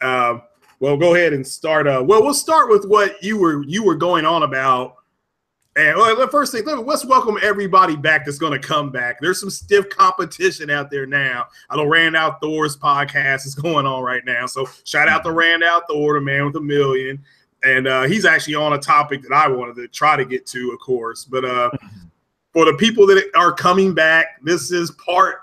Well, go ahead and start. Well, we'll start with what you were going on about. And well, the first thing, let's welcome everybody back that's going to come back. There's some stiff competition out there now. I know Rand Outdoors podcast is going on right now. So shout out to Rand Outdoor, the man with $1 million. And he's actually on a topic that I wanted to try to get to, of course. But for the people that are coming back, this is part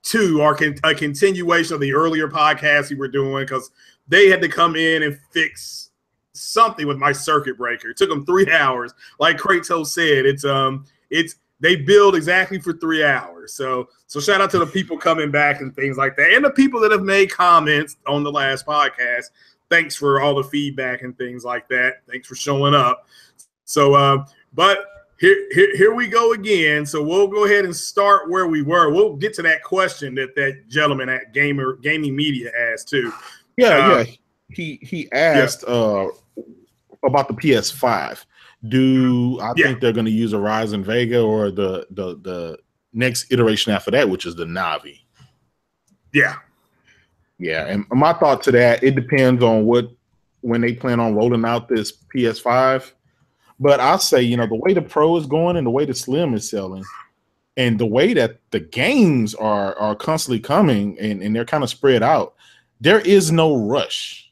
2, or a continuation of the earlier podcast we were doing, because they had to come in and fix something with my circuit breaker. It took them 3 hours. Like Krato said, it's they build exactly for 3 hours. So shout out to the people coming back and things like that, and the people that have made comments on the last podcast. Thanks for all the feedback and things like that. Thanks for showing up. So, but here we go again. So we'll go ahead and start where we were. We'll get to that question that gentleman at Gaming Media asked too. Yeah. He asked about the PS5. Do I think they're going to use a Ryzen Vega or the next iteration after that, which is the Navi? Yeah. Yeah, and my thought to that, it depends on when they plan on rolling out this PS5. But I'll say, the way the Pro is going and the way the Slim is selling and the way that the games are constantly coming and they're kind of spread out, there is no rush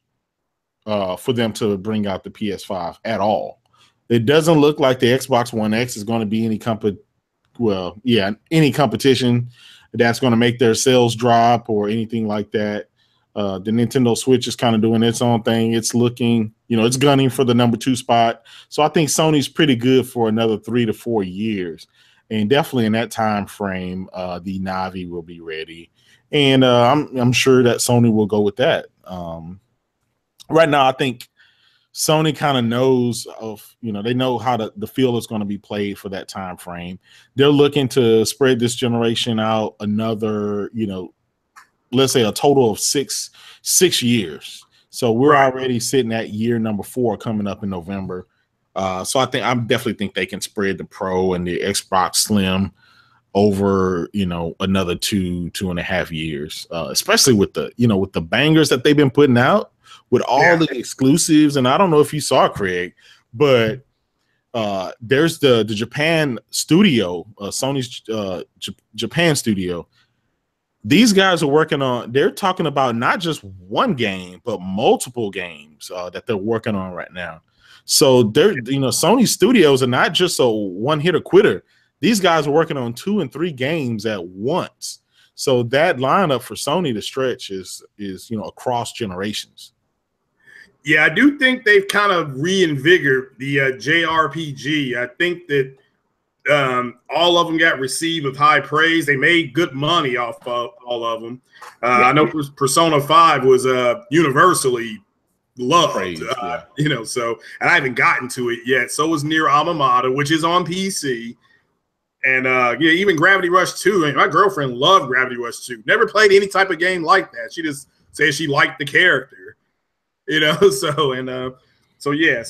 for them to bring out the PS5 at all. It doesn't look like the Xbox One X is going to be any competition that's going to make their sales drop or anything like that. The Nintendo Switch is kind of doing its own thing. It's looking, it's gunning for the number 2 spot. So I think Sony's pretty good for another 3 to 4 years. And definitely in that time frame, the Navi will be ready. And I'm sure that Sony will go with that. Right now, I think Sony kind of knows they know how the field is going to be played for that time frame. They're looking to spread this generation out another, let's say a total of six years. So we're already sitting at year number 4 coming up in November. So I definitely think they can spread the Pro and the Xbox Slim over, another 2.5 years, especially with the bangers that they've been putting out with all the exclusives. And I don't know if you saw, Craig, but there's the Japan studio, Sony's Japan studio. These guys are they're talking about not just one game, but multiple games that they're working on right now. So Sony studios are not just a one-hitter quitter. These guys are working on 2 and 3 games at once. So that lineup for Sony to stretch is across generations. Yeah, I do think they've kind of reinvigorated the JRPG. I think that all of them got received with high praise. They made good money off of all of them. I know Persona 5 was universally loved, praised, so, and I haven't gotten to it yet. So was Nier Automata, which is on PC. And even Gravity Rush 2. And my girlfriend loved Gravity Rush 2. Never played any type of game like that. She just said she liked the character, so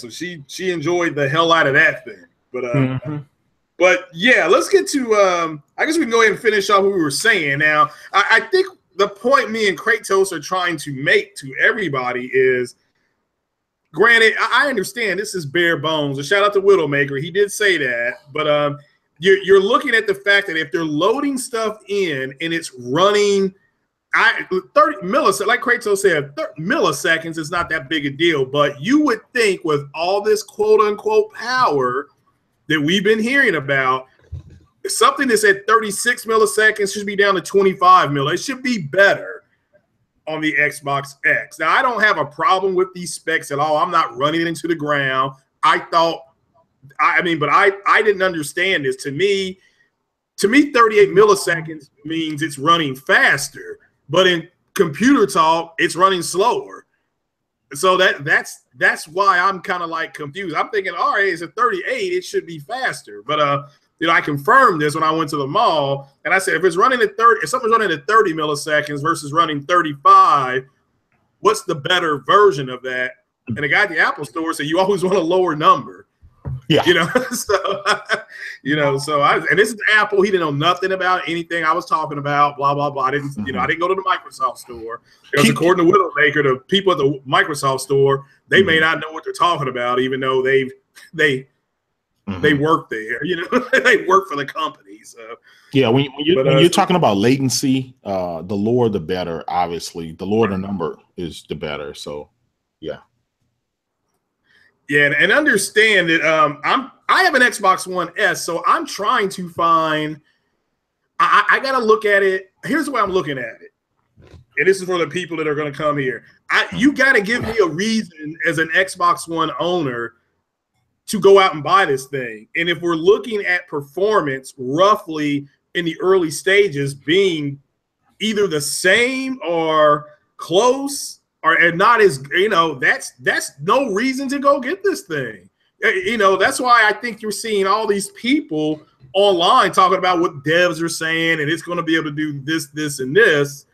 she enjoyed the hell out of that thing. But But yeah, let's get to I guess we can go ahead and finish off what we were saying. Now, I think the point me and Kratos are trying to make to everybody is, granted, I understand this is bare bones. A shout out to Widowmaker. He did say that, but you're looking at the fact that if they're loading stuff in and it's running 30 milliseconds, like Kratos said, 30 milliseconds is not that big a deal. But you would think with all this quote unquote power that we've been hearing about, something that's at 36 milliseconds should be down to 25 millisecond. It should be better on the Xbox X. Now, I don't have a problem with these specs at all. I'm not running it into the ground. I didn't understand this. To me, 38 milliseconds means it's running faster, but in computer talk, it's running slower. So that's why I'm kind of like confused. I'm thinking, all right, it's a 38, it should be faster. But I confirmed this when I went to the mall, and I said, if something's running at 30 milliseconds versus running 35, what's the better version of that? And the guy at the Apple store said, you always want a lower number. Yeah. So so and this is Apple. He didn't know nothing about anything I was talking about. Blah blah blah. I didn't I didn't go to the Microsoft store because according to Widowmaker, the people at the Microsoft store, they may not know what they're talking about, even though they work there. They work for the company. So yeah, when you're talking about latency, the lower the better. Obviously, the lower the number is the better. So yeah. Yeah, and understand that I have an Xbox One S, so I'm trying to find. I got to look at it. Here's the way I'm looking at it, and this is for the people that are going to come here. You got to give me a reason as an Xbox One owner to go out and buy this thing. And if we're looking at performance, roughly in the early stages, being either the same or close. And not as that's no reason to go get this thing. That's why I think you're seeing all these people online talking about what devs are saying, and it's going to be able to do this, and this,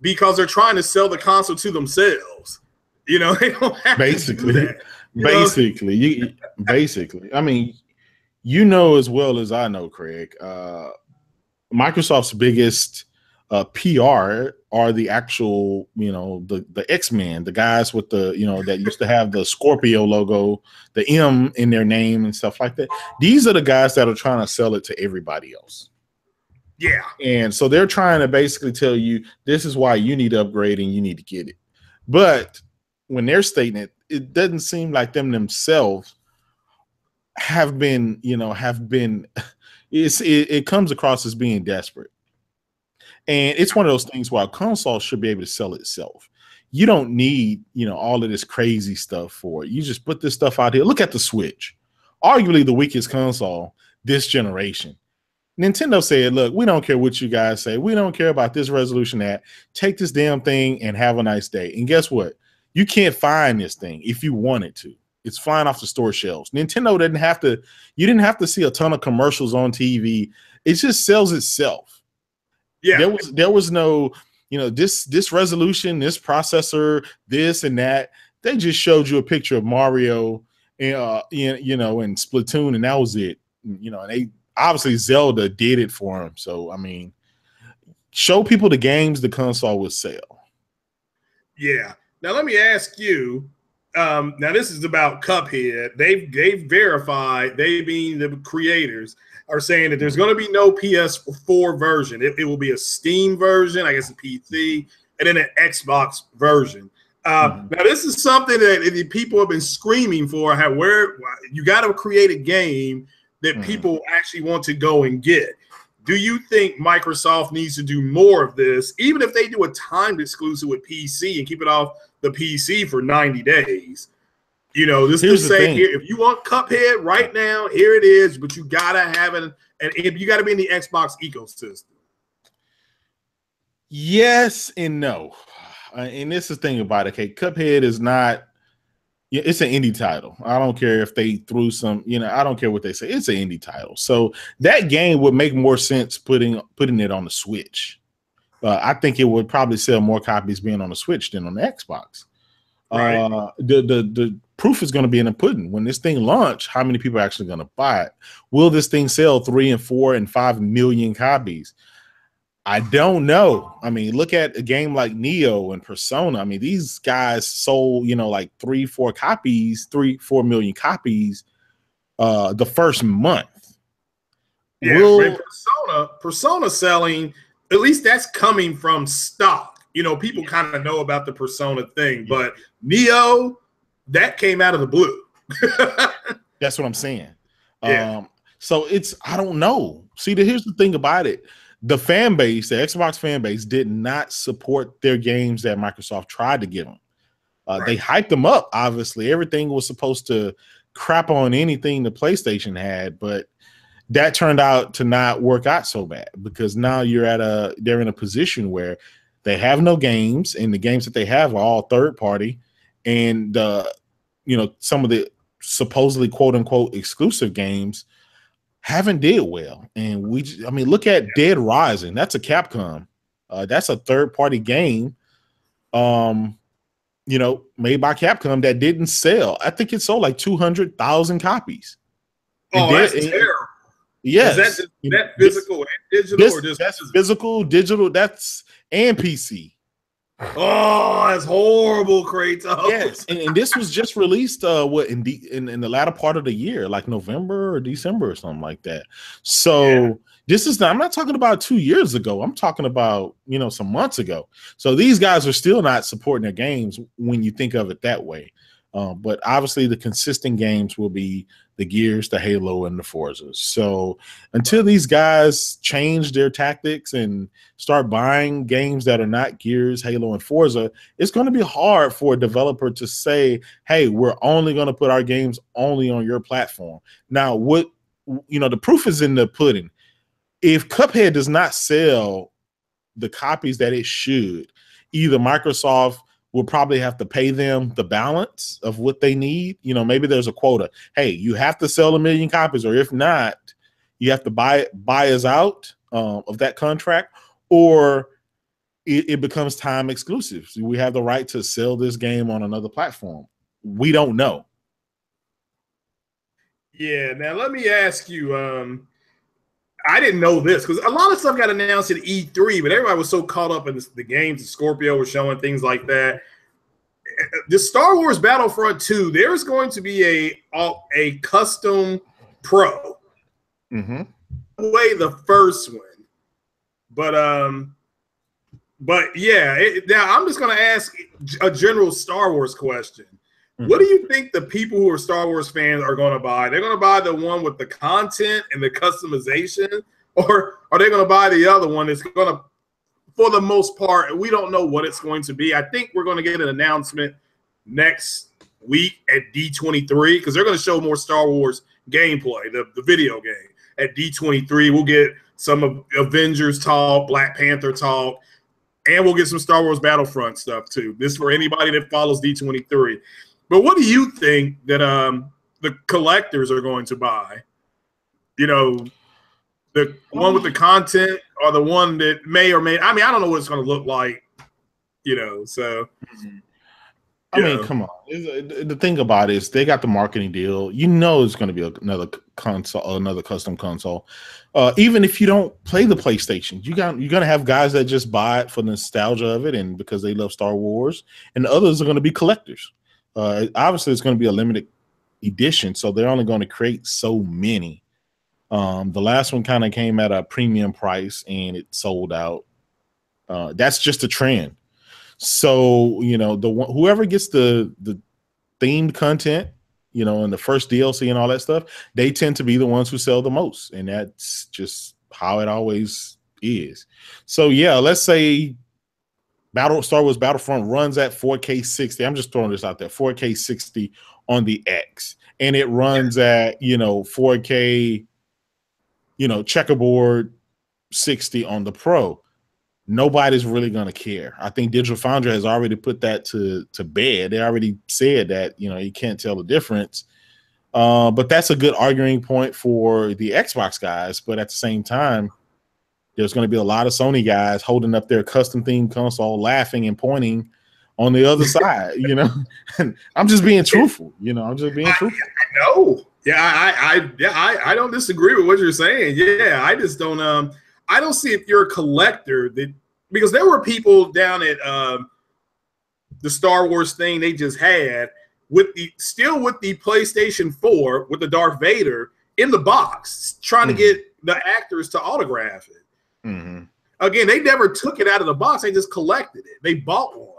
because they're trying to sell the console to themselves. They don't have to do that. Basically. I mean, as well as I know, Craig, Microsoft's biggest PR are the actual, the X-Men, the guys with the, that used to have the Scorpio logo, the M in their name and stuff like that. These are the guys that are trying to sell it to everybody else. Yeah. And so they're trying to basically tell you, this is why you need to upgrade and you need to get it. But when they're stating it, it doesn't seem like them themselves have been, it comes across as being desperate. And it's one of those things where a console should be able to sell itself. You don't need, all of this crazy stuff for it. You just put this stuff out here. Look at the Switch, arguably the weakest console this generation. Nintendo said, look, we don't care what you guys say. We don't care about this resolution, that. Take this damn thing and have a nice day. And guess what? You can't find this thing if you wanted to. It's flying off the store shelves. Nintendo you didn't have to see a ton of commercials on TV. It just sells itself. Yeah, there was no, this resolution, this processor, this and that. They just showed you a picture of Mario and and Splatoon, and that was it. And they obviously Zelda did it for them. So I mean, show people the games the console will sell. Yeah. Now let me ask you. Now this is about Cuphead. They've verified, they being the creators, are saying that there's going to be no PS4 version. It will be a Steam version, I guess a PC, and then an Xbox version. Now this is something that people have been screaming for. Where you got to create a game that people actually want to go and get. Do you think Microsoft needs to do more of this, even if they do a timed exclusive with PC and keep it off the PC for 90 days? This is say here, if you want Cuphead right now, here it is, but you gotta have it, and you gotta be in the Xbox ecosystem. Yes and no. And this is the thing about it. Okay, Cuphead is not. Yeah, it's an indie title. I don't care if they threw some. I don't care what they say. It's an indie title, so that game would make more sense putting it on the Switch. I think it would probably sell more copies being on the Switch than on the Xbox. Right. The proof is going to be in the pudding. When this thing launch, how many people are actually going to buy it? Will this thing sell 3 and 4 and 5 million copies? I don't know. I mean, look at a game like Neo and Persona. I mean, these guys sold, like 3-4 million copies the first month. Yeah, Persona selling, at least that's coming from stock. People kind of know about the Persona thing, but Neo, that came out of the blue. That's what I'm saying. Yeah. So I don't know. See, here's the thing about it. The fan base, the Xbox fan base, did not support their games that Microsoft tried to give them. They hyped them up, obviously. Everything was supposed to crap on anything the PlayStation had, but that turned out to not work out so bad, because now they're in a position where they have no games, and the games that they have are all third party, and some of the supposedly quote unquote exclusive games haven't did well. And look at Dead Rising. That's a Capcom. That's a third party game, made by Capcom that didn't sell. I think it sold like 200,000 copies. Oh, that's terrible. Yes. Is that physical and digital, or just that's physical, digital, and PC. Oh, that's horrible, Kratos. Yes, and this was just released in the latter part of the year, like November or December or something like that. So this is I'm not talking about 2 years ago. I'm talking about some months ago. So these guys are still not supporting their games when you think of it that way. But obviously the consistent games will be the Gears, the Halo, and the Forzas. So until these guys change their tactics and start buying games that are not Gears, Halo, and Forza, it's going to be hard for a developer to say, hey, we're only going to put our games only on your platform. Now, the proof is in the pudding. If Cuphead does not sell the copies that it should, either Microsoft will probably have to pay them the balance of what they need. Maybe there's a quota. Hey, you have to sell 1 million copies, or if not, you have to buy us out of that contract, or it becomes time exclusive. So we have the right to sell this game on another platform. We don't know. Yeah. Now let me ask you. I didn't know this because a lot of stuff got announced at E3, but everybody was so caught up in the games. Scorpio was showing things like that. The Star Wars Battlefront 2, there's going to be a custom pro. Mm-hmm. Way the first one, but yeah. Now I'm just going to ask a general Star Wars question. Mm-hmm. What do you think the people who are Star Wars fans are going to buy? They're going to buy the one with the content and the customization, or are they going to buy the other one that's going to, for the most part, we don't know what it's going to be. I think we're going to get an announcement next week at D23 because they're going to show more Star Wars gameplay, the video game. At D23, we'll get some of Avengers talk, Black Panther talk, and we'll get some Star Wars Battlefront stuff too. This is for anybody that follows D23. But what do you think that the collectors are going to buy? The one with the content, or the one that may or may. I mean, I don't know what it's going to look like. So. I mean, come on. The thing about it is they got the marketing deal. It's going to be another console, another custom console. Even if you don't play the PlayStation, you're going to have guys that just buy it for the nostalgia of it and because they love Star Wars, and others are going to be collectors. Obviously, it's going to be a limited edition, so they're only going to create so many. The last one kind of came at a premium price and it sold out. That's just a trend. So, whoever gets the themed content, and the first DLC and all that stuff, they tend to be the ones who sell the most. And that's just how it always is. So, yeah, let's say Star Wars Battlefront runs at 4K 60. I'm just throwing this out there, 4K 60 on the X. And it runs at, 4K, checkerboard 60 on the Pro. Nobody's really going to care. I think Digital Foundry has already put that to bed. They already said that, you can't tell the difference. But that's a good arguing point for the Xbox guys. But at the same time, there's going to be a lot of Sony guys holding up their custom themed console, laughing and pointing on the other side, And I'm just being truthful, I'm just being truthful. I know. Yeah, I don't disagree with what you're saying. Yeah, I just don't I don't see if you're a collector because there were people down at the Star Wars thing they just had with the PlayStation 4 with the Darth Vader in the box, trying to get the actors to autograph it. Mm-hmm. Again, they never took it out of the box; they just collected it. They bought one,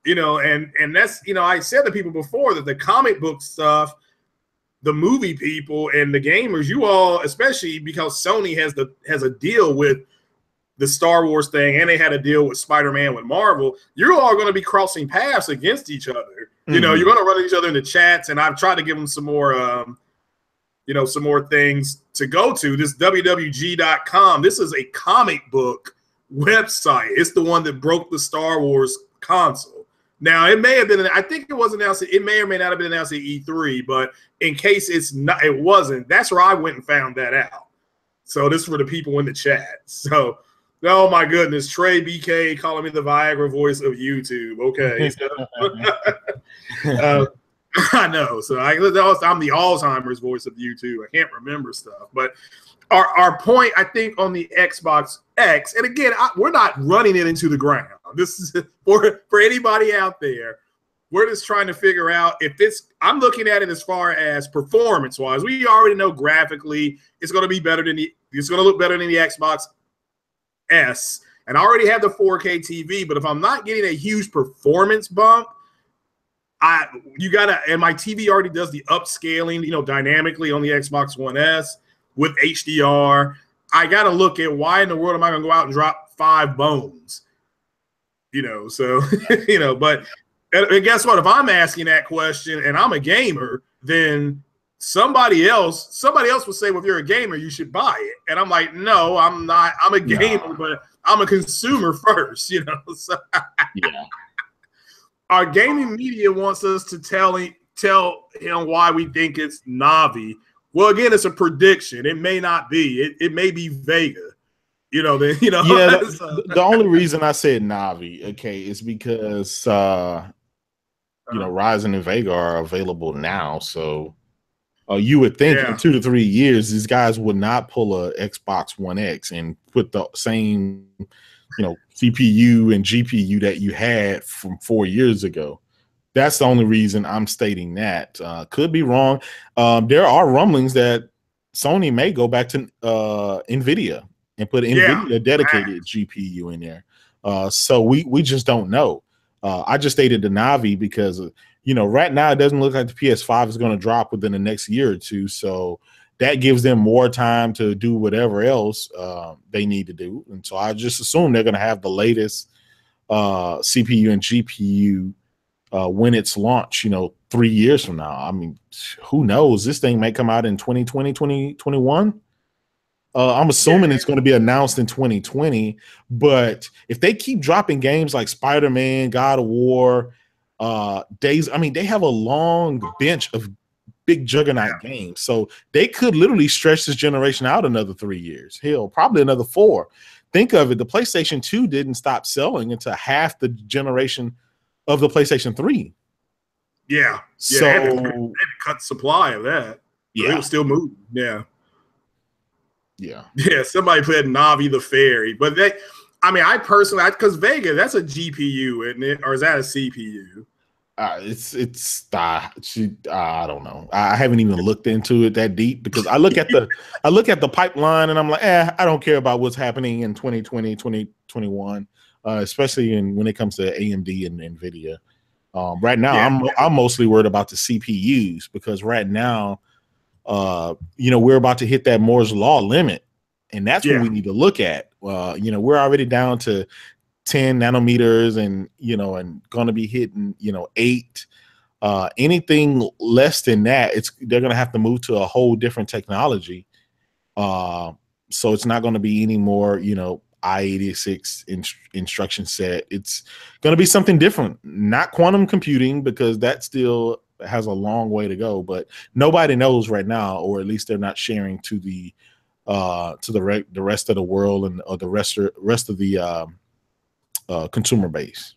and that's I said to people before that the comic book stuff, the movie people and the gamers, you all, especially because Sony has a deal with the Star Wars thing, and they had a deal with Spider-Man with Marvel, you're all going to be crossing paths against each other. Mm-hmm. You're going to run each other in the chats, and I've tried to give them some more, some more things to go to. This WWG.com, this is a comic book website. It's the one that broke the Star Wars console. Now, it may have been, I think it was announced, it may or may not have been announced at E3, but in case it wasn't, that's where I went and found that out. So this is for the people in the chat. So, oh my goodness, Trey BK calling me the Viagra voice of YouTube. Okay. I know. So I'm the Alzheimer's voice of YouTube. I can't remember stuff. But our point, I think, on the Xbox X, and again, we're not running it into the ground. This is for anybody out there. We're just trying to figure out if I'm looking at it as far as performance wise. We already know graphically it's going to be better it's going to look better than the Xbox S. And I already have the 4K TV, but if I'm not getting a huge performance bump, and my TV already does the upscaling, dynamically on the Xbox One S with HDR. I got to look at why in the world am I going to go out and drop 5 bones? So, but and guess what? If I'm asking that question and I'm a gamer, then somebody else would say, well, if you're a gamer, you should buy it. And I'm like, no, I'm not. I'm a gamer, but I'm a consumer first, So yeah. Our gaming media wants us to tell him why we think it's Navi. Well, again, it's a prediction. It may not be. It may be Vega. Yeah, the only reason I said Navi, okay, is because Ryzen and Vega are available now. So you would think in 2 to 3 years, these guys would not pull a Xbox One X and put the same, CPU and GPU that you had from 4 years ago. That's the only reason I'm stating that. Could be wrong. There are rumblings that Sony may go back to NVIDIA and put NVIDIA dedicated GPU in there. So we just don't know. I just stated the Navi because, right now it doesn't look like the PS5 is going to drop within the next year or two. So that gives them more time to do whatever else they need to do. And so I just assume they're going to have the latest CPU and GPU when it's launched, 3 years from now. I mean, who knows? This thing may come out in 2020, 2021. I'm assuming it's going to be announced in 2020, but if they keep dropping games like Spider-Man, God of War, Days, they have a long bench of big juggernaut games. So they could literally stretch this generation out another 3 years. Hell, probably another 4. Think of it. The PlayStation 2 didn't stop selling until half the generation of the PlayStation 3. Yeah. So they had to cut supply of that. Yeah. It was still moving. Yeah. Yeah. Yeah. Somebody put Navi the Fairy. But I personally, because Vega, that's a GPU, isn't it? Or is that a CPU? I don't know. I haven't even looked into it that deep because I look at the pipeline and I'm like, I don't care about what's happening in 2020, 2021, especially when it comes to AMD and NVIDIA. Right now, I'm mostly worried about the CPUs because right now, we're about to hit that Moore's Law limit, and that's what we need to look at. We're already down to 10 nanometers and going to be hitting 8. Anything less than that, they're going to have to move to a whole different technology. So it's not going to be any more i86 instruction set. It's going to be something different, not quantum computing, because that still has a long way to go, but nobody knows right now, or at least they're not sharing to the rest of the world or the rest of the consumer base.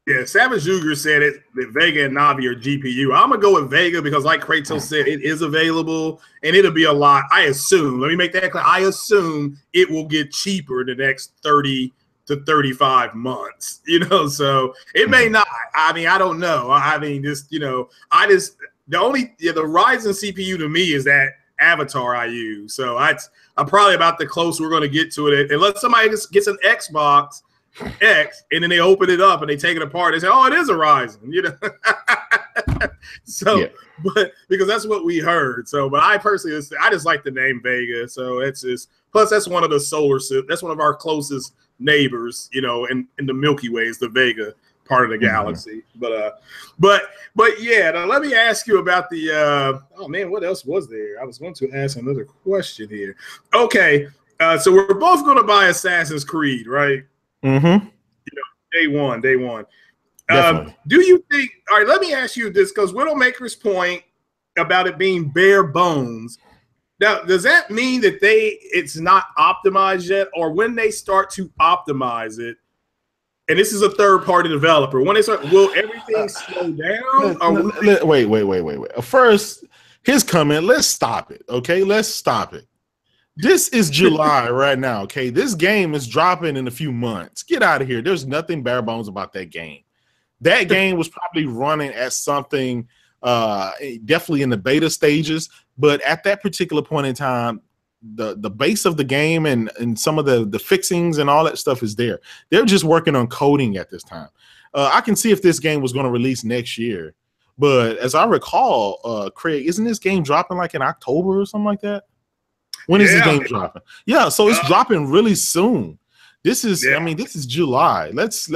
Yeah, Savage Juger said that Vega and Navi are GPU. I'm gonna go with Vega because, like Krato said, it is available and it'll be a lot. I assume. Let me make that clear. I assume it will get cheaper in the next 30 to 35 months. So it may not. I don't know. The Ryzen CPU to me is that Avatar I use. So I'm probably about the close we're going to get to it. Unless somebody gets an Xbox X and then they open it up and they take it apart, they say, "Oh, it is a Ryzen," So, but because that's what we heard. So, but I personally, I just like the name Vega. So it's just plus that's one of the that's one of our closest neighbors, in the Milky Way is the Vega part of the galaxy. But yeah, now let me ask you about the what else was there? I was going to ask another question here. Okay, so we're both going to buy Assassin's Creed, right? Mm-hmm. Day one. Definitely. Do you think? All right, let me ask you this because Widowmaker's point about it being bare bones. Now, does that mean that it's not optimized yet, or when they start to optimize it, and this is a third-party developer. When they start, will everything slow down? Wait. First, his comment. Let's stop it. Okay, let's stop it. This is July right now. Okay, this game is dropping in a few months. Get out of here. There's nothing bare bones about that game. That game was probably running at something, definitely in the beta stages. But at that particular point in time, the base of the game and some of the fixings and all that stuff is there. They're just working on coding at this time. I can see if this game was going to release next year. But as I recall, Craig, isn't this game dropping like in October or something like that? When is this game dropping? Yeah, so it's dropping really soon. This is, I mean, this is July. Let's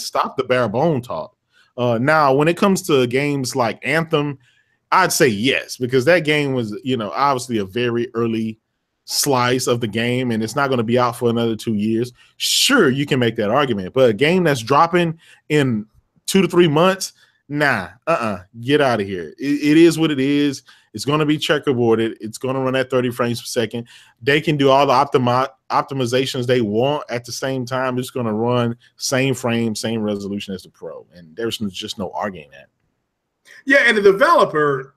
stop the bare bone talk. Now, when it comes to games like Anthem, I'd say yes, because that game was, obviously a very early slice of the game, and it's not going to be out for another 2 years. Sure, you can make that argument, but a game that's dropping in 2 to 3 months, nah, get out of here. It is what it is. It's going to be checkerboarded. It's going to run at 30 frames per second. They can do all the optimizations they want at the same time. It's going to run same frame, same resolution as the Pro, and there's just no arguing that. Yeah, and the developer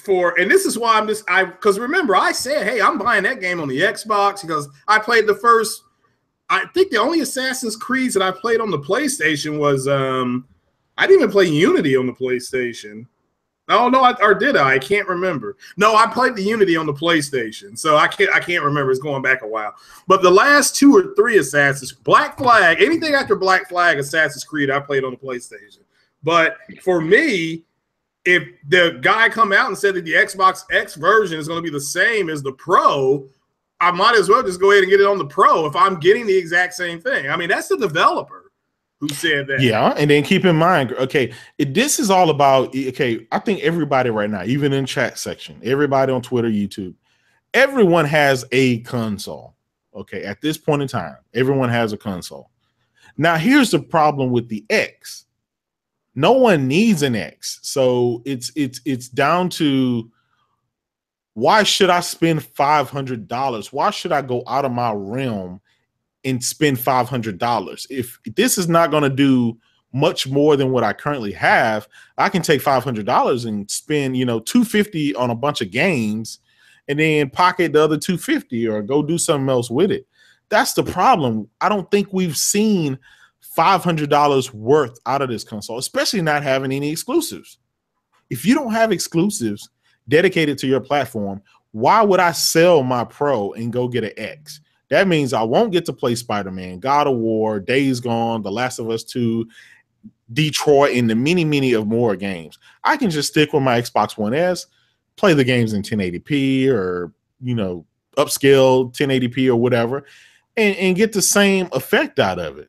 and this is why because remember, I said, hey, I'm buying that game on the Xbox because I played I think the only Assassin's Creed that I played on the PlayStation was, I didn't even play Unity on the PlayStation. Oh no, or did I? I can't remember. No, I played the Unity on the PlayStation, so I can't remember. It's going back a while. But the last 2 or 3 Assassins, Black Flag, anything after Black Flag, Assassin's Creed, I played on the PlayStation. But for me, if the guy come out and said that the Xbox X version is going to be the same as the Pro, I might as well just go ahead and get it on the Pro if I'm getting the exact same thing. I mean, that's the developer who said that. Yeah, and then keep in mind, okay, this is all about, okay, I think everybody right now, even in chat section, everybody on Twitter, YouTube, everyone has a console, okay? At this point in time, everyone has a console. Now, here's the problem with the X. No one needs an X. So it's down to, why should I spend $500? Why should I go out of my realm and spend $500? If this is not going to do much more than what I currently have, I can take $500 and spend, $250 on a bunch of games and then pocket the other $250 or go do something else with it. That's the problem. I don't think we've seen $500 worth out of this console, especially not having any exclusives. If you don't have exclusives dedicated to your platform, why would I sell my Pro and go get an X? That means I won't get to play Spider-Man, God of War, Days Gone, The Last of Us 2, Detroit, and the many of more games. I can just stick with my Xbox One S, play the games in 1080p or, upscale 1080p or whatever, and get the same effect out of it.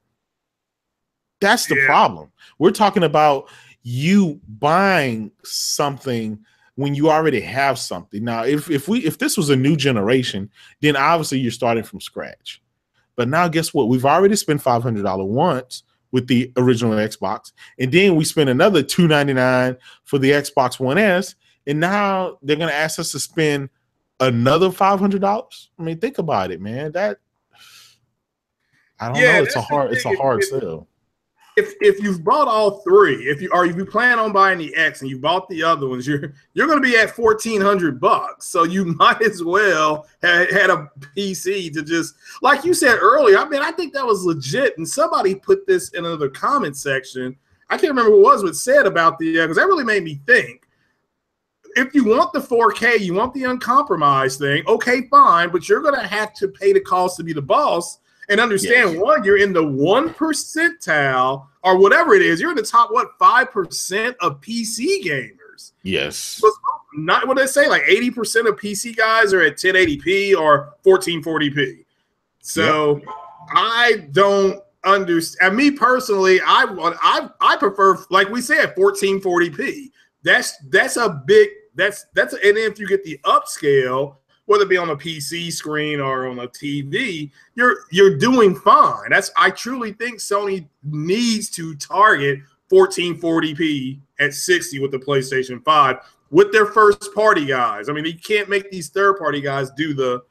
That's the problem. We're talking about you buying something when you already have something. Now, if this was a new generation, then obviously you're starting from scratch. But now guess what? We've already spent $500 once with the original Xbox, and then we spent another $299 for the Xbox One S, and now they're going to ask us to spend another $500. I mean, think about it, man. I don't know. It's a hard sell. If you've bought all 3, if you plan on buying the X and you bought the other ones, you're going to be at $1,400. So you might as well have had a PC to just, like you said earlier. I mean, I think that was legit. And somebody put this in another comment section. I can't remember what it was, but said about because that really made me think. If you want the 4K, you want the uncompromised thing, okay, fine, but you're going to have to pay the cost to be the boss. And understand, one, you're in the 1 percentile or whatever it is. You're in the top, 5% of PC gamers. Yes. So not what they say, like 80% of PC guys are at 1080p or 1440p. So I don't understand. Me personally, I prefer, like we said, 1440p. That's a big. And then if you get the upscale, whether it be on a PC screen or on a TV, you're doing fine. I truly think Sony needs to target 1440p at 60 with the PlayStation 5 with their first party guys. I mean, you can't make these third party guys do the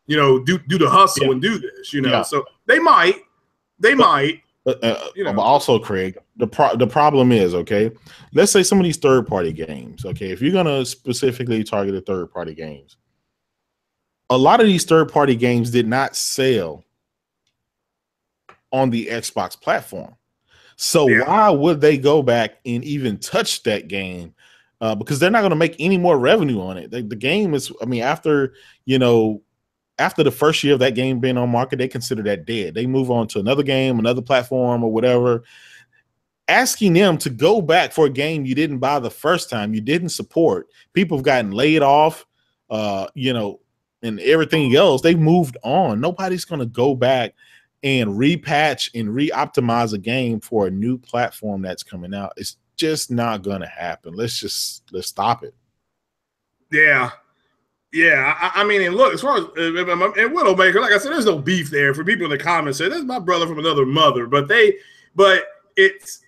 hustle and do this, So they might. But also, Craig, the problem is, okay, let's say some of these third-party games, okay, if you're going to specifically target the third-party games, a lot of these third-party games did not sell on the Xbox platform. So why would they go back and even touch that game? Because they're not going to make any more revenue on it. The game is, I mean, after the first year of that game being on market, they consider that dead. They move on to another game, another platform or whatever. Asking them to go back for a game you didn't buy the first time, you didn't support, people have gotten laid off, and everything else. They've moved on. Nobody's going to go back and repatch and re-optimize a game for a new platform that's coming out. It's just not going to happen. Let's stop it. Yeah. Yeah, I mean, and look, as far as and Widowmaker, like I said, there's no beef there. For people in the comments say, "That's my brother from another mother," but it's,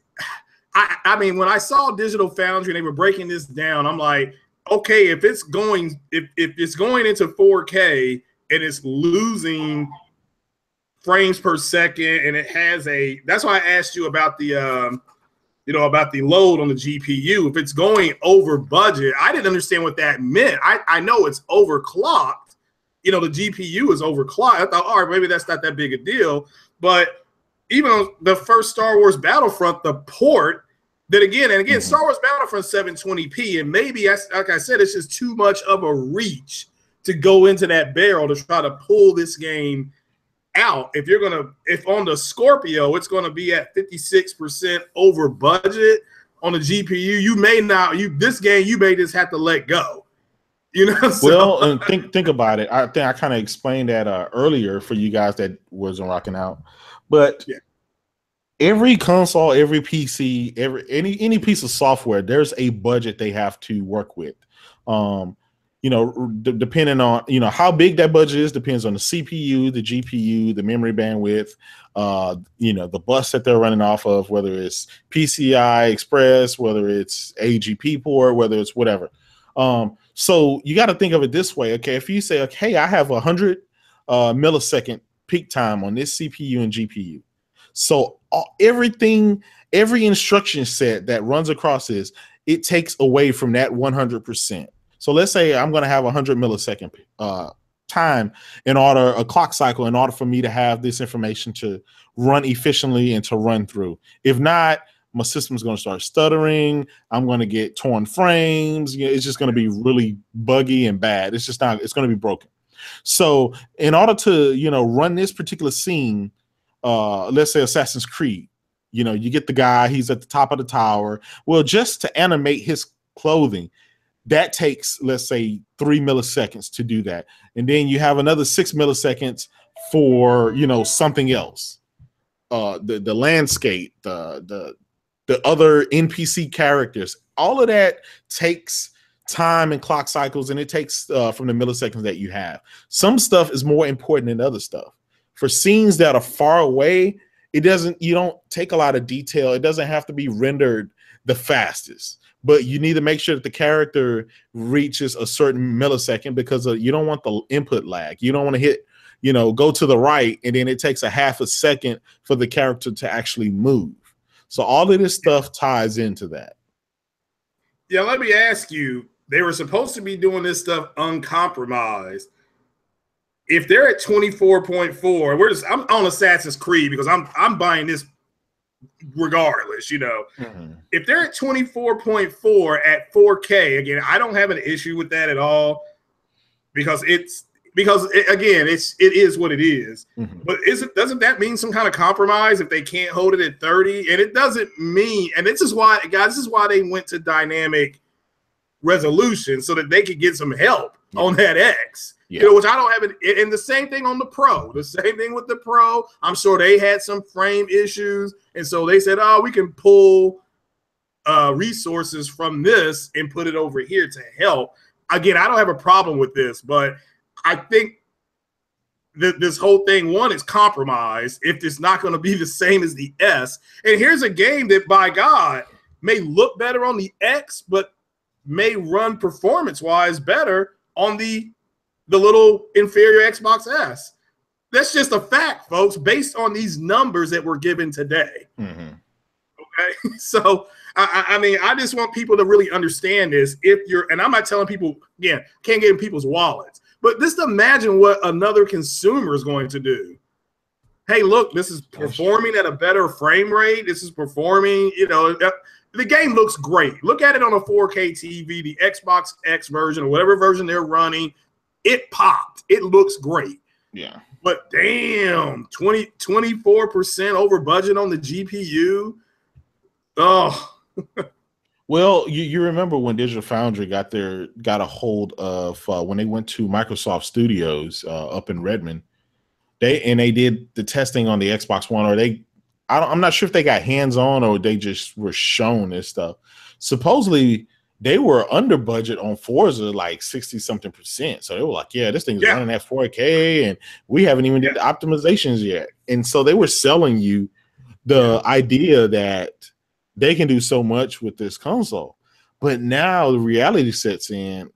I mean, when I saw Digital Foundry and they were breaking this down, I'm like, okay, if it's going into 4K and it's losing frames per second, and it has that's why I asked you about the about the load on the GPU. If it's going over budget, I didn't understand what that meant. I know it's overclocked. The GPU is overclocked. I thought, all right, maybe that's not that big a deal. But even on the first Star Wars Battlefront, the port, that again, Star Wars Battlefront 720p, and maybe, like I said, it's just too much of a reach to go into that barrel to try to pull this game out. If on the Scorpio it's gonna be at 56% over budget on the GPU, you may just have to let go. Well, and think about it. I think I kind of explained that earlier for you guys that wasn't rocking out. But every console, every PC, any piece of software, there's a budget they have to work with. Depending on, how big that budget is, depends on the CPU, the GPU, the memory bandwidth, the bus that they're running off of, whether it's PCI Express, whether it's AGP port, whether it's whatever. So you got to think of it this way. Okay. If you say, okay, I have 100 millisecond peak time on this CPU and GPU. So every instruction set that runs across this, it takes away from that 100%. So let's say I'm going to have 100 millisecond time a clock cycle in order for me to have this information to run efficiently and to run through. If not, my system's going to start stuttering. I'm going to get torn frames. It's just going to be really buggy and bad. It's going to be broken. So in order to, run this particular scene, let's say Assassin's Creed, you get the guy, he's at the top of the tower. Well, just to animate his clothing, that takes, let's say, 3 milliseconds to do that. And then you have another 6 milliseconds for, something else. The landscape, the other NPC characters, all of that takes time and clock cycles, and it takes from the milliseconds that you have. Some stuff is more important than other stuff. For scenes that are far away, you don't take a lot of detail. It doesn't have to be rendered the fastest. But you need to make sure that the character reaches a certain millisecond, because you don't want the input lag. You don't want to hit, go to the right, and then it takes a half a second for the character to actually move. So all of this stuff ties into that. Yeah, let me ask you, they were supposed to be doing this stuff uncompromised. If they're at 24.4, I'm on Assassin's Creed because I'm buying this regardless, If they're at 24.4 at 4K, again, I don't have an issue with that at all, because it is what it is. Mm-hmm. But doesn't that mean some kind of compromise if they can't hold it at 30? And it doesn't mean, and this is why they went to dynamic resolution, so that they could get some help on that X. Yeah. Which I don't have it. And the same thing on the Pro. The same thing with the Pro. I'm sure they had some frame issues. And so they said, we can pull resources from this and put it over here to help. Again, I don't have a problem with this, but I think that this whole thing, one, is compromised if it's not going to be the same as the S. And here's a game that, by God, may look better on the X, but may run performance-wise better on the little inferior Xbox S. That's just a fact, folks, based on these numbers that we're given today. Mm-hmm. Okay, so I mean, I just want people to really understand this. If you're, and I'm not telling people again, can't get in people's wallets, but just imagine what another consumer is going to do. Hey, look, this is performing at a better frame rate. This is performing, you know, the game looks great. Look at it on a 4K TV, the Xbox X version or whatever version they're running. It popped. It looks great. Yeah. But damn, 24% over budget on the GPU. Oh. Well, you remember when Digital Foundry got a hold of when they went to Microsoft Studios up in Redmond. They did the testing on the Xbox One, or I'm not sure if they got hands on or they just were shown this stuff. Supposedly they were under budget on Forza, like 60-something%. So they were like, yeah, this thing's running at 4K and we haven't even did the optimizations yet. And so they were selling you the idea that they can do so much with this console. But now the reality sets in,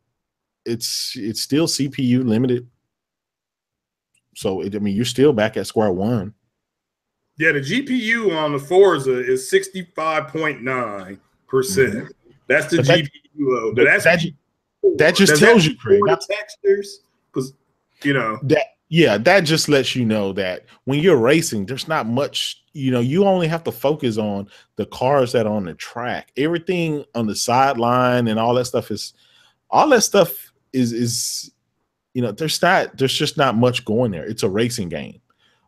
it's still CPU limited. So, I mean, you're still back at square one. Yeah, the GPU on the Forza is 65.9%. That's the GPU load. That just tells you, Craig. Textures, because, you know. That just lets you know that when you're racing, there's not much, you know, you only have to focus on the cars that are on the track. Everything on the sideline and all that stuff is you know, there's just not much going there. It's a racing game.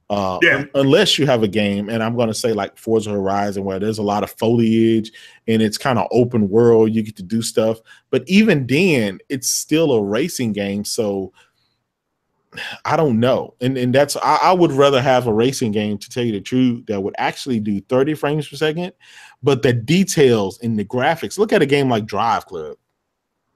Unless you have a game, and I'm going to say like Forza Horizon, where there's a lot of foliage and it's kind of open world, you get to do stuff. But even then, it's still a racing game. So I don't know. And that's, I would rather have a racing game, to tell you the truth, that would actually do 30 frames per second. But the details in the graphics, look at a game like Drive Club.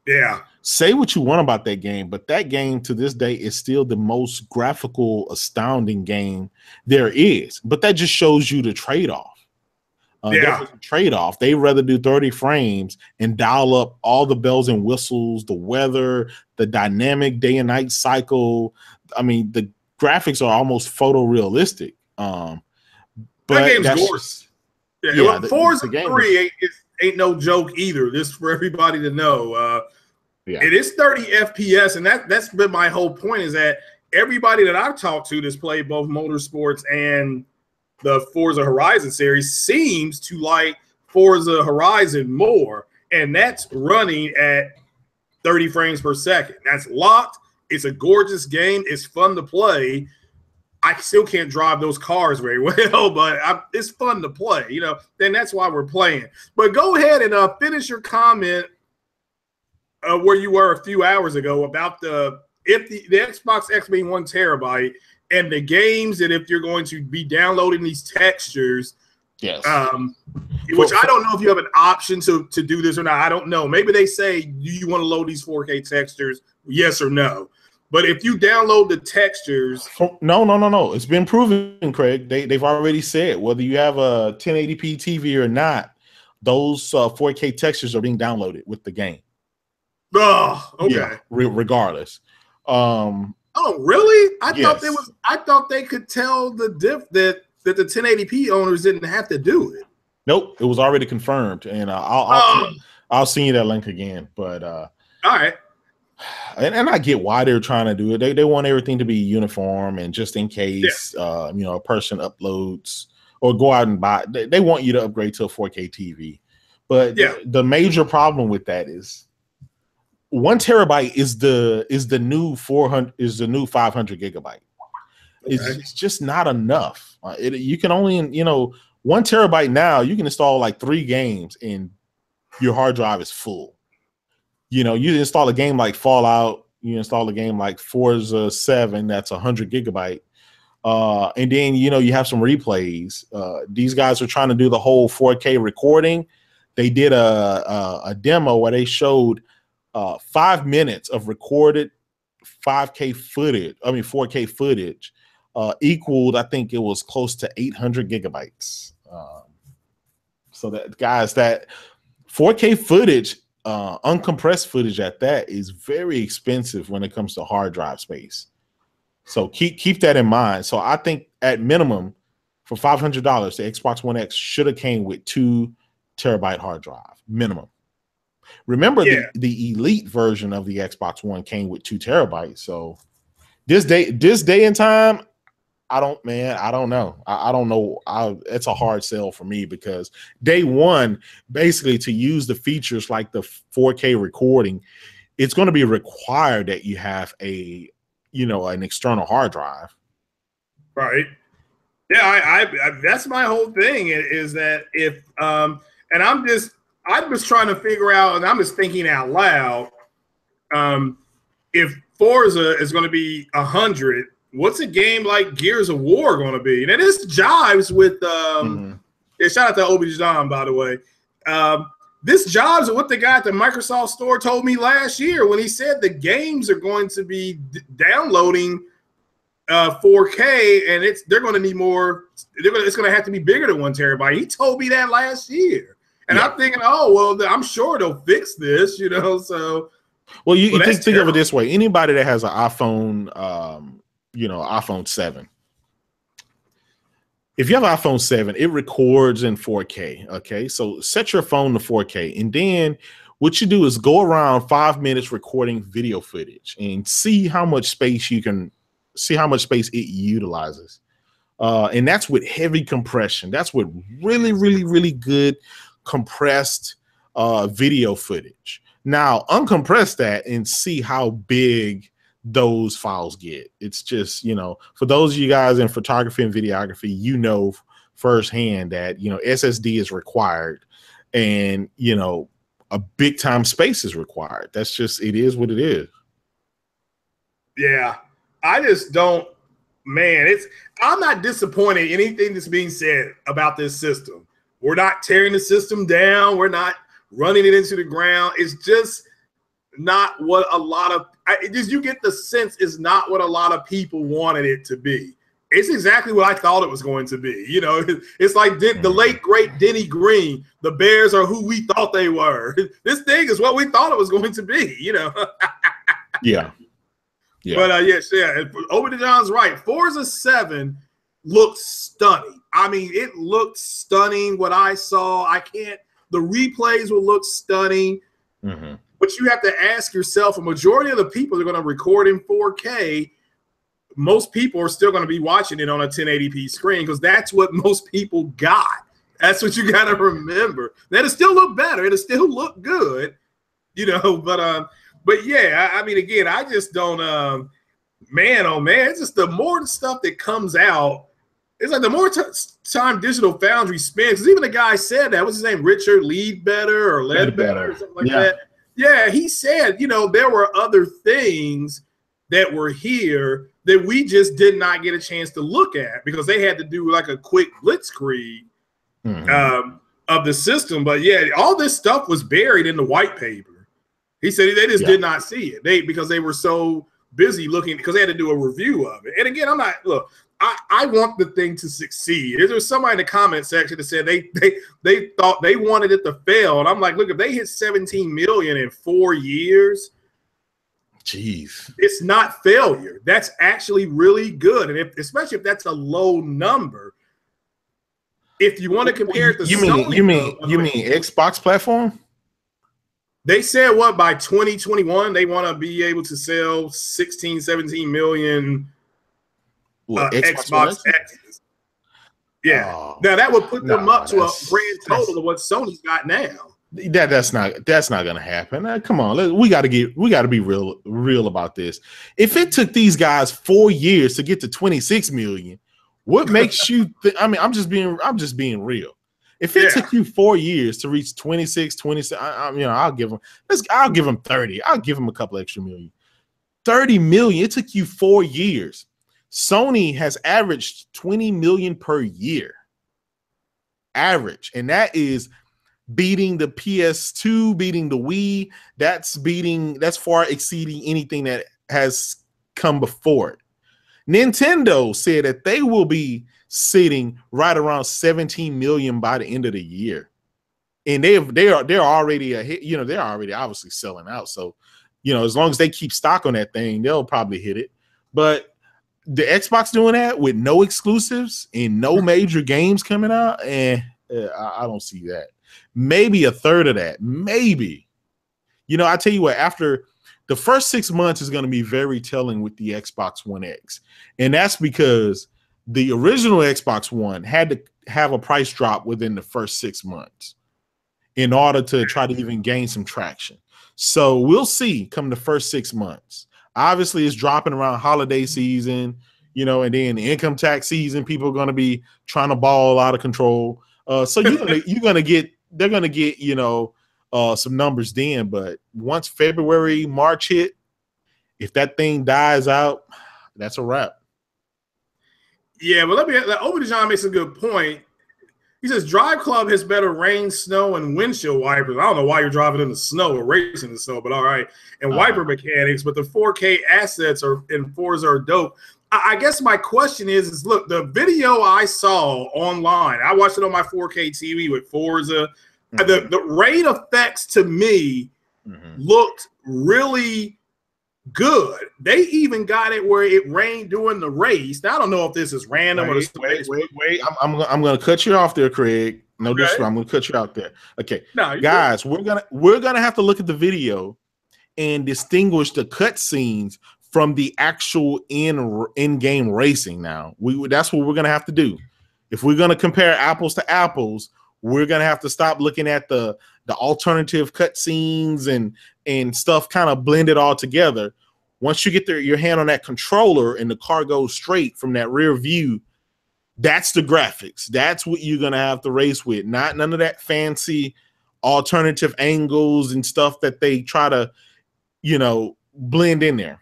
Yeah. Say what you want about that game, but that game to this day is still the most graphical, astounding game there is. But that just shows you the trade-off. Trade-off. They rather do 30 frames and dial up all the bells and whistles, the weather, the dynamic day and night cycle. I mean, the graphics are almost photorealistic. But that game's gorgeous. Forza 3 ain't no joke either. This for everybody to know. It is 30 FPS, and that's been my whole point, is that everybody that I've talked to that's played both motorsports and the Forza Horizon series seems to like Forza Horizon more, and that's running at 30 frames per second. That's locked. It's a gorgeous game. It's fun to play. I still can't drive those cars very well, but it's fun to play, you know, and that's why we're playing. But go ahead and finish your comment where you were a few hours ago about the Xbox X being 1 terabyte and the games, that if you're going to be downloading these textures, which I don't know if you have an option to do this or not. I don't know. Maybe they say, do you want to load these 4K textures? Yes or no. But if you download the textures, no, it's been proven, Craig. They've already said whether you have a 1080p TV or not, those 4K textures are being downloaded with the game. Oh, okay. Yeah, regardless. Oh, really? I thought they could tell the that the 1080p owners didn't have to do it. Nope, it was already confirmed, and I'll send you that link again. But all right. And I get why they're trying to do it. They want everything to be uniform, and just in case you know, a person uploads or go out and buy, they want you to upgrade to a 4K TV. But the major problem with that is 1 terabyte is the new 500 gigabyte. It's just not enough. You can only, you know, 1 terabyte now, you can install like 3 games and your hard drive is full. You know, you install a game like Fallout, you install a game like Forza 7, that's 100 gigabyte. And then, you know, you have some replays. These guys are trying to do the whole 4K recording. They did a demo where they showed 5 minutes of recorded 4K footage equaled, I think it was close to 800 gigabytes. So that, guys, that 4K footage, uncompressed footage at that, is very expensive when it comes to hard drive space. So keep that in mind. So I think at minimum for $500, the Xbox One X should have came with 2 terabyte hard drive minimum. Remember, the elite version of the Xbox One came with 2 terabytes. So this day and time, I don't know. I don't know. It's a hard sell for me because day one, basically to use the features like the 4K recording, it's going to be required that you have an external hard drive. Right. Yeah, I that's my whole thing is that if and I'm just trying to figure out, and I'm just thinking out loud, if Forza is going to be 100, what's a game like Gears of War going to be? And this jives with yeah, shout out to Obi-Jan, by the way. This jives with what the guy at the Microsoft store told me last year when he said the games are going to be downloading 4K, and they're going to need more. It's going to have to be bigger than 1 terabyte. He told me that last year, and I'm thinking, oh well, I'm sure they'll fix this, So, well, you think of it this way: anybody that has an iPhone, iPhone 7. If you have an iPhone 7, it records in 4K. Okay, so set your phone to 4K, and then what you do is go around 5 minutes recording video footage and see how much space it utilizes. And that's with heavy compression. That's with really, really, really good compressed video footage. Now, uncompress that and see how big those files get. It's just, for those of you guys in photography and videography, firsthand that, SSD is required and, a big time space is required. That's just, it is what it is. Yeah. I just don't, man, I'm not disappointed in anything that's being said about this system. We're not tearing the system down. We're not running it into the ground. It's just not what you get the sense is not what a lot of people wanted it to be. It's exactly what I thought it was going to be. It's like the late, great Denny Green. The Bears are who we thought they were. This thing is what we thought it was going to be, Yeah. Yeah. But yes, Obi-Jan's right. Forza 7 looks stunning. I mean, it looked stunning. What I saw, the replays will look stunning. Mm-hmm. But you have to ask yourself, a majority of the people that are going to record in 4K, most people are still going to be watching it on a 1080p screen because that's what most people got. That's what you got to remember. That'll still look better. It'll still look good, but yeah, I mean, again, I just don't, man, oh man, it's just the more stuff that comes out, it's like the more time Digital Foundry spends, because even the guy said that, what's his name, Richard Ledbetter or Ledbetter or something like that. Yeah, he said, there were other things that were here that we just did not get a chance to look at because they had to do like a quick blitzkrieg of the system. But yeah, all this stuff was buried in the white paper. He said they just did not see it. Because they were so busy looking, because they had to do a review of it. And again, I want the thing to succeed. There was somebody in the comment section that said they thought they wanted it to fail. And I'm like, look, if they hit 17 million in 4 years, jeez, it's not failure. That's actually really good. And especially if that's a low number. If you want to compare it to Sony, you mean Xbox platform? They said by 2021 they want to be able to sell 16, 17 million Xbox X's. Yeah. Now that would put them up to a grand total of what Sony's got now. That's not going to happen. Come on, we got to be real about this. If it took these guys 4 years to get to 26 million, what makes you I'm just being real. If it took you 4 years to reach 26, 27, I'll give them 30. I'll give them a couple extra million. 30 million. It took you 4 years. Sony has averaged 20 million per year. Average. And that is beating the PS2, beating the Wii. That's far exceeding anything that has come before it. Nintendo said that they will be sitting right around 17 million by the end of the year, and they're already they're already obviously selling out. So as long as they keep stock on that thing, they'll probably hit it. But the Xbox doing that with no exclusives and no major games coming out, I don't see that. Maybe a third of that, maybe. You know, I tell you what, after the first 6 months is going to be very telling with the Xbox One X, and that's because the original Xbox One had to have a price drop within the first 6 months in order to try to even gain some traction. So we'll see come the first 6 months. Obviously, it's dropping around holiday season, you know, and then the income tax season, people are going to be trying to ball out of control. So they're going to get, you know, some numbers then. But once February, March hit, if that thing dies out, that's a wrap. Yeah, but Obadiah makes a good point. He says Drive Club has better rain, snow, and windshield wipers. I don't know why you're driving in the snow or racing in the snow, but all right. And wiper mechanics, but the 4K assets in Forza are dope. I guess my question is look, the video I saw online, I watched it on my 4K TV with Forza. The rain effects to me looked really good. They even got it where it rained during the race. Now, I don't know if this is random or wait. I'm gonna cut you off there, Craig. No, okay. I'm gonna cut you out there. Okay, no, guys, good. we're gonna have to look at the video and distinguish the cut scenes from the actual in-game racing. Now, that's what we're gonna have to do. If we're gonna compare apples to apples, we're gonna have to stop looking at the alternative cut scenes and stuff kind of blended all together. Once you get your hand on that controller and the car goes straight from that rear view, that's the graphics. That's what you're gonna have to race with. None of that fancy alternative angles and stuff that they try to, you know, blend in there.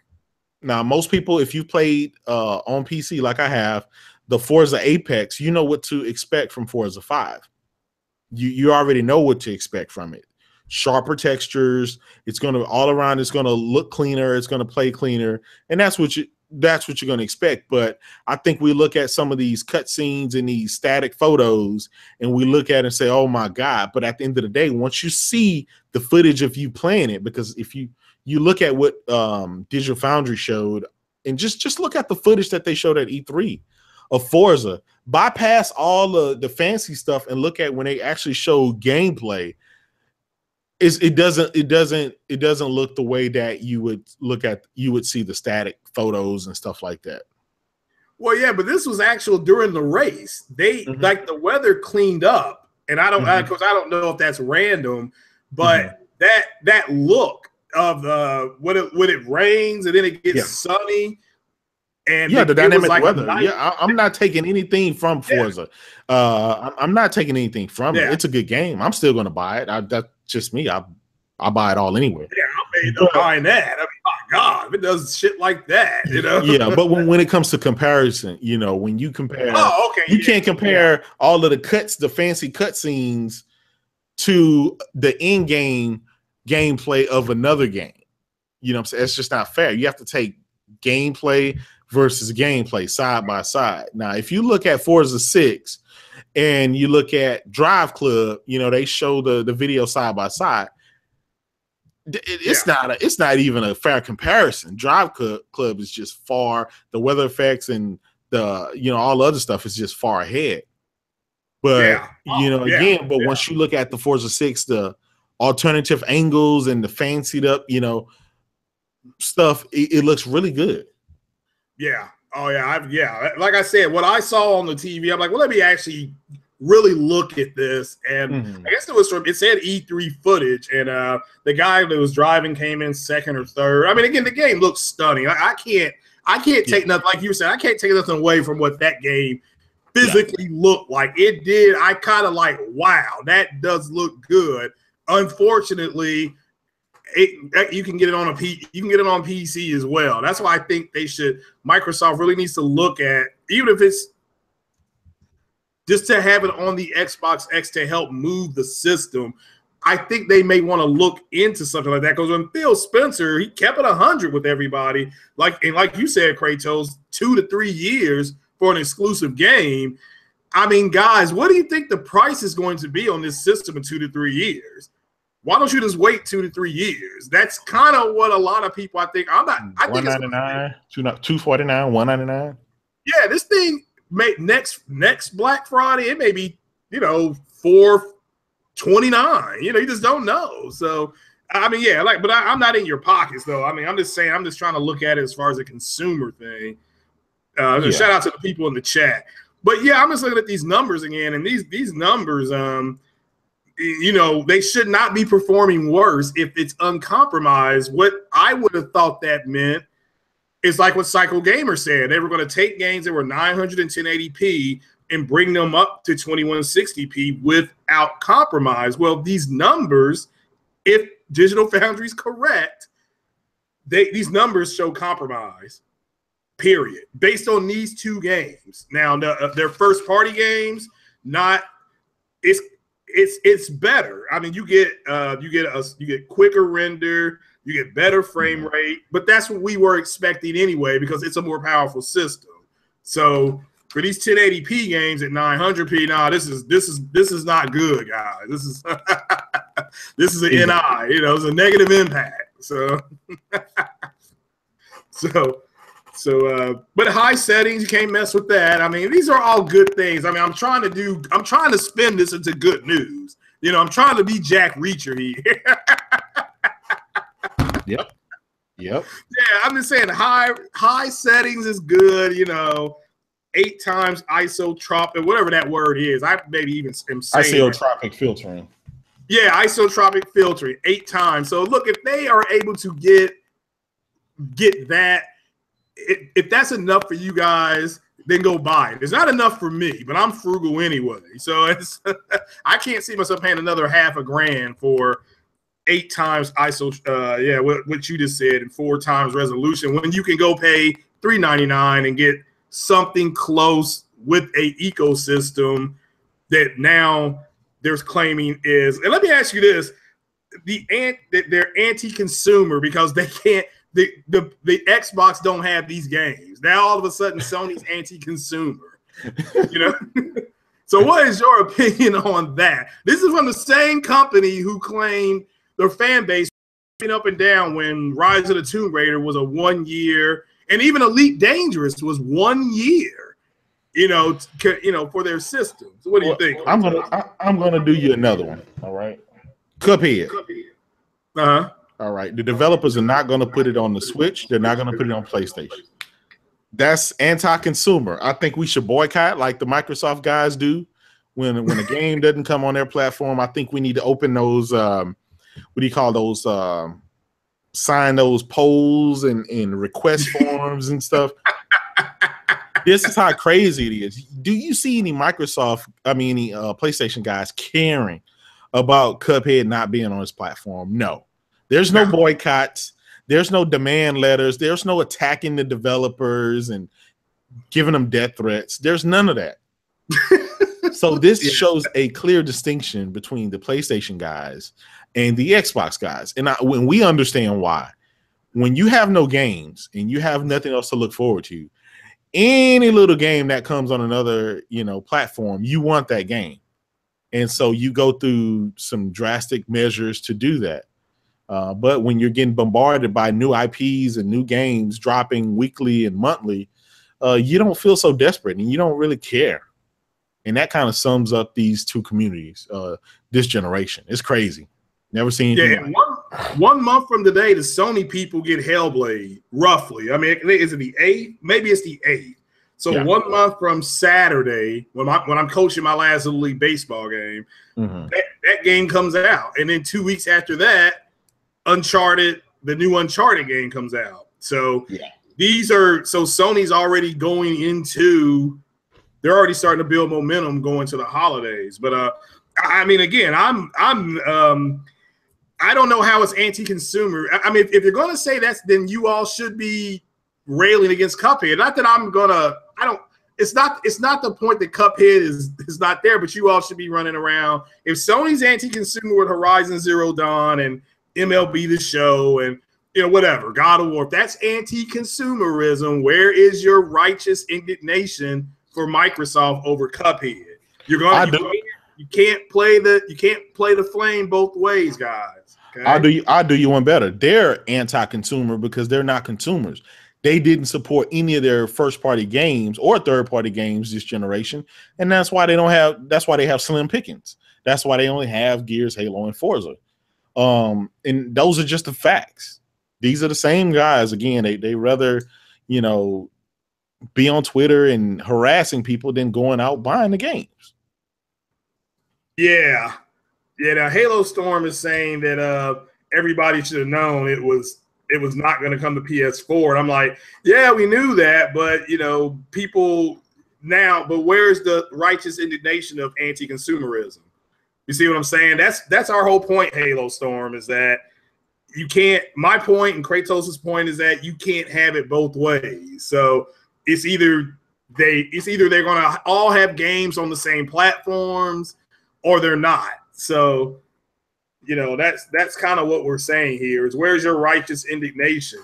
Now, most people, if you've played on PC like I have, the Forza Apex, you know what to expect from Forza 5. You already know what to expect from it. Sharper textures. It's going to all around. It's going to look cleaner. It's going to play cleaner, and that's what you're going to expect. But I think we look at some of these cutscenes and these static photos, and we look at it and say, "Oh my God!" But at the end of the day, once you see the footage of you playing it, because if you look at what Digital Foundry showed, and just look at the footage that they showed at E3 of Forza, bypass all the fancy stuff and look at when they actually show gameplay. It doesn't look the way that you would see the static photos and stuff like that. Well, yeah, but this was actual during the race. They like the weather cleaned up, and I don't because I don't know if that's random, but that look of when it rains and then it gets sunny. And yeah, the dynamic weather. I'm not taking anything from Forza. I'm not taking anything from it. It's a good game. I'm still going to buy it. That's just me. I buy it all anyway. Yeah, I made buying that. I mean, my God, if it does shit like that, you know. Yeah, but when it comes to comparison, you know, when you compare, you can't compare all of the fancy cutscenes to the in-game gameplay of another game. You know what I'm saying? It's just not fair. You have to take gameplay versus gameplay side by side. Now, if you look at Forza 6 and you look at Drive Club, you know, they show the video side by side. It's not even a fair comparison. Drive Club is just far, the weather effects and the, you know, all the other stuff is just far ahead. But once you look at the Forza 6, the alternative angles and the fancied up, you know, stuff, it looks really good. Yeah. Oh yeah. Like I said, what I saw on the TV, I'm like, well, let me actually really look at this. And I guess it said E3 footage, and the guy that was driving came in second or third. I mean, again, the game looks stunning. I can't take nothing, like you said, I can't take nothing away from what that game physically looked like. It did. I kind of like, wow, that does look good. Unfortunately, you can get it on PC as well. That's why I think Microsoft really needs to look at, even if it's just to have it on the Xbox X to help move the system. I think they may want to look into something like that, because when Phil Spencer, he kept it 100 with everybody, like you said, Kratos, 2 to 3 years for an exclusive game. I mean, guys, what do you think the price is going to be on this system in 2 to 3 years? Why don't you just wait 2 to 3 years? That's kind of what a lot of people, I think. I think it's $199, $249, $199. Yeah, this thing next Black Friday, it may be, $429. You just don't know. So I mean, yeah, but I'm not in your pockets though. I mean, I'm just saying, I'm just trying to look at it as far as a consumer thing. Shout out to the people in the chat. But yeah, I'm just looking at these numbers again, and these numbers, they should not be performing worse if it's uncompromised. What I would have thought that meant is like what Psycho Gamer said. They were going to take games that were 900 and 1080p and bring them up to 2160p without compromise. Well, these numbers, if Digital Foundry is correct, these numbers show compromise, period, based on these two games. Now, their first party games, it's better. I mean, you get quicker render, you get better frame rate, but that's what we were expecting anyway because it's a more powerful system. So for these 1080p games at 900p, this is not good, guys. This is this is an NI. It's a negative impact. So but high settings, you can't mess with that. I mean, these are all good things. I mean, I'm trying to spin this into good news. I'm trying to be Jack Reacher here. Yep. Yeah, I'm just saying high settings is good, 8 times isotropic, whatever that word is. I maybe even am saying isotropic filtering. Yeah, isotropic filtering 8 times. So look, if they are able to get that, if that's enough for you guys, then go buy it. It's not enough for me, but I'm frugal anyway. So it's I can't see myself paying another $500,000 for 8 times ISO, what you just said, and 4 times resolution when you can go pay $399 and get something close with a ecosystem that now there's claiming is. And let me ask you this: they're anti-consumer because they can't. The Xbox don't have these games. Now all of a sudden Sony's anti-consumer. So what is your opinion on that? This is from the same company who claimed their fan base up and down when Rise of the Tomb Raider was a 1 year, and even Elite Dangerous was 1 year, for their systems. So what do you think? I'm gonna do you another one. All right, Cuphead. Uh-huh. All right, the developers are not going to put it on the Switch. They're not going to put it on PlayStation. That's anti-consumer. I think we should boycott like the Microsoft guys do when a game doesn't come on their platform. I think we need to open those. What do you call those? Sign those polls and request forms and stuff. This is how crazy it is. Do you see any PlayStation guys caring about Cuphead not being on his platform? No. There's no boycotts. There's no demand letters. There's no attacking the developers and giving them death threats. There's none of that. So this shows a clear distinction between the PlayStation guys and the Xbox guys. And when we understand why, when you have no games and you have nothing else to look forward to, any little game that comes on another, platform, you want that game. And so you go through some drastic measures to do that. But when you're getting bombarded by new IPs and new games dropping weekly and monthly, you don't feel so desperate and you don't really care. And that kind of sums up these two communities, this generation. It's crazy. Never seen anything. Yeah, one month from today, the Sony people get Hellblade, roughly. I mean, is it the 8th? Maybe it's the 8th. So 1 month from Saturday, when I'm coaching my last Little League baseball game, that game comes out. And then 2 weeks after that, the new Uncharted game comes out. So Sony's already going into, they're already starting to build momentum going to the holidays. But I mean, again, I don't know how it's anti-consumer. I mean, if you're going to say that, then you all should be railing against Cuphead. Not that it's not the point that Cuphead is not there, but you all should be running around. If Sony's anti-consumer with Horizon Zero Dawn and MLB The Show and whatever, God of War, if that's anti-consumerism, where is your righteous indignation for Microsoft over Cuphead? you can't play the flame both ways, guys. Okay? I'll do you one better. They're anti-consumer because they're not consumers. They didn't support any of their first-party games or third-party games this generation, and that's why they have slim pickings. That's why they only have Gears, Halo, and Forza. And those are just the facts. These are the same guys. Again, they rather, be on Twitter and harassing people than going out buying the games. Yeah. Now Halo Storm is saying that everybody should have known it was not going to come to PS4. And I'm like, yeah, we knew that, but people now, but where's the righteous indignation of anti-consumerism? You see what I'm saying? That's our whole point, Halo Storm, is that you can't, my point and Kratos' point is that you can't have it both ways. So it's either they're going to all have games on the same platforms or they're not. So, that's kind of what we're saying here is where's your righteous indignation?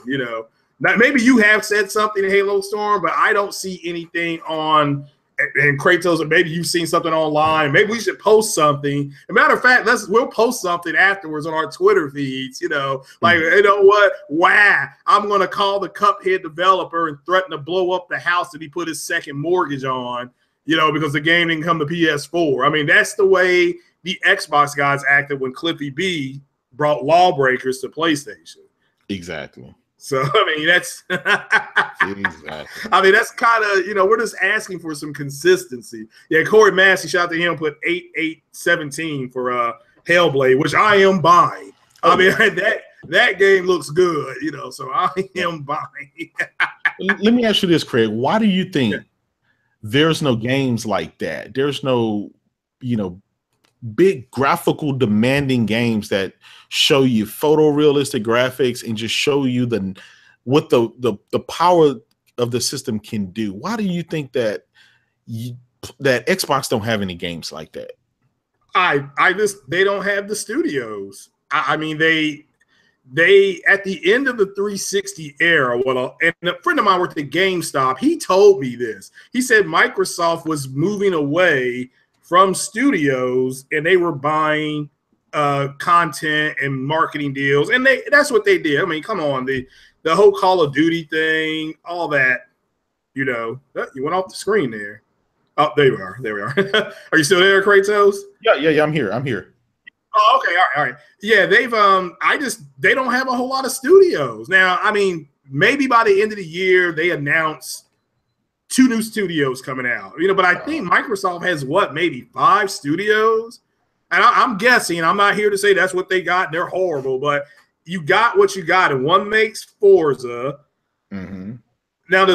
Now, maybe you have said something in Halo Storm, but I don't see anything on, and Kratos, or maybe you've seen something online. Maybe we should post something. As a matter of fact, we'll post something afterwards on our Twitter feeds, like, you know what? Wow, I'm going to call the Cuphead developer and threaten to blow up the house that he put his second mortgage on, because the game didn't come to PS4. I mean, that's the way the Xbox guys acted when Cliffy B brought Lawbreakers to PlayStation. Exactly. So, I mean, that's exactly. I mean, that's kind of, we're just asking for some consistency. Yeah, Corey Massey, shout out to him, put 8-8-17 for Hellblade, which I am buying. I mean, that game looks good, so I am buying. Let me ask you this, Craig. Why do you think there's no games like that? There's no, big graphical demanding games that show you photorealistic graphics and just show you what the power of the system can do. Why do you think that that Xbox don't have any games like that? They don't have the studios. I mean, they at the end of the 360 era, and a friend of mine worked at GameStop, he told me this. He said Microsoft was moving away from studios and they were buying content and marketing deals, and that's what they did. I mean, come on, the whole Call of Duty thing, all that, you went off the screen there. Oh, there we are. Are you still there, Kratos? Yeah, I'm here. Oh, okay, all right. Yeah, they've they don't have a whole lot of studios now. I mean, maybe by the end of the year they announce 2 new studios coming out, but I think Microsoft has maybe 5 studios. And I'm guessing, I'm not here to say that's what they got. They're horrible, but you got what you got. And one makes Forza. Mm-hmm. Now,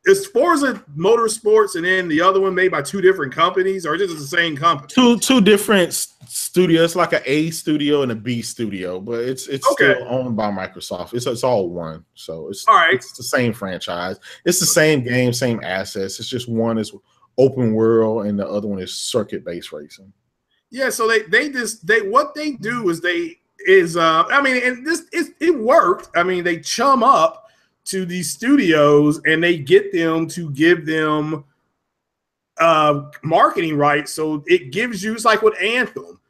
is Forza Motorsports and then the other one made by 2 different companies, or is it the same company? Two different studios, like an A studio and a B studio, but it's still owned by Microsoft. It's all one, so it's all right. It's the same franchise. It's the same game, same assets. It's just one is open world and the other one is circuit based racing. Yeah, so what they do is I mean, and it worked. I mean, they chum up to these studios and they get them to give them marketing rights. So it gives you, it's like with Anthem.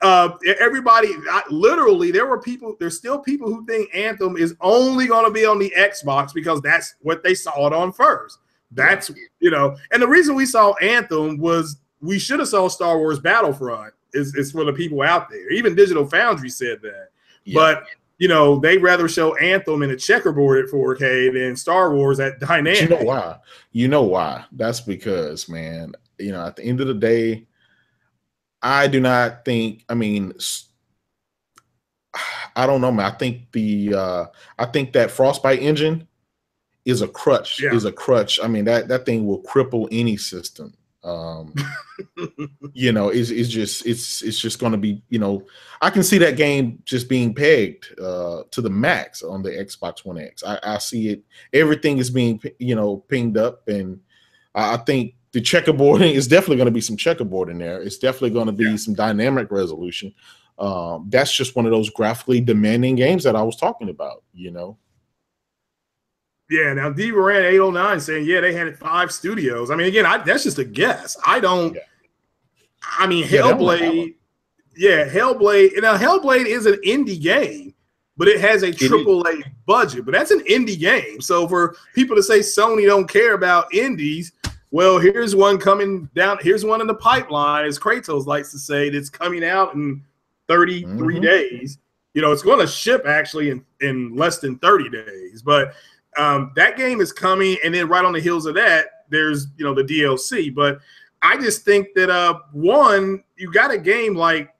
Everybody, literally, there's still people who think Anthem is only going to be on the Xbox because that's what they saw it on first. That's, and the reason we saw Anthem was we should have saw Star Wars Battlefront is for the people out there. Even Digital Foundry said that. Yeah. But, they'd rather show Anthem in a checkerboard at 4K than Star Wars at dynamic. You know why? That's because, man, at the end of the day, I do not think, I don't know, man. I think that Frostbite engine is a crutch. I mean, that thing will cripple any system. It's just going to be, I can see that game just being pegged to the max on the Xbox One X. I see it. Everything is being, pinged up, and I think the checkerboarding is definitely going to be some checkerboarding there. It's definitely going to be some dynamic resolution. That's just one of those graphically demanding games that I was talking about, Yeah, now D. Moran 809 saying, they had 5 studios. I mean, again, that's just a guess. I don't I mean, Hellblade. Yeah, Hellblade. Now, Hellblade is an indie game, but it has a AAA budget. But that's an indie game. So for people to say Sony don't care about indies, well, here's one coming down. Here's one in the pipeline, as Kratos likes to say, that's coming out in 33 days. You know, it's going to ship actually in less than 30 days. But that game is coming, and then right on the heels of that, there's, you know, the DLC. But I just think that one, you got a game like,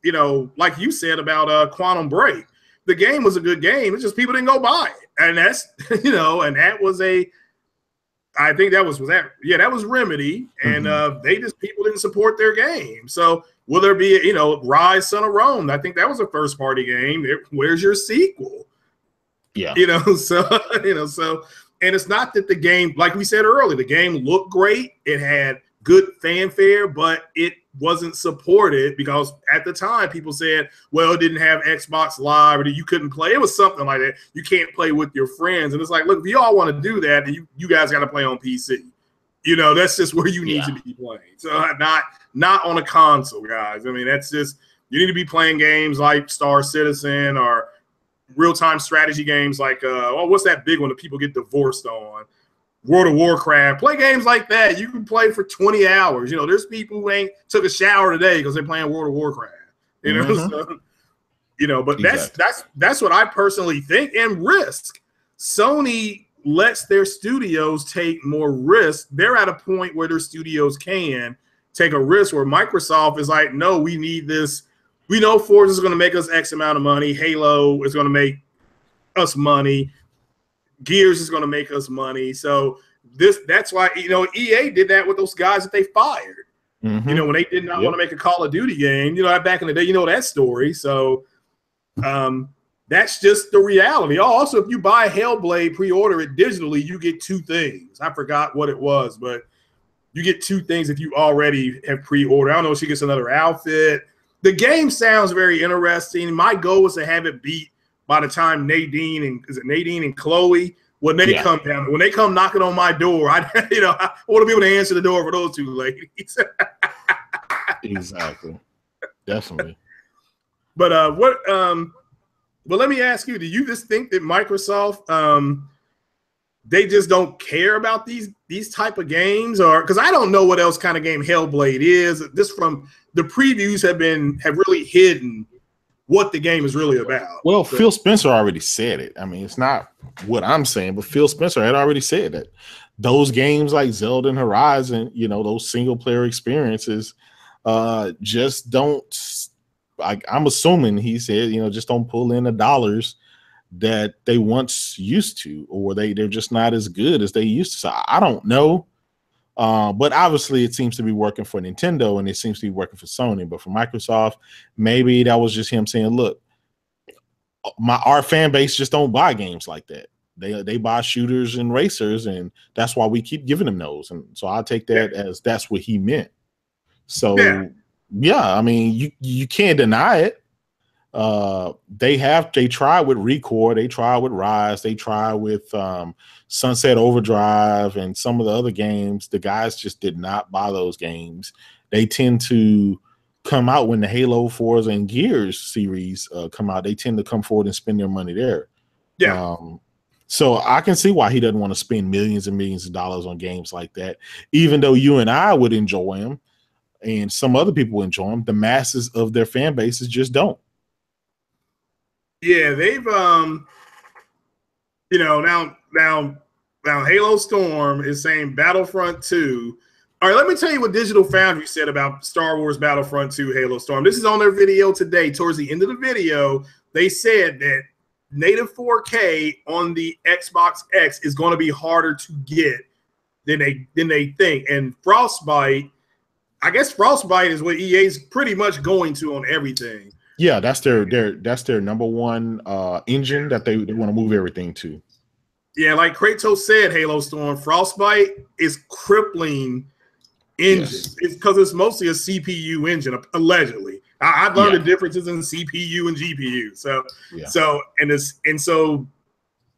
you know, like you said about Quantum Break. The game was a good game. It's just people didn't go buy it, and that's, you know, and that was I think that was that. Yeah, that was Remedy, and they just, people didn't support their game. So will there be, you know, Rise Son of Rome? I think that was a first party game. Where's your sequel? Yeah, you know, so you know, so, and it's not that the game, like we said earlier, the game looked great. It had good fanfare, but it wasn't supported because at the time people said, well, it didn't have Xbox Live, or that you couldn't play. It was something like that. You can't play with your friends. And it's like, look, if you all want to do that, then you guys got to play on PC. You know, that's just where you need to be playing. So not on a console, guys. I mean, that's just, you need to be playing games like Star Citizen or real-time strategy games like, what's that big one that people get divorced on? World of Warcraft. Play games like that. You can play for 20 hours. You know, there's people who ain't took a shower today because they're playing World of Warcraft. You know, so, you know, but that's what I personally think. And risk. Sony lets their studios take more risk. They're at a point where their studios can take a risk, where Microsoft is like, no, we need this. We know Forza is going to make us X amount of money. Halo is going to make us money. Gears is going to make us money. So that's why, you know, EA did that with those guys that they fired. You know, when they did not want to make a Call of Duty game, you know, back in the day, you know that story. So that's just the reality. Also, if you buy Hellblade, pre-order it digitally, you get two things. I forgot what it was, but you get two things if you already have pre-ordered. I don't know if she gets another outfit. The game sounds very interesting. My goal was to have it beat by the time Nadine and Chloe, when they come down, when they come knocking on my door, I want to be able to answer the door for those two ladies. Exactly, definitely. But let me ask you: do you just think that Microsoft, they just don't care about these type of games, or because I don't know what else kind of game Hellblade is? This from the previews have really hidden what the game is really about. Well, Phil Spencer already said it. I mean, it's not what I'm saying, but Phil Spencer had already said that those games like Zelda and Horizon, you know, those single player experiences, just don't. I'm assuming he said, you know, just don't pull in the dollars that they once used to, or they're just not as good as they used to. So I don't know. But obviously it seems to be working for Nintendo and it seems to be working for Sony. But for Microsoft, maybe that was just him saying, look, our fan base just don't buy games like that. They buy shooters and racers, and that's why we keep giving them those. And so I take that as that's what he meant. So I mean, you can't deny it. They tried with Recore, they tried with Rise, they tried with Sunset Overdrive and some of the other games. The guys just did not buy those games. They tend to come out when the Halo, Forza, and Gears series come out. They tend to come forward and spend their money there. So I can see why he doesn't want to spend millions and millions of dollars on games like that, even though you and I would enjoy them and some other people enjoy them. The masses of their fan bases just don't. Yeah, they've you know, now Halo Storm is saying Battlefront 2. All right, let me tell you what Digital Foundry said about Star Wars Battlefront 2 Halo Storm. This is on their video today. Towards the end of the video, they said that native 4K on the Xbox X is going to be harder to get than they think. And Frostbite, I guess Frostbite is what EA's pretty much going to on everything. Yeah, that's their number one engine that they want to move everything to. Yeah, like Kratos said, Halo Storm, Frostbite is crippling engines. It's because it's mostly a CPU engine, allegedly. I've learned the differences in CPU and GPU. So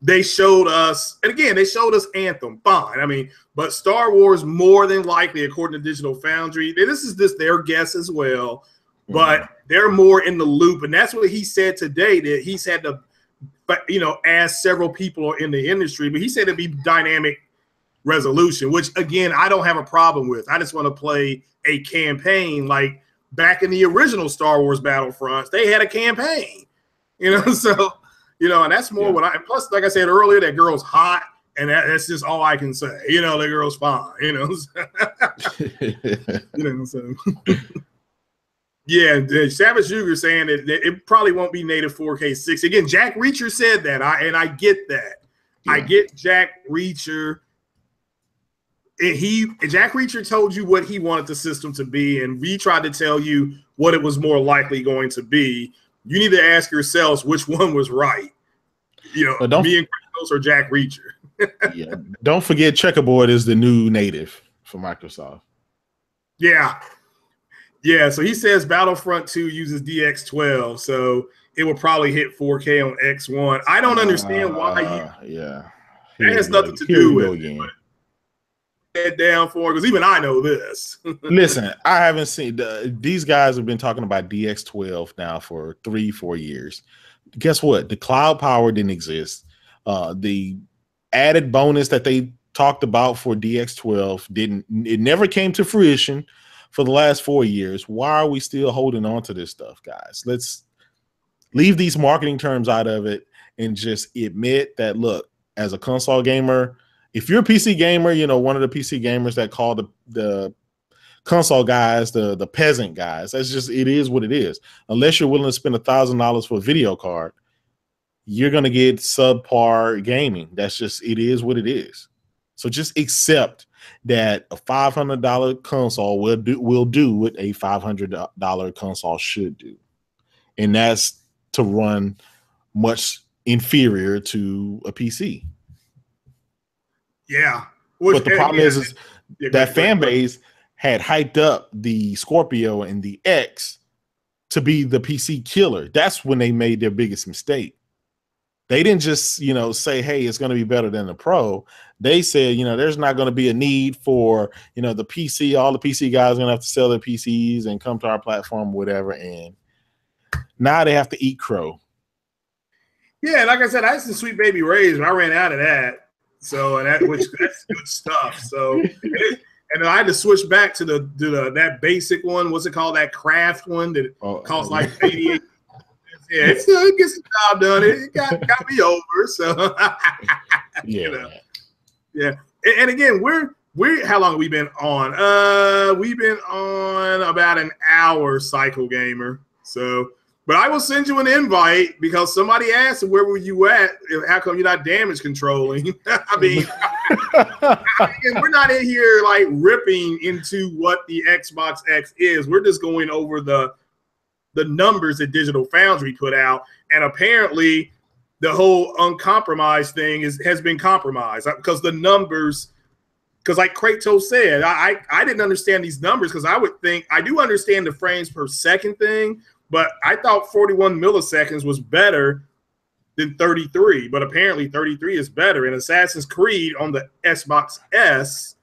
they showed us, and again, they showed us Anthem, fine. I mean, but Star Wars more than likely, according to Digital Foundry, and this is just their guess as well, but they're more in the loop, and that's what he said today, that he's had to, ask several people in the industry, but he said it'd be dynamic resolution, which again, I don't have a problem with. I just want to play a campaign like back in the original Star Wars Battlefronts. They had a campaign, so. And that's more what I. Plus, like I said earlier, that girl's hot, and that's just all I can say. The girl's fine. So. Yeah, Savage Sugar saying that it probably won't be native 4K 60. Again, Jack Reacher said that, I get that. Yeah. I get Jack Reacher. Jack Reacher told you what he wanted the system to be, and we tried to tell you what it was more likely going to be. You need to ask yourselves which one was right. Me and Kratos or Jack Reacher. Yeah. Don't forget Checkerboard is the new native for Microsoft. Yeah. Yeah. So he says Battlefront 2 uses DX12, so it will probably hit 4K on X1. I don't understand why that has nothing to do with it. Head down for because even I know this. Listen, I haven't seen these guys have been talking about DX12 now for 3-4 years. Guess what? The cloud power didn't exist. The added bonus that they talked about for DX12 it never came to fruition for the last 4 years. Why are we still holding on to this stuff, guys? Let's leave these marketing terms out of it and just admit that, look, as a console gamer, if you're a PC gamer, one of the PC gamers that call the console guys the peasant guys, that's just, it is what it is. Unless you're willing to spend $1,000 for a video card, you're going to get subpar gaming. That's just, it is what it is. So just accept that a $500 console will do what a $500 console should do. And that's to run much inferior to a PC. Yeah. But the problem is that fan base had hyped up the Scorpio and the X to be the PC killer. That's when they made their biggest mistake. They didn't just, say, hey, it's going to be better than the Pro. They said, there's not going to be a need for, the PC. All the PC guys are going to have to sell their PCs and come to our platform, whatever. And now they have to eat crow. Yeah, like I said, I had some Sweet Baby Ray's, but I ran out of that. So that's good stuff. So and then I had to switch back to that basic one. What's it called? That craft one that costs like 88. Yeah, it gets the job done. It got me over. So yeah. Yeah. And again, we're how long have we been on? We've been on about an hour, Cycle Gamer. So. But I will send you an invite because somebody asked, where were you at? How come you're not damage controlling? I mean, we're not in here like ripping into what the Xbox X is. We're just going over the numbers that Digital Foundry put out. And apparently the whole uncompromised thing has been compromised because the numbers, because like Kratos said, I didn't understand these numbers because I would think, I do understand the frames per second thing, but I thought 41 milliseconds was better than 33, but apparently 33 is better. And Assassin's Creed on the Xbox S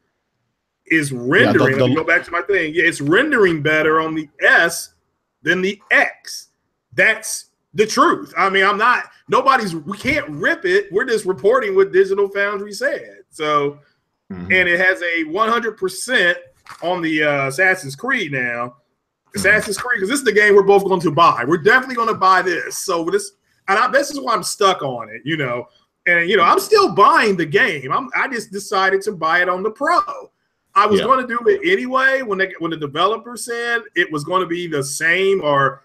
is rendering. Let me go back to my thing. Yeah, it's rendering better on the S than the X. That's the truth. I mean, we can't rip it. We're just reporting what Digital Foundry said. So, and it has a 100% on the Assassin's Creed now. Assassin's Creed, because this is the game we're both going to buy. We're definitely going to buy this. So this is why I'm stuck on it, And I'm still buying the game. I just decided to buy it on the Pro. I was going to do it anyway when the developer said it was going to be the same or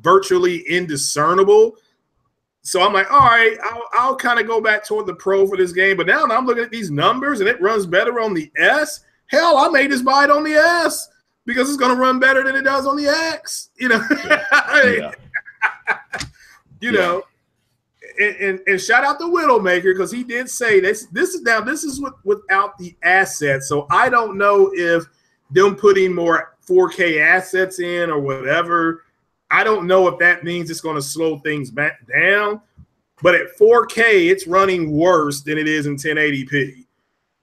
virtually indiscernible. So I'm like, all right, I'll kind of go back toward the Pro for this game. But now I'm looking at these numbers and it runs better on the S. Hell, I may just buy it on the S. Because it's going to run better than it does on the X, And shout out to Widowmaker because he did say this is without the assets. So I don't know if them putting more 4K assets in or whatever. I don't know if that means it's going to slow things back down. but at 4K, it's running worse than it is in 1080p.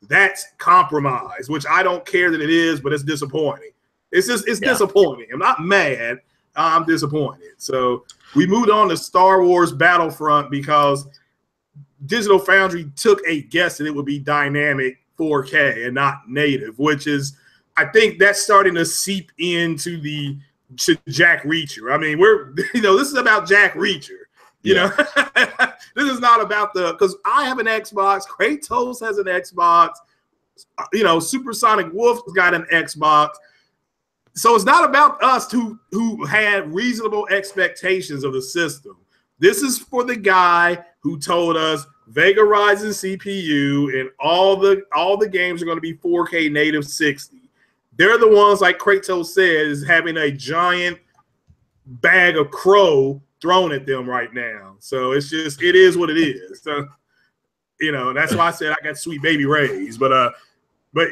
That's compromise, which I don't care that it is, but it's disappointing. It's disappointing. I'm not mad. I'm disappointed. So we moved on to Star Wars Battlefront because Digital Foundry took a guess that it would be dynamic 4K and not native, which is, I think that's starting to seep into to Jack Reacher. I mean, this is about Jack Reacher. You know, this is not about because I have an Xbox, Kratos has an Xbox, Supersonic Wolf's got an Xbox. So it's not about us who had reasonable expectations of the system. This is for the guy who told us Vega Ryzen CPU and all the games are going to be 4K native 60. They're the ones, like Kratos said, is having a giant bag of crow thrown at them right now. So it is what it is. So, that's why I said I got sweet baby rays. But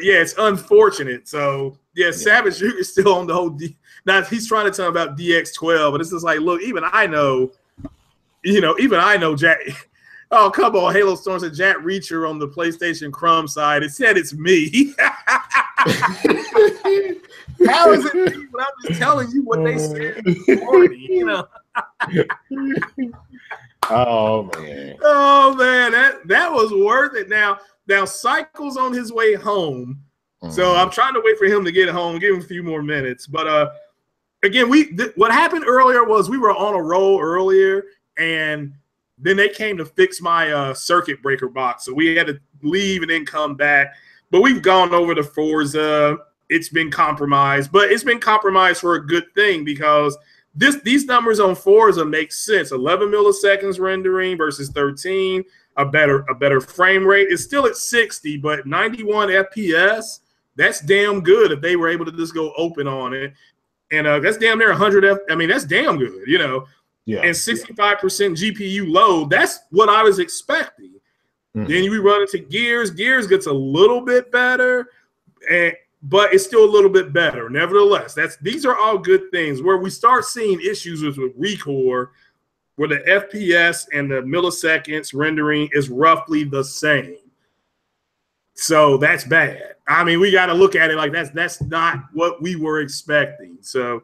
yeah, it's unfortunate. So yeah, Savage Sugar's still on the whole. Now he's trying to tell me about DX12, but it's just like, look, even I know Jack. Oh, come on, Halo Storm said Jack Reacher on the PlayStation Crumb side. It said it's me. How is it me? But I'm just telling you what they said this morning, Oh man. Oh man, that was worth it. Now Cycle's on his way home. So I'm trying to wait for him to get home, give him a few more minutes. But again, what happened earlier was we were on a roll earlier, and then they came to fix my circuit breaker box. So we had to leave and then come back. But we've gone over to Forza. It's been compromised, but it's been compromised for a good thing because these numbers on Forza make sense. 11 milliseconds rendering versus 13, a better frame rate. It's still at 60, but 91 FPS. That's damn good if they were able to just go open on it. And that's damn near 100 I mean, that's damn good, Yeah. And 65% GPU load. That's what I was expecting. Then we run into Gears. Gears gets a little bit better, but it's still a little bit better. Nevertheless, these are all good things. Where we start seeing issues with Recore, where the FPS and the milliseconds rendering is roughly the same. So that's bad. I mean, we got to look at it like that's not what we were expecting. So,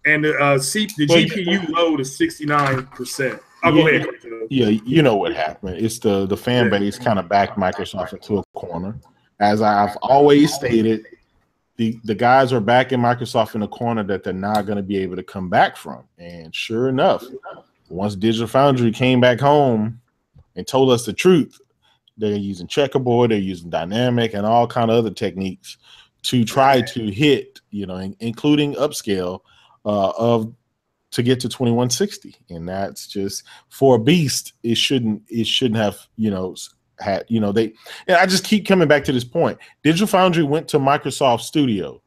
and the GPU load is 69%. I'll go ahead. Yeah, you know what happened. It's the fan base kind of backed Microsoft into a corner. As I've always stated, the guys are backing Microsoft in a corner that they're not going to be able to come back from. And sure enough, once Digital Foundry came back home and told us the truth, they're using checkerboard, they're using dynamic and all kind of other techniques to try to hit, including upscale to get to 2160. And that's just, for a beast, it shouldn't have, had, and I just keep coming back to this point. Digital Foundry went to Microsoft Studio.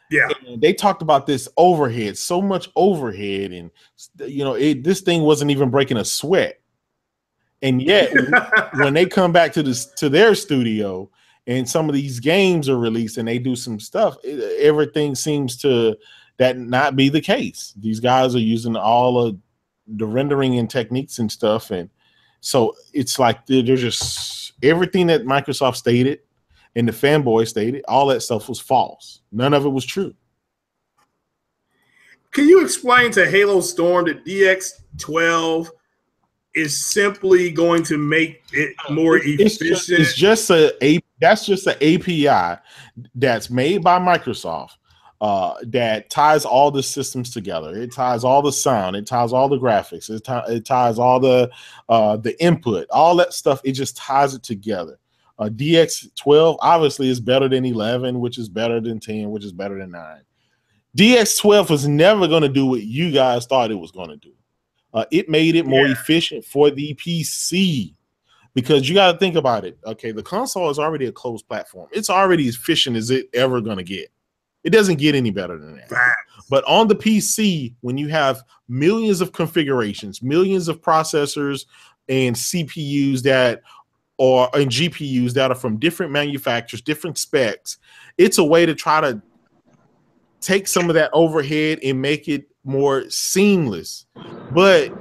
Yeah. And they talked about this overhead, so much overhead, and this thing wasn't even breaking a sweat. And yet, when they come back to their studio and some of these games are released and they do some stuff, everything seems to that not be the case. These guys are using all of the rendering and techniques and stuff, and so it's like they're just everything that Microsoft stated and the fanboy stated, all that stuff was false. None of it was true. Can you explain to Halo Storm that DX12 is simply going to make it more efficient? It's just that's just an API that's made by Microsoft that ties all the systems together. It ties all the sound. It ties all the graphics. It ties all the input. All that stuff. It just ties it together. DX12 obviously is better than 11, which is better than 10, which is better than 9. DX12 was never going to do what you guys thought it was going to do. It made it more efficient for the PC, because you got to think about it. Okay, the console is already a closed platform. It's already as efficient as it ever going to get. It doesn't get any better than that. But on the PC, when you have millions of configurations, millions of processors and CPUs and GPUs that are from different manufacturers, different specs, it's a way to try to take some of that overhead and make it more seamless. But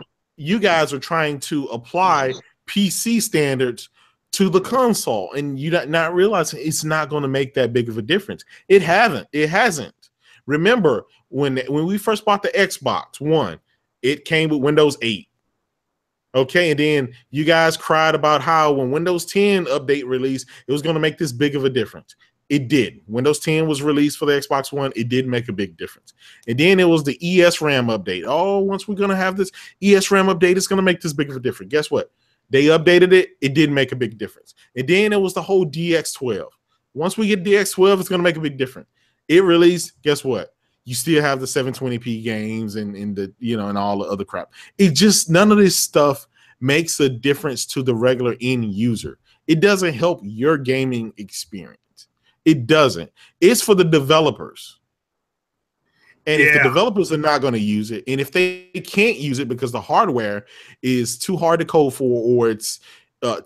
you guys are trying to apply PC standards to the console, and you not realizing it's not going to make that big of a difference. It hasn't. Remember when we first bought the Xbox One, it came with Windows 8. Okay, and then you guys cried about how when Windows 10 update released, it was going to make this big of a difference. It did. Windows 10 was released for the Xbox One. It did make a big difference. And then it was the ESRAM update. Oh, once we're going to have this ESRAM update, it's going to make this big of a difference. Guess what? They updated it. It did make a big difference. And then it was the whole DX12. Once we get DX12, it's going to make a big difference. It released. Guess what? You still have the 720p games and the, you know, and all the other crap. It just, none of this stuff makes a difference to the regular end user. It doesn't help your gaming experience. It doesn't. It's for the developers. And if the developers are not going to use it, and if they can't use it because the hardware is too hard to code for, or it's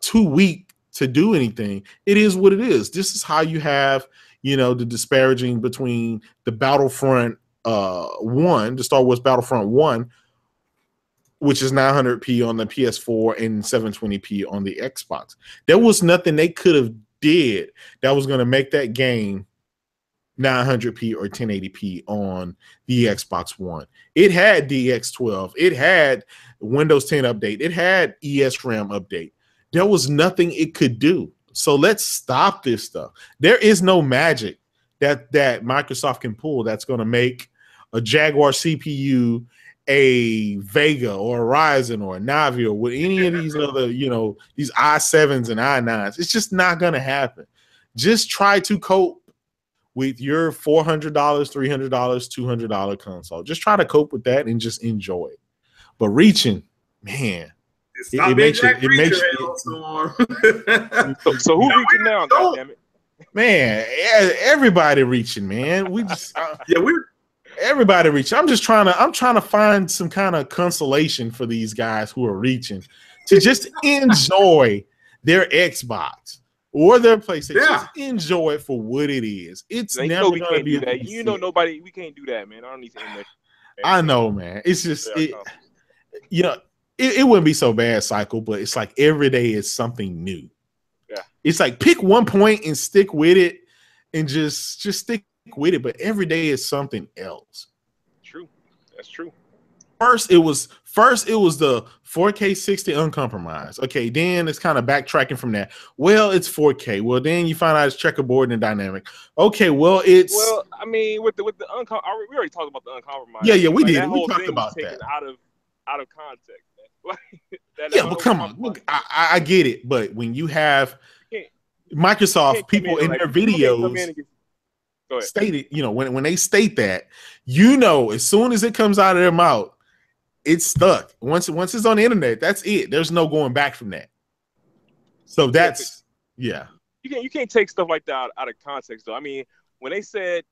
too weak to do anything, it is what it is. This is how you have, you know, the disparaging between the Battlefront 1, the Star Wars Battlefront 1, which is 900p on the PS4 and 720p on the Xbox. There was nothing they could have did that was going to make that game 900p or 1080p on the Xbox One. It had DX12. It had Windows 10 update. It had ESRAM update. There was nothing it could do. So let's stop this stuff. There is no magic that Microsoft can pull that's going to make a Jaguar CPU a Vega or a Ryzen or a Navi or with any of these other, you know, these i7s and i9s. It's just not going to happen. Just try to cope with your $400, $300, $200 console. Just try to cope with that and just enjoy it. But reaching, man, it makes you. So who reaching now? Goddammit. Man, everybody reaching, man. We just everybody reaching. I'm trying to find some kind of consolation for these guys who are reaching to just enjoy their Xbox or their PlayStation. Just enjoy it for what it is. It's never going to be that. You know, nobody. We can't do that, man. I don't need to end that. I know, man. It's just you know, it wouldn't be so bad, Cycle, but it's like every day is something new. Yeah, it's like pick one point and stick with it, and just stick with it. But every day is something else. True, that's true. First it was the 4K 60 uncompromised. Okay, then it's kind of backtracking from that. Well, it's 4K. Well, then you find out it's checkerboard and dynamic. Okay, well, I mean, with the we already talked about the uncompromised. Yeah, we like, did. We talked about that. Out of context. But come on. Look, I get it, but when you have Microsoft people in their videos stated, you know, when they state that, you know, as soon as it comes out of their mouth, it's stuck. Once it's on the internet, that's it. There's no going back from that. So that's You can't take stuff like that out of context, though. I mean, when they said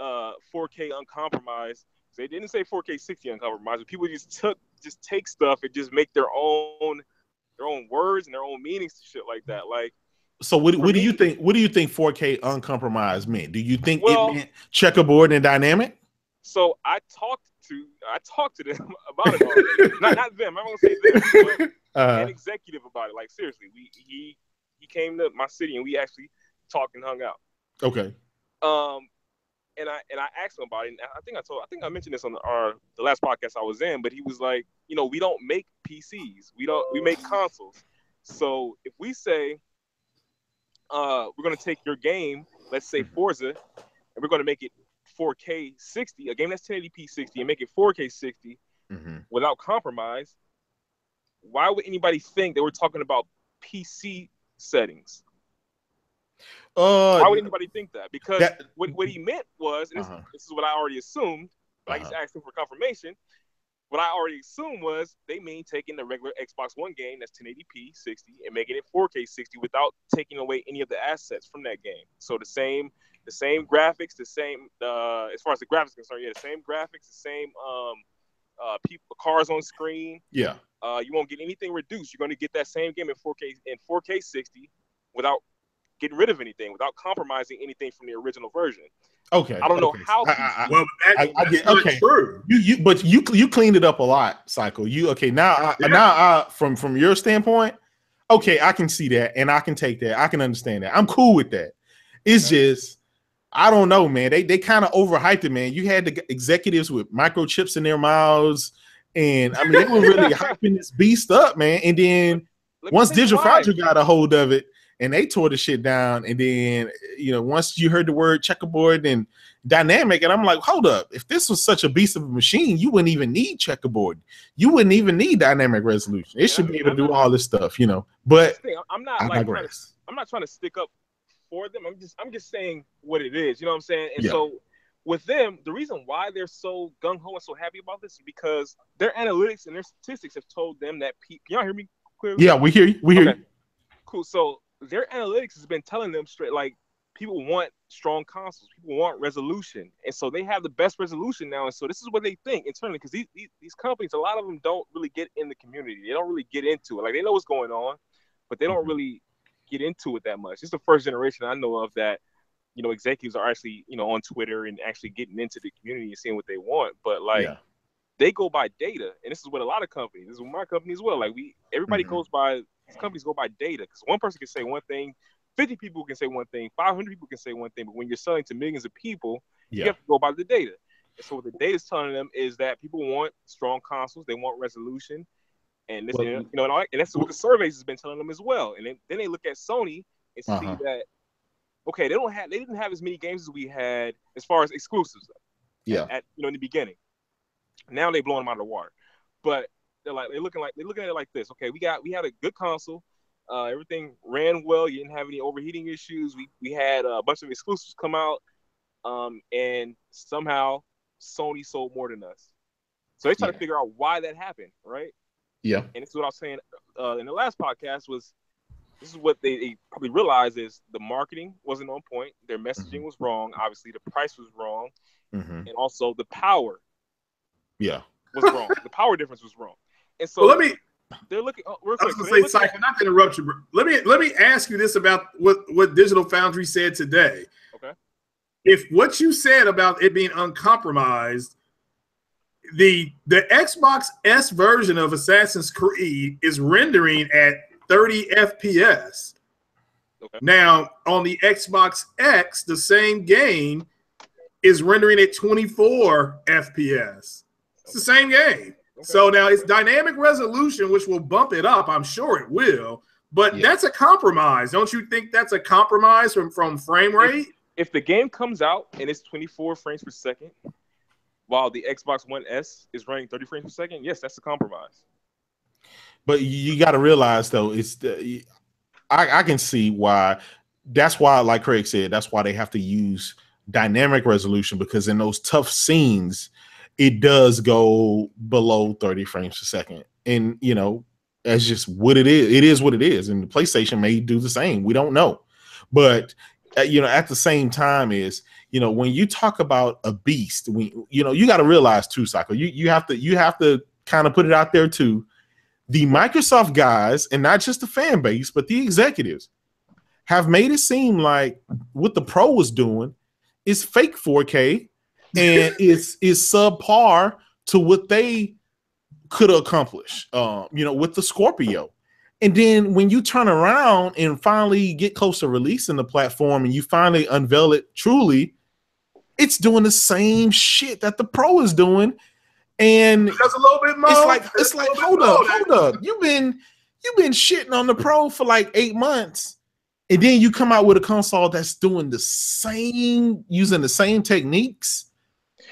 4K uncompromised, they didn't say 4K 60 uncompromised. But people just take stuff and just make their own words and their own meanings to shit like that. Like, so what do you think? What do you think 4K uncompromised meant? Do you think it meant checkerboard and dynamic? So I talked to them about it already. not them. I'm gonna say them, but an executive about it. Like, seriously, he came to my city and we actually talked and hung out. Okay. And I asked him about it. And I think I mentioned this on the last podcast I was in, but he was like, you know, we don't make PCs. We make consoles. So if we say we're going to take your game, let's say Forza, and we're going to make it 4K 60, a game that's 1080p 60, and make it 4K 60 without compromise, why would anybody think that we're talking about PC settings? Why would anybody think that? Because what he meant was, and this is what I already assumed, but I just asked him for confirmation. What I already assumed was they mean taking the regular Xbox One game that's 1080p 60 and making it 4K 60 without taking away any of the assets from that game. So the same graphics, the same as far as the graphics are concerned, the same graphics, the same cars on screen. Yeah. You won't get anything reduced. You're going to get that same game in 4K 60 without getting rid of anything, without compromising anything from the original version. Okay. I don't know okay. how. Well, that's get not okay. true. But you cleaned it up a lot, Cycle. You okay now? From your standpoint, okay, I can see that and I can take that. I can understand that. I'm cool with that. It's just I don't know, man. They kind of overhyped it, man. You had the executives with microchips in their mouths, and I mean they were really hyping this beast up, man. And then once Digital Foundry got a hold of it, and they tore the shit down, and then once you heard the word checkerboard and dynamic, and I'm like, hold up, if this was such a beast of a machine, you wouldn't even need checkerboard. You wouldn't even need dynamic resolution. It should be able to do all this stuff, But I'm not I'm not trying to stick up for them. I'm just saying what it is. You know what I'm saying? And so with them, the reason why they're so gung ho and so happy about this is because their analytics and their statistics have told them that can y'all hear me clearly? Yeah, we hear you. We hear you. Cool. So their analytics has been telling them straight, like, people want strong consoles, people want resolution, and so they have the best resolution now. And so this is what they think internally, because these companies, a lot of them don't really get in the community. They don't really get into it. Like, they know what's going on, but they don't really get into it that much. This is the first generation I know of that, executives are actually, on Twitter and actually getting into the community and seeing what they want. But they go by data, and this is what a lot of companies. This is what my company as well. Like, everybody goes by. These companies go by data, because one person can say one thing, 50 people can say one thing, 500 people can say one thing, but when you're selling to millions of people, you have to go by the data. And so what the data is telling them is that people want strong consoles, they want resolution, and this, and that's what the surveys has been telling them as well. And then they look at Sony and see that they didn't have as many games as we had as far as exclusives. At in the beginning. Now they blowing them out of the water, but they're looking at it like this. Okay, we had a good console. Everything ran well. You didn't have any overheating issues. We had a bunch of exclusives come out, and somehow Sony sold more than us. So they try to figure out why that happened, right? Yeah. And this is what I was saying in the last podcast was, this is what they probably realized is the marketing wasn't on point. Their messaging was wrong. Obviously, the price was wrong, and also the power was wrong. The power difference was wrong. And so they're looking. I was going to say, Cycle, not to interrupt you, bro. Let me ask you this about what Digital Foundry said today. Okay. If what you said about it being uncompromised, the Xbox S version of Assassin's Creed is rendering at 30 FPS. Okay. Now, on the Xbox X, the same game is rendering at 24 FPS. It's the same game. Okay. So now it's dynamic resolution, which will bump it up. I'm sure it will. But that's a compromise. Don't you think that's a compromise from frame rate? If the game comes out and it's 24 frames per second, while the Xbox One S is running 30 frames per second, yes, that's a compromise. But you got to realize, though, I can see why. That's why, like Craig said, that's why they have to use dynamic resolution, because in those tough scenes, it does go below 30 frames per second. And, that's just what it is. It is what it is. And the PlayStation may do the same. We don't know. But, at the same time is, when you talk about a beast, you got to realize too, Cycle, you have to kind of put it out there too. The Microsoft guys, and not just the fan base, but the executives, have made it seem like what the Pro was doing is fake 4K and is subpar to what they could accomplish, with the Scorpio. And then when you turn around and finally get close to releasing the platform and you finally unveil it truly, it's doing the same shit that the Pro is doing. And that's a little bit more. It's like, hold up. You've been shitting on the Pro for like 8 months, and then you come out with a console that's doing the same, using the same techniques.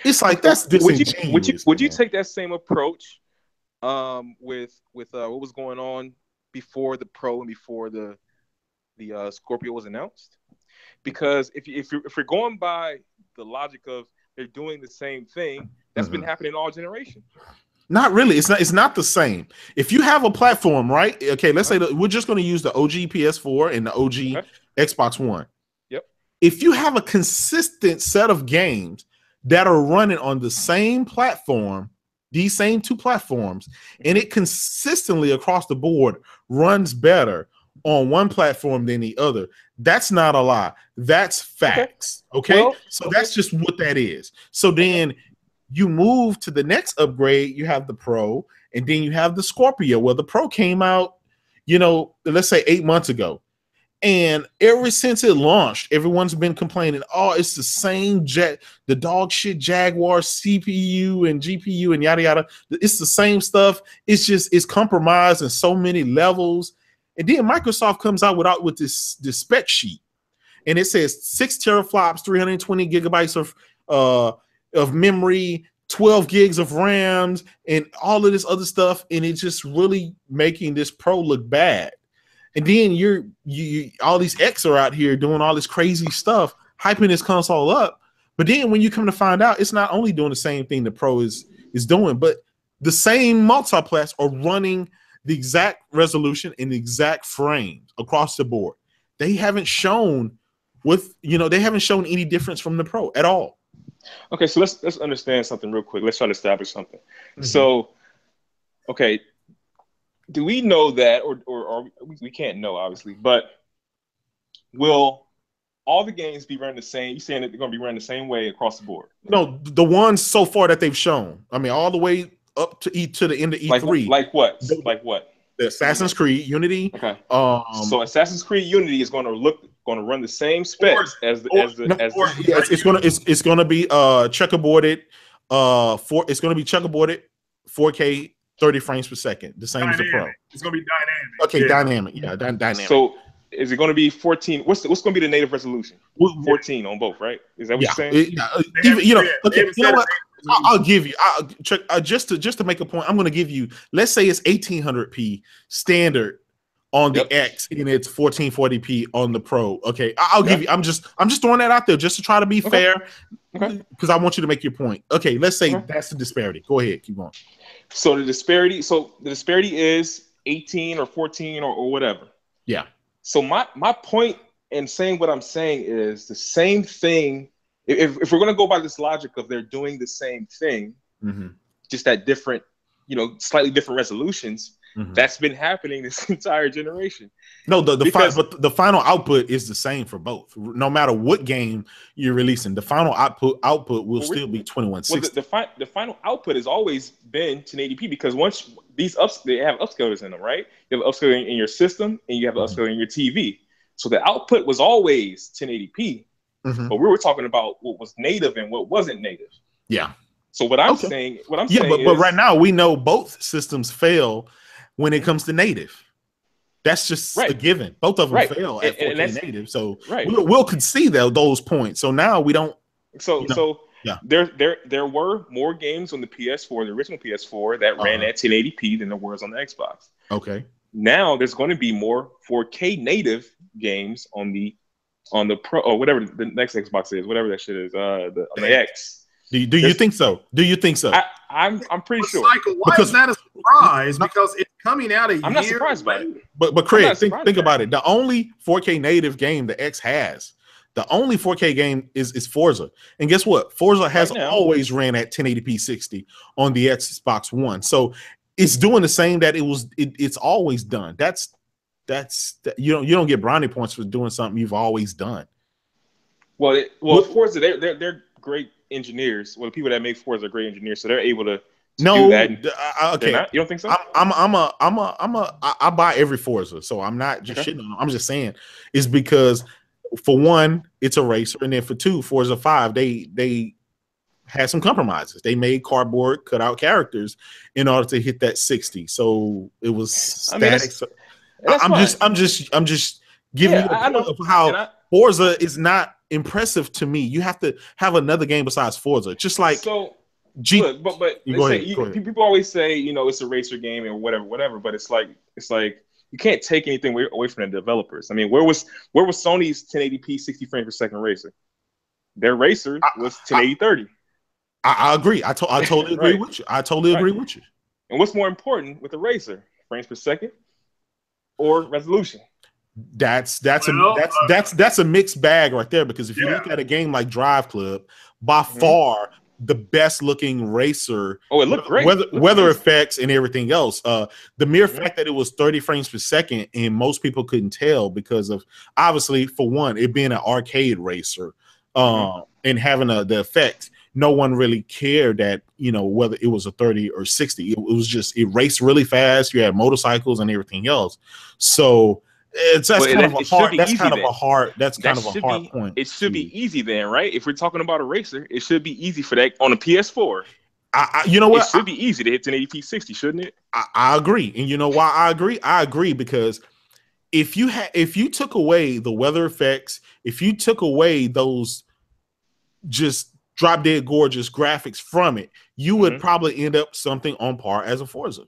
It's like that's disingenuous. Would you take that same approach with what was going on before the Pro and before the Scorpio was announced? Because if you're going by the logic of they're doing the same thing, that's been happening all generation. Not really. It's not the same. If you have a platform, right? Okay, let's say we're just going to use the OG PS4 and the OG Xbox One. Yep. If you have a consistent set of games that are running on the same platform, these same two platforms, and it consistently across the board runs better on one platform than the other. That's not a lie. That's facts. Okay. Well, so that's just what that is. So then you move to the next upgrade. You have the Pro, and then you have the Scorpio. Well, the Pro came out, let's say 8 months ago. And ever since it launched, everyone's been complaining, oh, it's the same the dog shit Jaguar CPU and GPU and yada yada. It's the same stuff. It's compromised in so many levels. And then Microsoft comes out with this spec sheet, and it says 6 teraflops, 320 gigabytes of memory, 12 gigs of RAMs, and all of this other stuff. And it's just really making this Pro look bad. And then you all these X are out here doing all this crazy stuff, hyping this console up. But then when you come to find out, it's not only doing the same thing the Pro is doing, but the same multiplats are running the exact resolution and the exact frames across the board. They haven't shown any difference from the Pro at all. Okay, so let's understand something real quick. Let's try to establish something. Mm-hmm. So, okay. Do we know that, or we can't know, obviously, but will all the games be running the same? You're saying that they're going to be running the same way across the board? No, the ones so far that they've shown. I mean, all the way up to the end of E3. Like what? Like what? The Assassin's Creed Unity. Okay. So Assassin's Creed Unity is going to run the same specs it's going to be checkerboarded. It's going to be checkerboarded 4K. 30 frames per second, the same as the Pro. It's going to be dynamic. Okay, yeah. Dynamic. Yeah, dynamic. So is it going to be 14? What's going to be the native resolution? 14 on both, right? Is that what you're saying? I'll give you just to make a point. I'm going to give you. Let's say it's 1800p standard on the X, and it's 1440p on the Pro. Okay, I'll give you. I'm just throwing that out there just to try to be fair, because I want you to make your point. Okay, let's say that's the disparity. Go ahead, keep going. So the disparity is 18 or 14 or whatever. Yeah. So my point in saying what I'm saying is the same thing. If we're going to go by this logic of they're doing the same thing, just at different, slightly different resolutions, that's been happening this entire generation. No, but the final output is the same for both. No matter what game you're releasing, the final output will still be 2160. Well, the final output has always been 1080p, because once they have upscalers in them, right? You have upscaling in your system and you have upscaling in your TV. So the output was always 1080p, but we were talking about what was native and what wasn't native. Yeah. So what I'm saying, but right now we know both systems fail when it comes to native. That's just a given. Both of them fail at 4K native. So we'll concede those points. So now we don't. There were more games on the PS4, the original PS4, that ran at 1080p than there was on the Xbox. Okay. Now there's going to be more 4K native games on the Pro, or whatever the next Xbox is, whatever that shit is, on the X. Do you think so? Do you think so? I'm pretty sure. Why is that a surprise? Because it's coming out a year. I'm not surprised by it. But Craig, think about it. The only 4K native game the X has, the only 4K game is Forza. And guess what? Forza has always ran at 1080p 60 on the Xbox One. So it's doing the same that it's always done. That's you don't get brownie points for doing something you've always done. Well, Forza, they're great engineers. Well, the people that make Forza are great engineers, so they're able to do that. Okay, you don't think so? I buy every Forza, so I'm not just shitting on them. I'm just saying it's because, for one, it's a racer, and then for two, Forza 5, they had some compromises. They made cardboard cutout characters in order to hit that 60. So it was static. I'm just giving you a point of how Forza is not impressive to me. You have to have another game besides Forza. Just like but people always say, it's a racer game and whatever. But it's like you can't take anything away from the developers. I mean, where was Sony's 1080p 60 frames per second racer? Their racer was 1080-30. I agree. I totally agree with you. I totally agree with you. And what's more important with the racer, frames per second or resolution? That's a mixed bag right there, because if you look at a game like Drive Club, by far the best looking racer. Oh, it looked great. Weather effects and everything else. The mere fact that it was 30 frames per second and most people couldn't tell because of, obviously, for one, it being an arcade racer and having the effect. No one really cared that, you know, whether it was a 30 or 60. It was just, it raced really fast. You had motorcycles and everything else. So that's kind of a hard point. It should be easy then, right? If we're talking about a racer, it should be easy for that on a PS4. You know what? It should be easy to hit 1080p 60, shouldn't it? I agree. And you know why I agree? I agree because if you took away the weather effects, if you took away those just drop dead gorgeous graphics from it, you would probably end up something on par as a Forza.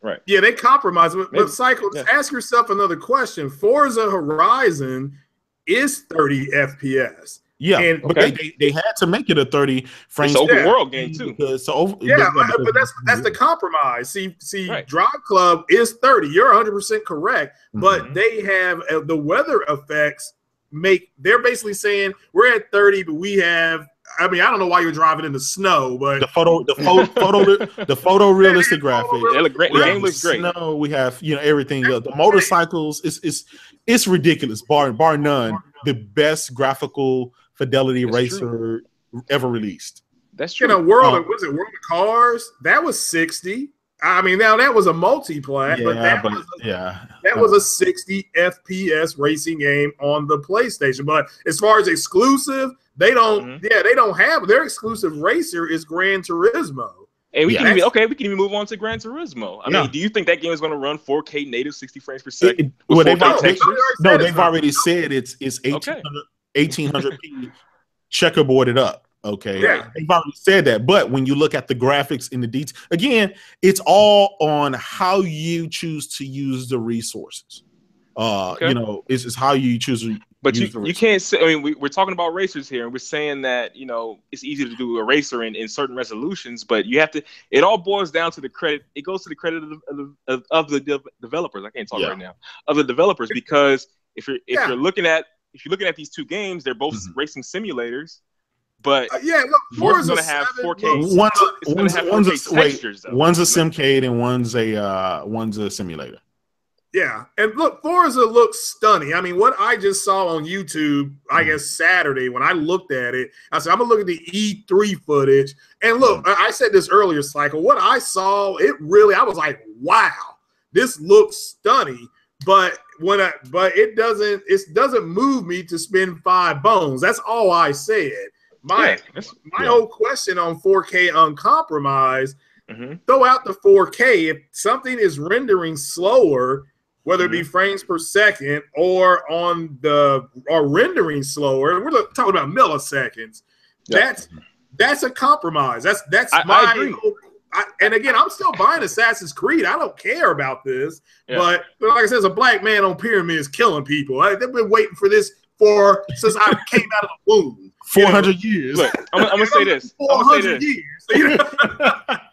Right. Yeah, they compromise. But Cycle, just ask yourself another question. Forza Horizon is 30 FPS. Yeah, and but they had to make it a 30 frames. It's an open world game too. But that's the compromise. See, right. Drive Club is 30. You're 100% correct. But they have the weather effects they're basically saying we're at 30, but we have. I mean, I don't know why you're driving in the snow, but the photorealistic graphics. The game looks great. Snow, we have everything. The motorcycles, it's ridiculous. Bar none, the best graphical fidelity racer ever released. That's true. In a world of Cars, that was 60. I mean, now that was a multiplayer, that was a 60 FPS racing game on the PlayStation. But as far as exclusive, they don't have their exclusive racer is Gran Turismo. And we can even move on to Gran Turismo. I mean, do you think that game is going to run 4K native 60 frames per second? They've already said it's 1800p checkerboarded up. Okay, they've already said that. But when you look at the graphics in the details, again, it's all on how you choose to use the resources. It's how you choose. But you can't say. I mean, we're talking about racers here, and we're saying that it's easy to do a racer in certain resolutions, but you have to. It all boils down to the credit. It goes to the credit of the developers. I can't talk right now of the developers, because if you're looking at these two games, they're both racing simulators. But Forza's going to have 4K. One's a simcade and one's a simulator. Yeah, and look, Forza looks stunning. I mean, what I just saw on YouTube, I guess Saturday, when I looked at it, I said, I'm going to look at the E3 footage. And look, I said this earlier, Cycle. What I saw, I was like, wow, this looks stunning. But it doesn't move me to spend $5. That's all I said. My whole question on 4K uncompromised, throw out the 4K. If something is rendering slower, whether it be frames per second or rendering slower, we're talking about milliseconds. That's a compromise. That's my agree. And again, I'm still buying Assassin's Creed. I don't care about this. But like I said, as a black man on pyramids killing people, they've been waiting for this since I came out of the womb. 400 years. Look, I'm gonna say this. 400 years.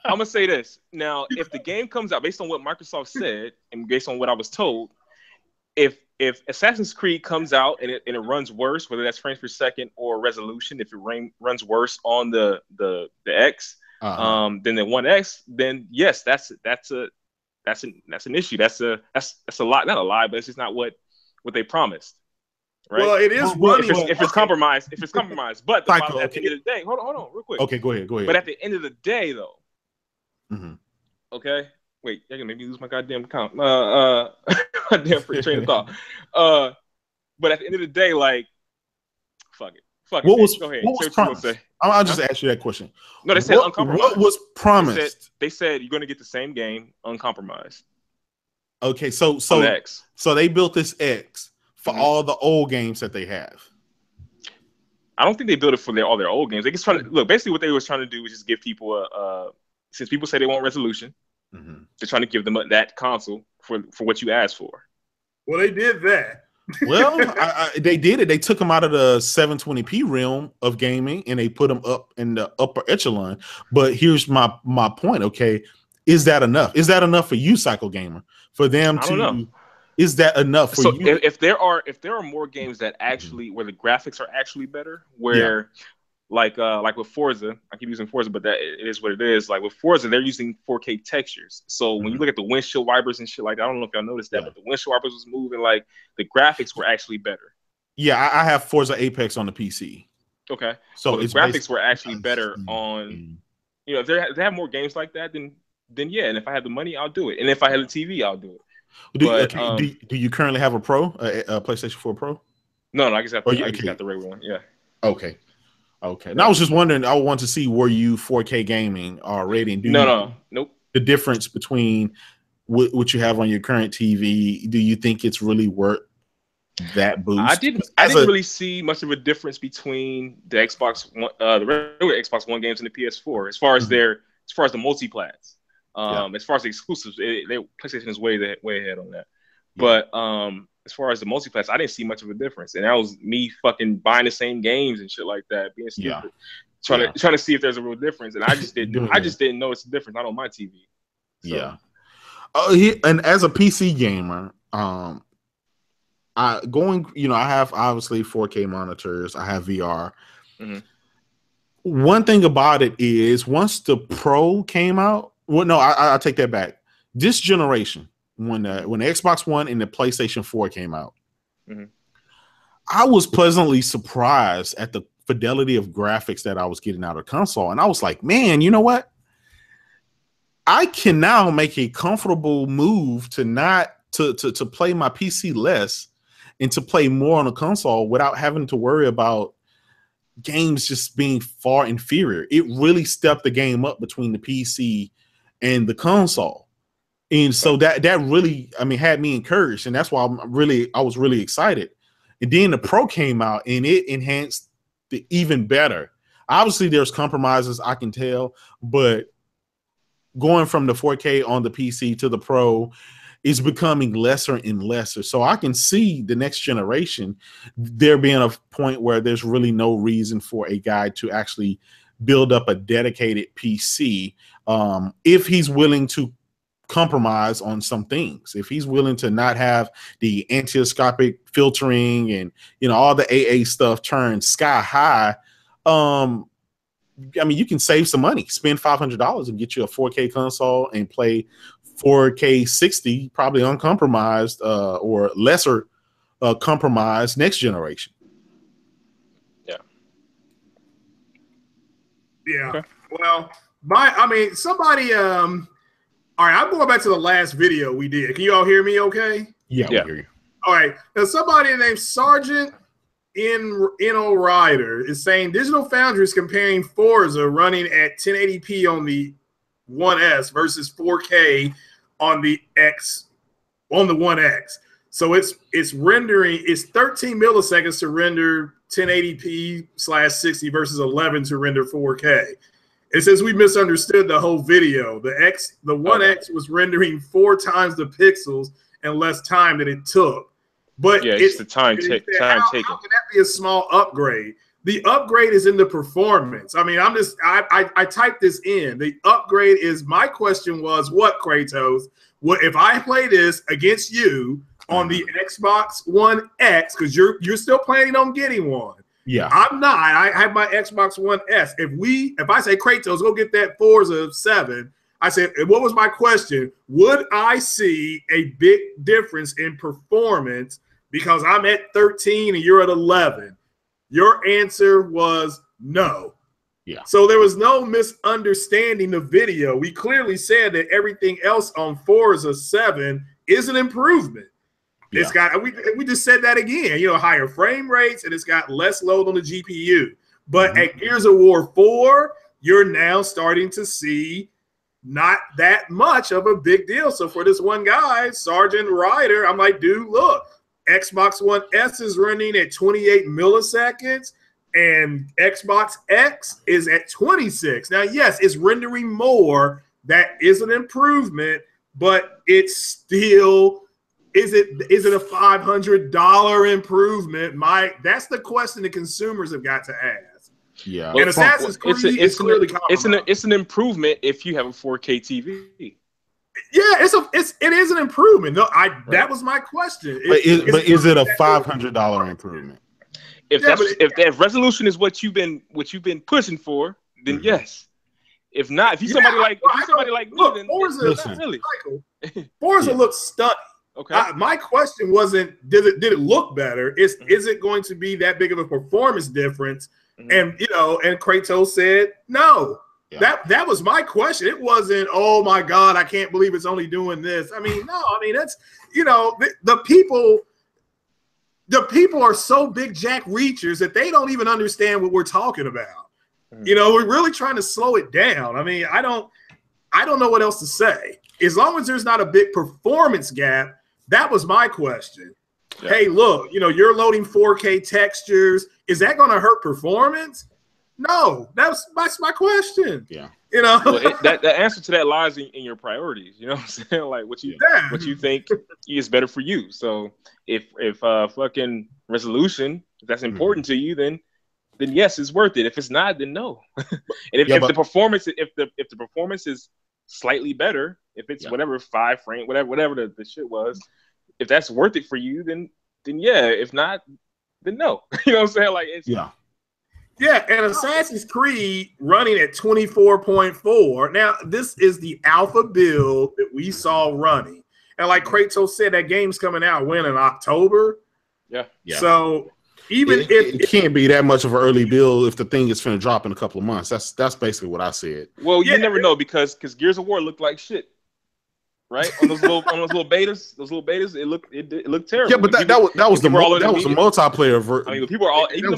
I'm gonna say this. Now, if the game comes out based on what Microsoft said and based on what I was told, if Assassin's Creed comes out and it runs worse, whether that's frames per second or resolution, if it runs worse on the X than the One X, then yes, that's an issue. That's a lie, not a lie, but it's just not what they promised. Right? Well, it is if it's compromised. But at the end of the day, hold on, real quick. Okay, go ahead. But at the end of the day, though, okay. Wait, you're gonna make me lose my goddamn account. My damn free train of thought. But at the end of the day, like, fuck it. Go ahead. What was promised? I'll just ask you that question. No, they said uncompromised. What was promised? They said you're gonna get the same game uncompromised. Okay, so they built this X for all the old games that they have. I don't think they built it for all their old games. They just trying to look. Basically, what they was trying to do was just give people since people say they want resolution, they're trying to give them that console for what you asked for. Well, they did that. Well, they did it. They took them out of the 720p realm of gaming and they put them up in the upper echelon. But here's my point. Okay, is that enough? Is that enough for you, Psycho Gamer? For them to? I don't know. Is that enough for you? If there are more games that actually where the graphics are actually better, where like with Forza, I keep using Forza, but that it is what it is. Like with Forza, they're using 4K textures. So when you look at the windshield wipers and shit like that, I don't know if y'all noticed that, but the windshield wipers was moving, like the graphics were actually better. Yeah, I have Forza Apex on the PC. Okay. So the graphics were actually better on, you know, if they have more games like that, then yeah. And if I had the money, I'll do it. And if I had a TV, I'll do it. Do you currently have a PlayStation 4 Pro? No, I just got the regular one. Yeah. Okay. Now I was just wondering. I want to see, were you 4K gaming already? And nope. The difference between what you have on your current TV. Do you think it's really worth that boost? I didn't really see much of a difference between the Xbox One, the regular Xbox One games and the PS4 as far as the multiplats. As far as the exclusives, PlayStation is way ahead on that. Yeah. But as far as the multiplats, I didn't see much of a difference, and that was me fucking buying the same games and shit like that, being stupid, trying to see if there's a real difference, and I just didn't. I just didn't notice the difference. Not on my TV. So. Yeah. And as a PC gamer, I have obviously 4K monitors. I have VR. Mm-hmm. One thing about it is, once the Pro came out, well, no, I take that back. This generation, when the Xbox One and the PlayStation 4 came out, I was pleasantly surprised at the fidelity of graphics that I was getting out of console. And I was like, man, you know what? I can now make a comfortable move to play my PC less and to play more on a console without having to worry about games just being far inferior. It really stepped the game up between the PC and the console. And so that really, had me encouraged, and that's why I was really excited. And then the Pro came out, and it enhanced the even better. Obviously, there's compromises, I can tell, but going from the 4K on the PC to the Pro is becoming lesser and lesser. So I can see the next generation there being a point where there's really no reason for a guy to actually build up a dedicated PC if he's willing to compromise on some things. If he's willing to not have the antioscopic filtering and all the AA stuff turned sky high, you can save some money. Spend $500 and get you a 4K console and play 4K 60, probably uncompromised or lesser compromised next generation. Yeah. Okay. Well, somebody. All right, I'm going back to the last video we did. Can you all hear me? Okay. Yeah, we hear you. All right. Now, somebody named Sergeant N.O. Ryder is saying Digital Foundry is comparing Forza running at 1080p on the 1S versus 4K on the 1X. So it's rendering, it's 13 milliseconds to render 1080p/60 versus 11 to render 4K. It says we misunderstood the whole video. The 1X was rendering 4 times the pixels in less time than it took. But it's the time taken. How can that be a small upgrade? The upgrade is in the performance. I typed this in. The upgrade is, my question was, what, Kratos? What if I play this against you on the Xbox One X, because you're still planning on getting one? Yeah, I'm not. I have my Xbox One S. If I say, Kratos, go get that Forza 7, I said, what was my question? Would I see a big difference in performance because I'm at 13 and you're at 11? Your answer was no. Yeah. So there was no misunderstanding the video. We clearly said that everything else on Forza 7 is an improvement. Yeah. It's got, we just said that again, higher frame rates, and it's got less load on the GPU. But at Gears of War 4, you're now starting to see not that much of a big deal. So for this one guy, Sergeant Ryder, I'm like, dude, look, Xbox One S is running at 28 milliseconds and Xbox X is at 26. Now, yes, it's rendering more. That is an improvement, but it's still, is it a $500 improvement? That's the question the consumers have got to ask. Yeah. And Assassin's Creed is clearly it's an improvement if you have a 4K TV. Yeah, it is an improvement. No, that was my question. But is it a $500 improvement? If that resolution is what you've been pushing for, then yes. If not, if you somebody like look, me, then Forza, not really. Forza looks stunning. Okay. My question wasn't did it look better? Is it going to be that big of a performance difference? And and Kratos said no. Yeah. That was my question. It wasn't, oh my God, I can't believe it's only doing this. I mean, no, I mean that's the people are so big jack reachers that they don't even understand what we're talking about. We're really trying to slow it down. I mean, I don't know what else to say. As long as there's not a big performance gap, that was my question. Yeah. Hey, look, you're loading 4K textures. Is that going to hurt performance? No, that's my question. Yeah. Well, the answer to that lies in your priorities. You know what I'm saying? Like what you think is better for you. So if fucking resolution, if that's important to you, then yes, it's worth it. If it's not, then no. And if the performance is slightly better, if it's whatever 5 frame, whatever the shit was, if that's worth it for you, then yeah. If not, then no. You know what I'm saying? Like it's Yeah, and Assassin's Creed running at 24.4. Now, this is the alpha build that we saw running. And like Kratos said, that game's coming out when in October? Yeah. So even it can't be that much of an early build if the thing is finna drop in a couple of months. That's basically what I said. Well, you never know because Gears of War looked like shit. Right on those little betas, it looked terrible. Yeah, but that was the multiplayer. I mean, people are all even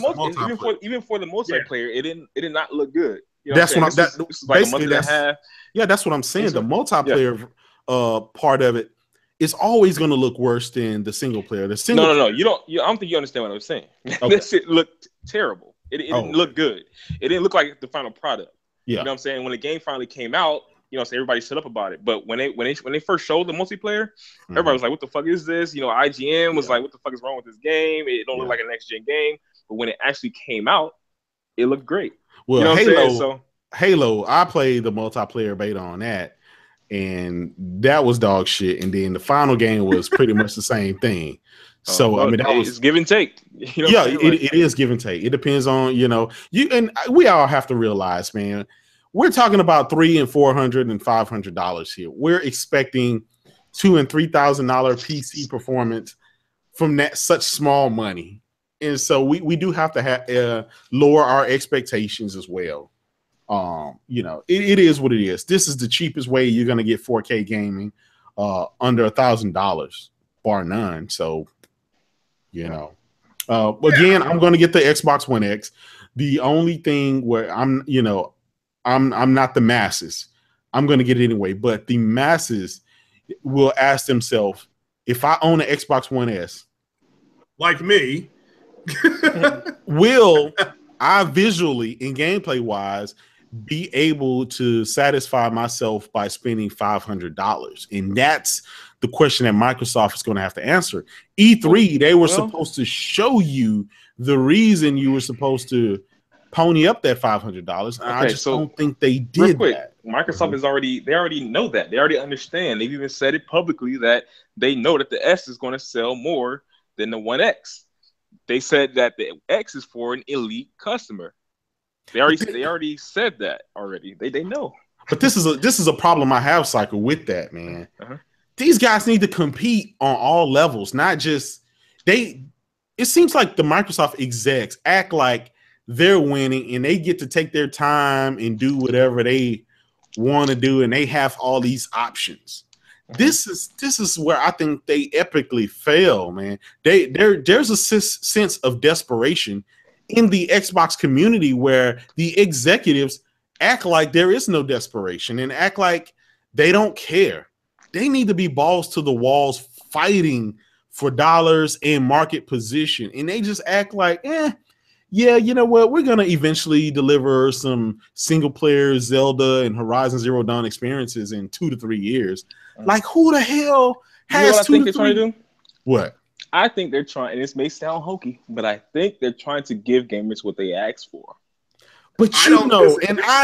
for the multiplayer, it did not look good. That's what this is like a month and a half. Yeah, that's what I'm saying. The multiplayer part of it is always going to look worse than the single player. No. I don't think you understand what I was saying. Okay. That shit looked terrible. It didn't look good. It didn't look like the final product. Yeah. You know what I'm saying? When the game finally came out, so everybody shut up about it. But when they first showed the multiplayer, everybody was like, "What the fuck is this?" IGN was like, "What the fuck is wrong with this game? It don't look like a next gen game." But when it actually came out, it looked great. Well, Halo, I played the multiplayer beta on that, and that was dog shit. And then the final game was pretty much the same thing. So I mean, it's give and take. It is give and take. It depends on you, and we all have to realize, man. We're talking about $300 and $400 and $500 here. We're expecting $2,000 and $3,000 PC performance from such small money, and so we do have to lower our expectations as well. It is what it is. This is the cheapest way you're going to get 4K gaming under $1,000, bar none. So, again, I'm going to get the Xbox One X. The only thing where I'm not the masses. I'm going to get it anyway. But the masses will ask themselves, if I own an Xbox One S, like me, will I visually and gameplay wise be able to satisfy myself by spending $500? And that's the question that Microsoft is going to have to answer. E3, they were supposed to show you the reason you were supposed to pony up that $500. I just don't think they did that. Microsoft is already know that. They already understand. They've even said it publicly that they know that the S is going to sell more than the One X. They said that the X is for an elite customer. They already said that already. They know. But this is a problem I have, Cycle, with that, man. These guys need to compete on all levels, not just it seems like the Microsoft execs act like they're winning and they get to take their time and do whatever they want to do, and they have all these options. This is where I think they epically fail, man. There's a sense of desperation in the Xbox community where the executives act like there is no desperation and act like they don't care. They need to be balls to the walls fighting for dollars and market position, and they just act like, yeah, you know what? We're going to eventually deliver some single-player Zelda and Horizon Zero Dawn experiences in 2 to 3 years. Like, who the hell has I think they're trying to do? What? I think they're trying, and this may sound hokey, but I think they're trying to give gamers what they asked for. But I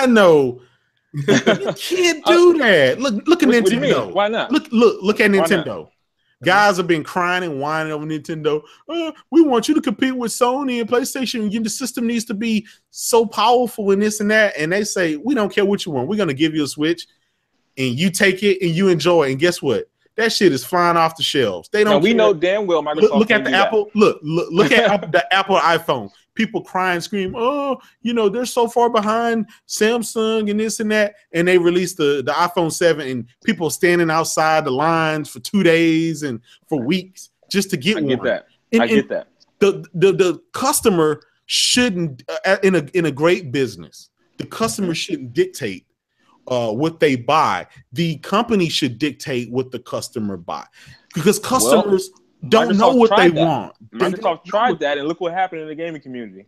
know, you can't do that. Look at Nintendo. Why not? Look at Nintendo. Guys have been crying and whining over Nintendo. We want you to compete with Sony and PlayStation. The system needs to be so powerful and this and that. And they say, we don't care what you want. We're going to give you a Switch, and you take it and you enjoy it. And guess what? That shit is flying off the shelves. They don't. Now, we know damn well Microsoft. Look at the Apple. Look at the Apple iPhone. People cry and scream, oh, they're so far behind Samsung and this and that. And they released the iPhone 7, and people standing outside the lines for 2 days and for weeks just to get one. I get that. The customer shouldn't, in a great business, the customer shouldn't dictate what they buy. The company should dictate what the customer buy, because customers don't know what they want. Microsoft tried that, and look what happened in the gaming community.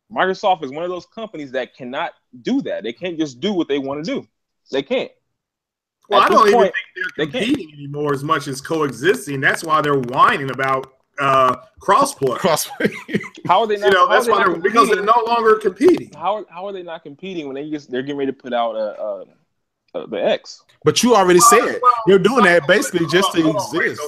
Microsoft is one of those companies that cannot do that. They can't just do what they want to do. They can't. Well, I don't even think they're competing anymore as much as coexisting. That's why they're whining about crossplay. How are they not? That's why because they're no longer competing. How are they not competing when they're getting ready to put out the X? But you already said they're doing that basically just to exist.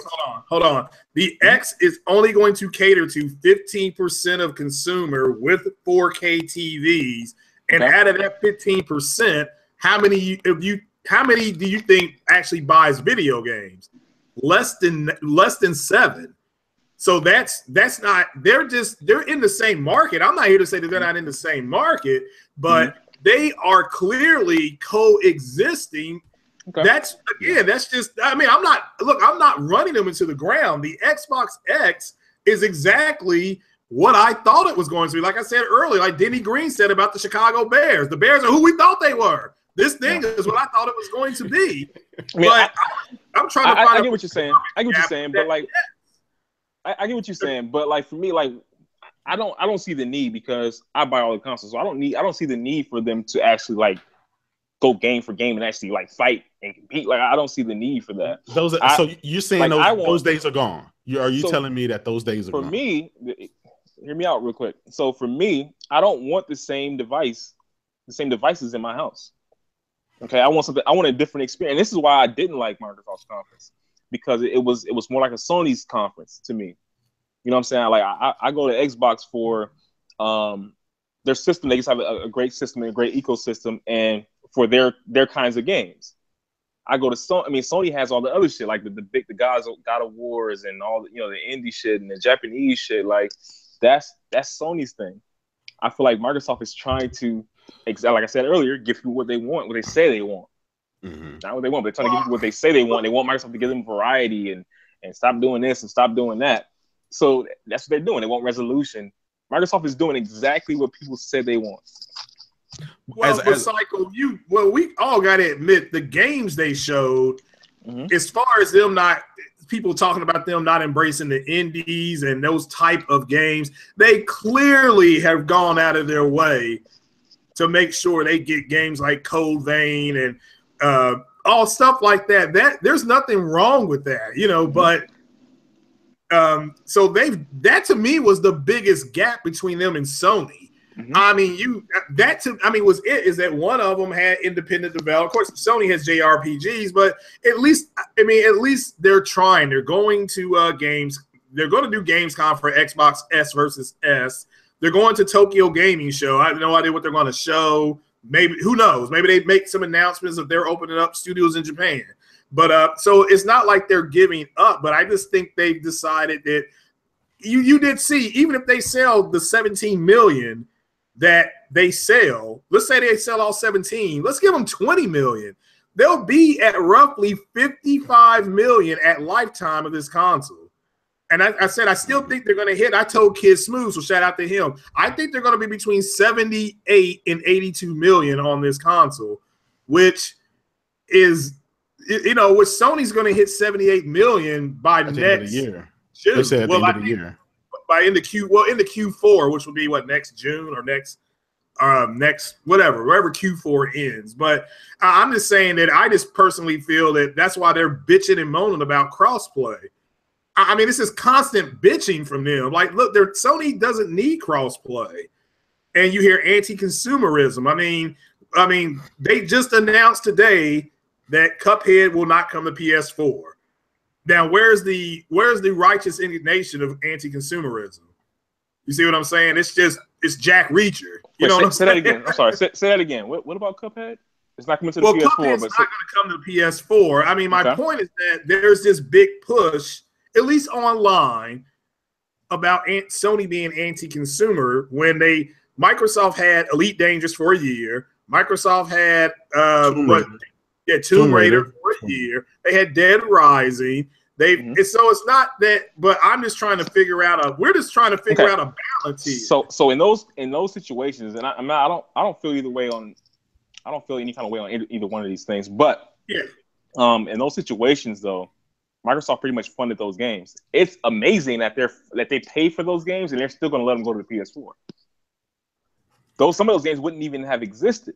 Hold on. The X is only going to cater to 15% of consumer with 4K TVs, and out of that 15%, how many do you think actually buys video games? Less than 7. So that's not. They're in the same market. I'm not here to say that they're not in the same market, but they are clearly coexisting. Okay. That's just. I mean, I'm not running them into the ground. The Xbox X is exactly what I thought it was going to be. Like I said earlier, like Denny Green said about the Chicago Bears. The Bears are who we thought they were. This thing is what I thought it was going to be. I'm trying to find. I get what you're saying. I get what you're saying, but like, I get what you're saying, but like for me, like I don't see the need, because I buy all the consoles, so I don't see the need for them to actually like go game for game and actually like fight and compete. Like I don't see the need for that. So you're saying those days are gone? Are you telling me that those days are gone? For me, hear me out real quick. So for me, I don't want the same devices in my house. Okay, I want a different experience. And this is why I didn't like Microsoft's conference, because it was more like a Sony's conference to me. You know what I'm saying? Like I go to Xbox for their system. They just have a great system and a great ecosystem, and for their kinds of games. I go to Sony. I mean, Sony has all the other shit, like the God of Wars and all the the indie shit and the Japanese shit. Like that's Sony's thing. I feel like Microsoft is trying to, like I said earlier, give people what they want, what they say they want. Not what they want, but they're trying to give people what they say they want. They want Microsoft to give them variety and stop doing this and stop doing that. So that's what they're doing. They want resolution. Microsoft is doing exactly what people said they want. Well, we all got to admit the games they showed, as far as people talking about them not embracing the indies and those type of games, they clearly have gone out of their way to make sure they get games like Code Vein and all stuff like that. That there's nothing wrong with that, but so that to me was the biggest gap between them and Sony. I mean, was it is that one of them had independent development. Of course, Sony has JRPGs, but at least they're trying. They're going to games. They're going to do Gamescom for Xbox S versus S. They're going to Tokyo Gaming Show. I have no idea what they're going to show. Maybe, who knows? Maybe they make some announcements if they're opening up studios in Japan. But so it's not like they're giving up. But I just think they've decided that you did see, even if they sell the 17 million that they sell, let's say they sell all 17, let's give them 20 million. They'll be at roughly 55 million at lifetime of this console. And I said, I still think they're going to hit. I told Kid Smooth, so shout out to him. I think they're going to be between 78 and 82 million on this console, which is, with Sony's going to hit 78 million by next year. June. They said at the end of the year. By into Q4, which would be next June or next wherever Q4 ends. But I'm just saying that I just personally feel that that's why they're bitching and moaning about crossplay. I mean, this is constant bitching from them. Like, look, Sony doesn't need crossplay, and you hear anti-consumerism. I mean, they just announced today that Cuphead will not come to PS4. Now, where's the righteous indignation of anti-consumerism? You see what I'm saying? It's Jack Reacher. You know what I'm say saying? that again. I'm sorry. Say that again. What about Cuphead? It's not coming to the PS4. Cuphead's not going to come to the PS4. I mean, my point is that there's this big push, at least online, about Sony being anti-consumer when Microsoft had Elite Dangerous for a year. Microsoft had Tomb Raider for a year. They had Dead Rising. So it's not that, but I'm just trying to figure out we're just trying to figure out a balance here. So in those situations, and I don't feel either way on. I don't feel any kind of way on either one of these things, but in those situations though, Microsoft pretty much funded those games. It's amazing that they pay for those games and they're still going to let them go to the PS4. Some of those games wouldn't even have existed,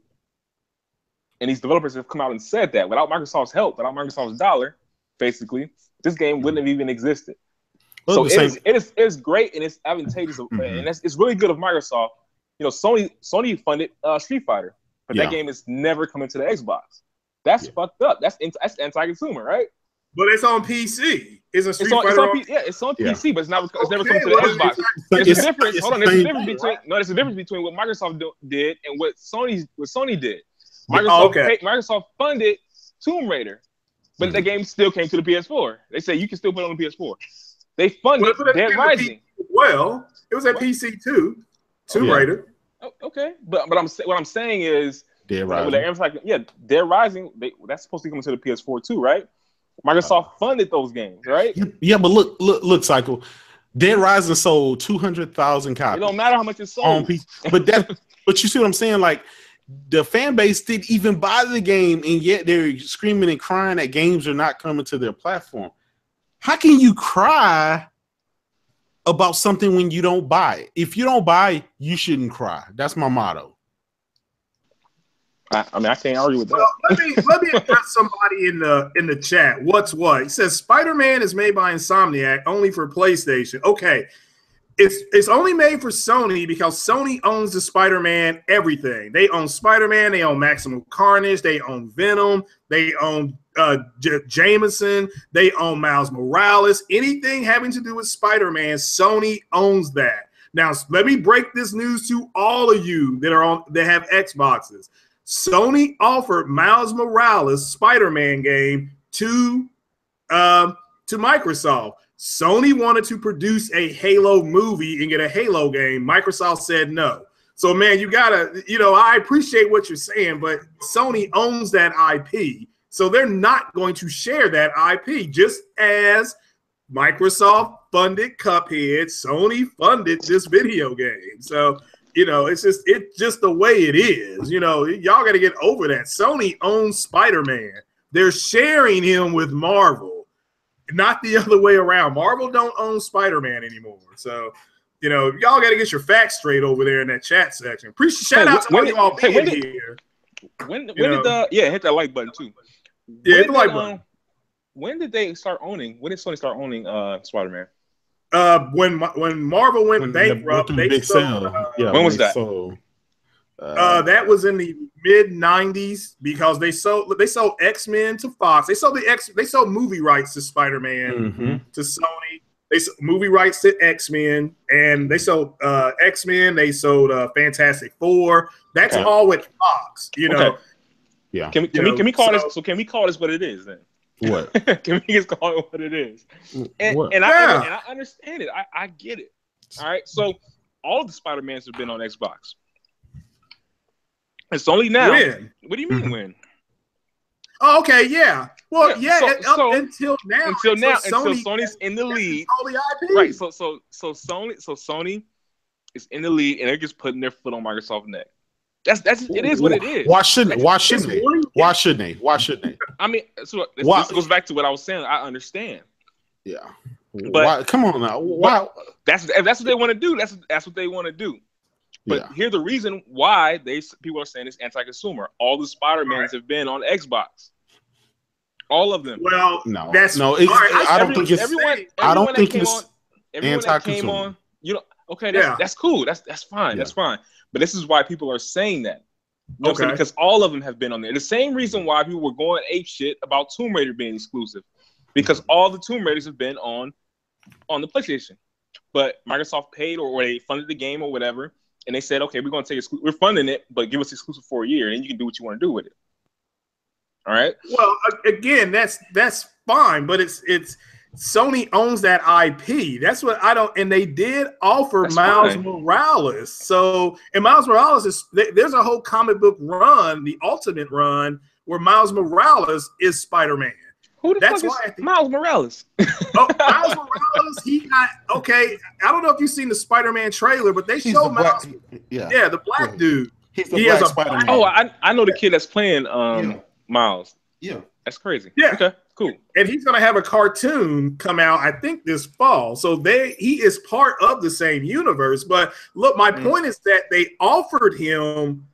and these developers have come out and said that without Microsoft's help, without Microsoft's dollar, basically, this game wouldn't have even existed. So it is great and it's advantageous, and it's really good of Microsoft. You know, Sony funded Street Fighter. But that game is never coming to the Xbox. That's fucked up. That's anti-consumer, right? But it's on PC. It's on PC, but it's never coming to the Xbox. There's a difference. Hold on. There's a difference between what Microsoft did and what Sony did. Microsoft funded Tomb Raider, but the game still came to the PS4. They say you can still put it on the PS4. They funded Dead Rising. Well, it was at PC too. Tomb Raider. Oh, okay, but what I'm saying is, Dead Rising. Dead Rising. That's supposed to come to the PS4 too, right? Microsoft funded those games, right? Yeah, but look, Cycle. Dead Rising sold 200,000 copies. It don't matter how much it sold. But you see what I'm saying? Like the fan base didn't even buy the game, and yet they're screaming and crying that games are not coming to their platform. How can you cry about something when you don't buy it? If you don't buy it, you shouldn't cry. That's my motto. I can't argue with that. Well, let me address somebody in the chat. What's what? He says Spider-Man is made by Insomniac only for PlayStation. Okay. It's only made for Sony because Sony owns the Spider-Man everything. They own Spider-Man, they own Maximum Carnage, they own Venom, they own Jameson, they own Miles Morales. Anything having to do with Spider-Man, Sony owns that. Now, let me break this news to all of you that have Xboxes. Sony offered Miles Morales Spider-Man game to Microsoft. Sony wanted to produce a Halo movie and get a Halo game. Microsoft said no. So, man, you gotta, I appreciate what you're saying, but Sony owns that IP. So they're not going to share that IP, just as Microsoft funded Cuphead, Sony funded this video game. So, it's just the way it is. Y'all got to get over that. Sony owns Spider-Man. They're sharing him with Marvel, not the other way around. Marvel don't own Spider-Man anymore. So, y'all got to get your facts straight over there in that chat section. Shout out to all you all being here. When did hit that like button too. Yeah, hit the like button. When did they start owning? When did Sony start owning Spider-Man? When Marvel went bankrupt, they sold. When was that? That was in the mid-90s because they sold X-Men to Fox. They sold movie rights to Spider-Man to Sony. They sold movie rights to X-Men, and they sold X-Men. They sold Fantastic Four. That's all with Fox. Okay. Yeah. Can we call this? So can we call this what it is then? What? Can we just call it what it is? And I understand it. I get it. All right. So all of the Spider-Mans have been on Xbox. It's only now. When? What do you mean when? Oh, okay, yeah. Well, until now. Until Sony's in the lead. Right. So Sony is in the lead, and they're just putting their foot on Microsoft's neck. It is what it is. Why shouldn't they? I mean, so this goes back to what I was saying. I understand. Yeah. But come on now. Why? That's what they want to do. That's what they want to do. But here's the reason why people are saying it's anti-consumer. All the Spider-Mans have been on Xbox. All of them. Well, no. I don't think it's anti-consumer. Okay, that's cool. That's fine. Yeah. That's fine. But this is why people are saying that. Because all of them have been on there. The same reason why people were going ape shit about Tomb Raider being exclusive. because all the Tomb Raiders have been on the PlayStation. But Microsoft paid or they funded the game or whatever, and they said, okay, we're funding it, but give us exclusive for a year, and then you can do what you want to do with it. All right. Well, again, that's fine, but it's Sony owns that IP. That's what I don't. And they did offer Miles Morales. So, and Miles Morales there's a whole comic book run, the Ultimate run, where Miles Morales is Spider-Man. Who the fuck is Miles Morales? Miles Morales, he got okay. I don't know if you've seen the Spider-Man trailer, but they show Miles. Yeah, the black dude. He has a Spider-Man. Oh, I know the kid that's playing Miles. Yeah, that's crazy. Yeah, okay, cool. And he's gonna have a cartoon come out, I think, this fall. So he is part of the same universe. But look, my point is that they offered him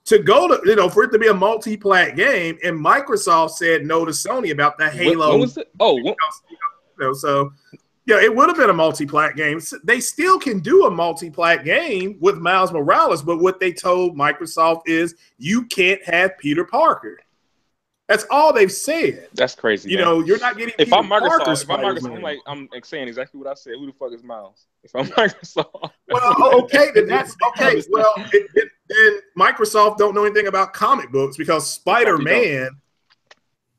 to go to, for it to be a multi-plat game, and Microsoft said no to Sony about the Halo. What was it? So it would have been a multi-plat game. They still can do a multi-plat game with Miles Morales, but what they told Microsoft is you can't have Peter Parker. That's all they've said. That's crazy. You're not getting. If I'm Microsoft, I'm saying exactly what I said. Who the fuck is Miles? If I'm Microsoft. Well, okay, then that's okay. Well, then Microsoft don't know anything about comic books because Spider-Man.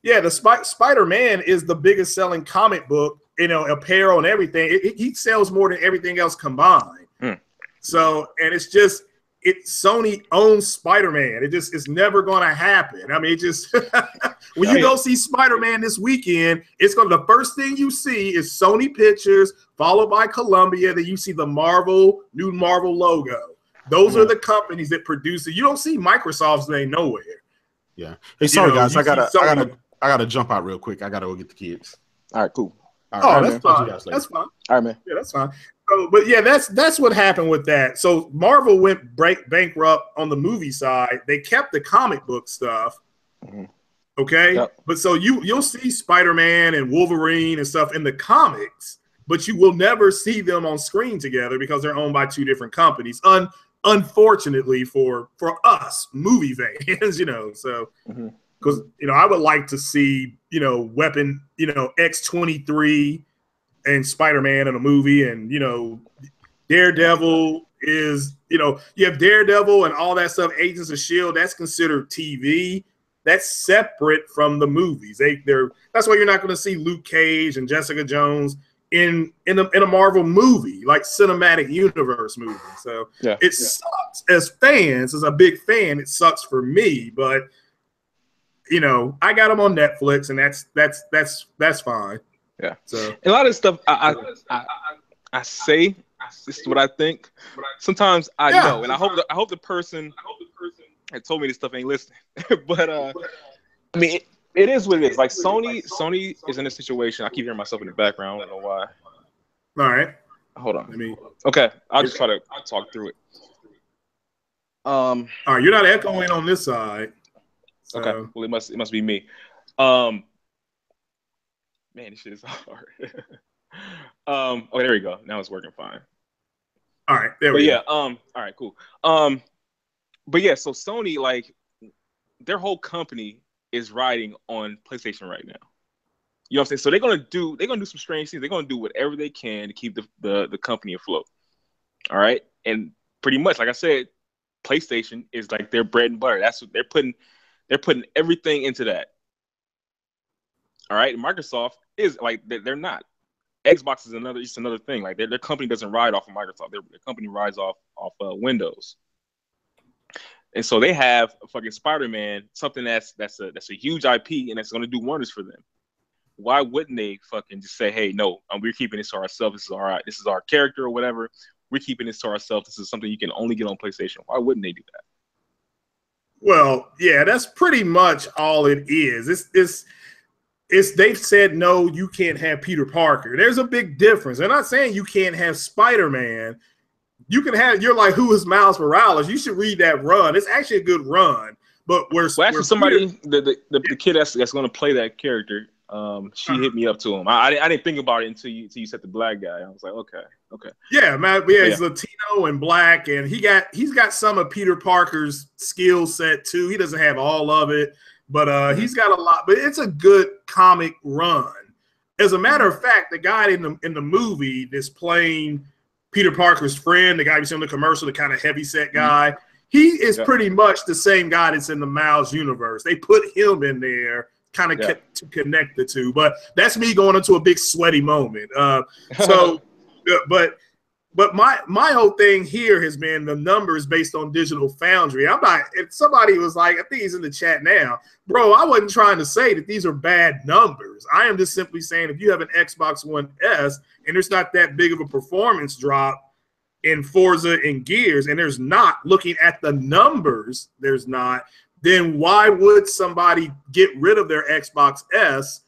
Yeah, the Spider-Man is the biggest selling comic book. Apparel and everything. He sells more than everything else combined. So, and it's just. Sony owns Spider-Man. It's never going to happen. I mean, when you go see Spider-Man this weekend, the first thing you see is Sony Pictures, followed by Columbia. Then you see the new Marvel logo. Those are the companies that produce it. You don't see Microsoft's name nowhere. Yeah. Hey, sorry guys, I gotta jump out real quick. I gotta go get the kids. All right, cool. That's fine. That's fine. All right, man. Yeah, that's fine. So, but yeah, that's what happened with that. So Marvel went bankrupt on the movie side. They kept the comic book stuff. Okay. Yep. But so you'll see Spider-Man and Wolverine and stuff in the comics, but you will never see them on screen together because they're owned by two different companies. Unfortunately for us movie fans, so because I would like to see Weapon, X-23 and Spider-Man in a movie, and Daredevil is you have Daredevil and all that stuff. Agents of S.H.I.E.L.D. that's considered TV. That's separate from the movies. That's why you're not going to see Luke Cage and Jessica Jones in a Marvel movie, like cinematic universe movie. So it sucks as fans. As a big fan, it sucks for me, but I got them on Netflix, and that's fine. Yeah. So a lot of stuff I say, this is what I think. Sometimes I know, and I hope the person that told me this stuff ain't listening. But I mean, it is what it is. Like Sony is in a situation. I keep hearing myself in the background. I don't know why. All right. Hold on. Okay, I'll just try to talk through it. All right, you're not echoing on this side. So. Okay. Well, it must be me. Man, this shit is hard. Oh, there we go. Now it's working fine. All right, there we go. All right, cool. But yeah, so Sony, like, their whole company is riding on PlayStation right now. You know what I'm saying? So they're gonna do some strange things. They're gonna do whatever they can to keep the company afloat. All right, and pretty much, like I said, PlayStation is like their bread and butter. That's what they're putting everything into that. All right, and Microsoft is like they're not. Xbox is another thing. Like their company doesn't ride off of Microsoft. Their company rides off Windows. And so they have a fucking Spider-Man, something that's a huge IP and that's going to do wonders for them. Why wouldn't they fucking just say, hey, no, we're keeping this to ourselves. This is our character or whatever. We're keeping this to ourselves. This is something you can only get on PlayStation. Why wouldn't they do that? Well, yeah, that's pretty much all it is. They've said, no, you can't have Peter Parker. There's a big difference. They're not saying you can't have Spider-Man. You're like, who is Miles Morales? You should read that run. It's actually a good run. But the kid that's going to play that character, she hit me up to him. I didn't think about it until you said the black guy. I was like, okay. Yeah, man. Yeah, he's Latino and black, and he's got some of Peter Parker's skill set too. He doesn't have all of it, But he's got a lot. But it's a good comic run. As a matter of fact, the guy in the movie that's playing Peter Parker's friend, the guy you see on the commercial, the kind of heavyset guy, he is pretty much the same guy that's in the Miles universe. They put him in there kind of to connect the two. But that's me going into a big sweaty moment. But my whole thing here has been the numbers based on Digital Foundry. I'm not, if somebody was like, I think he's in the chat now, bro, I wasn't trying to say that these are bad numbers. I am just simply saying if you have an Xbox One S and there's not that big of a performance drop in Forza and Gears, and there's not, looking at the numbers, there's not, then why would somebody get rid of their Xbox S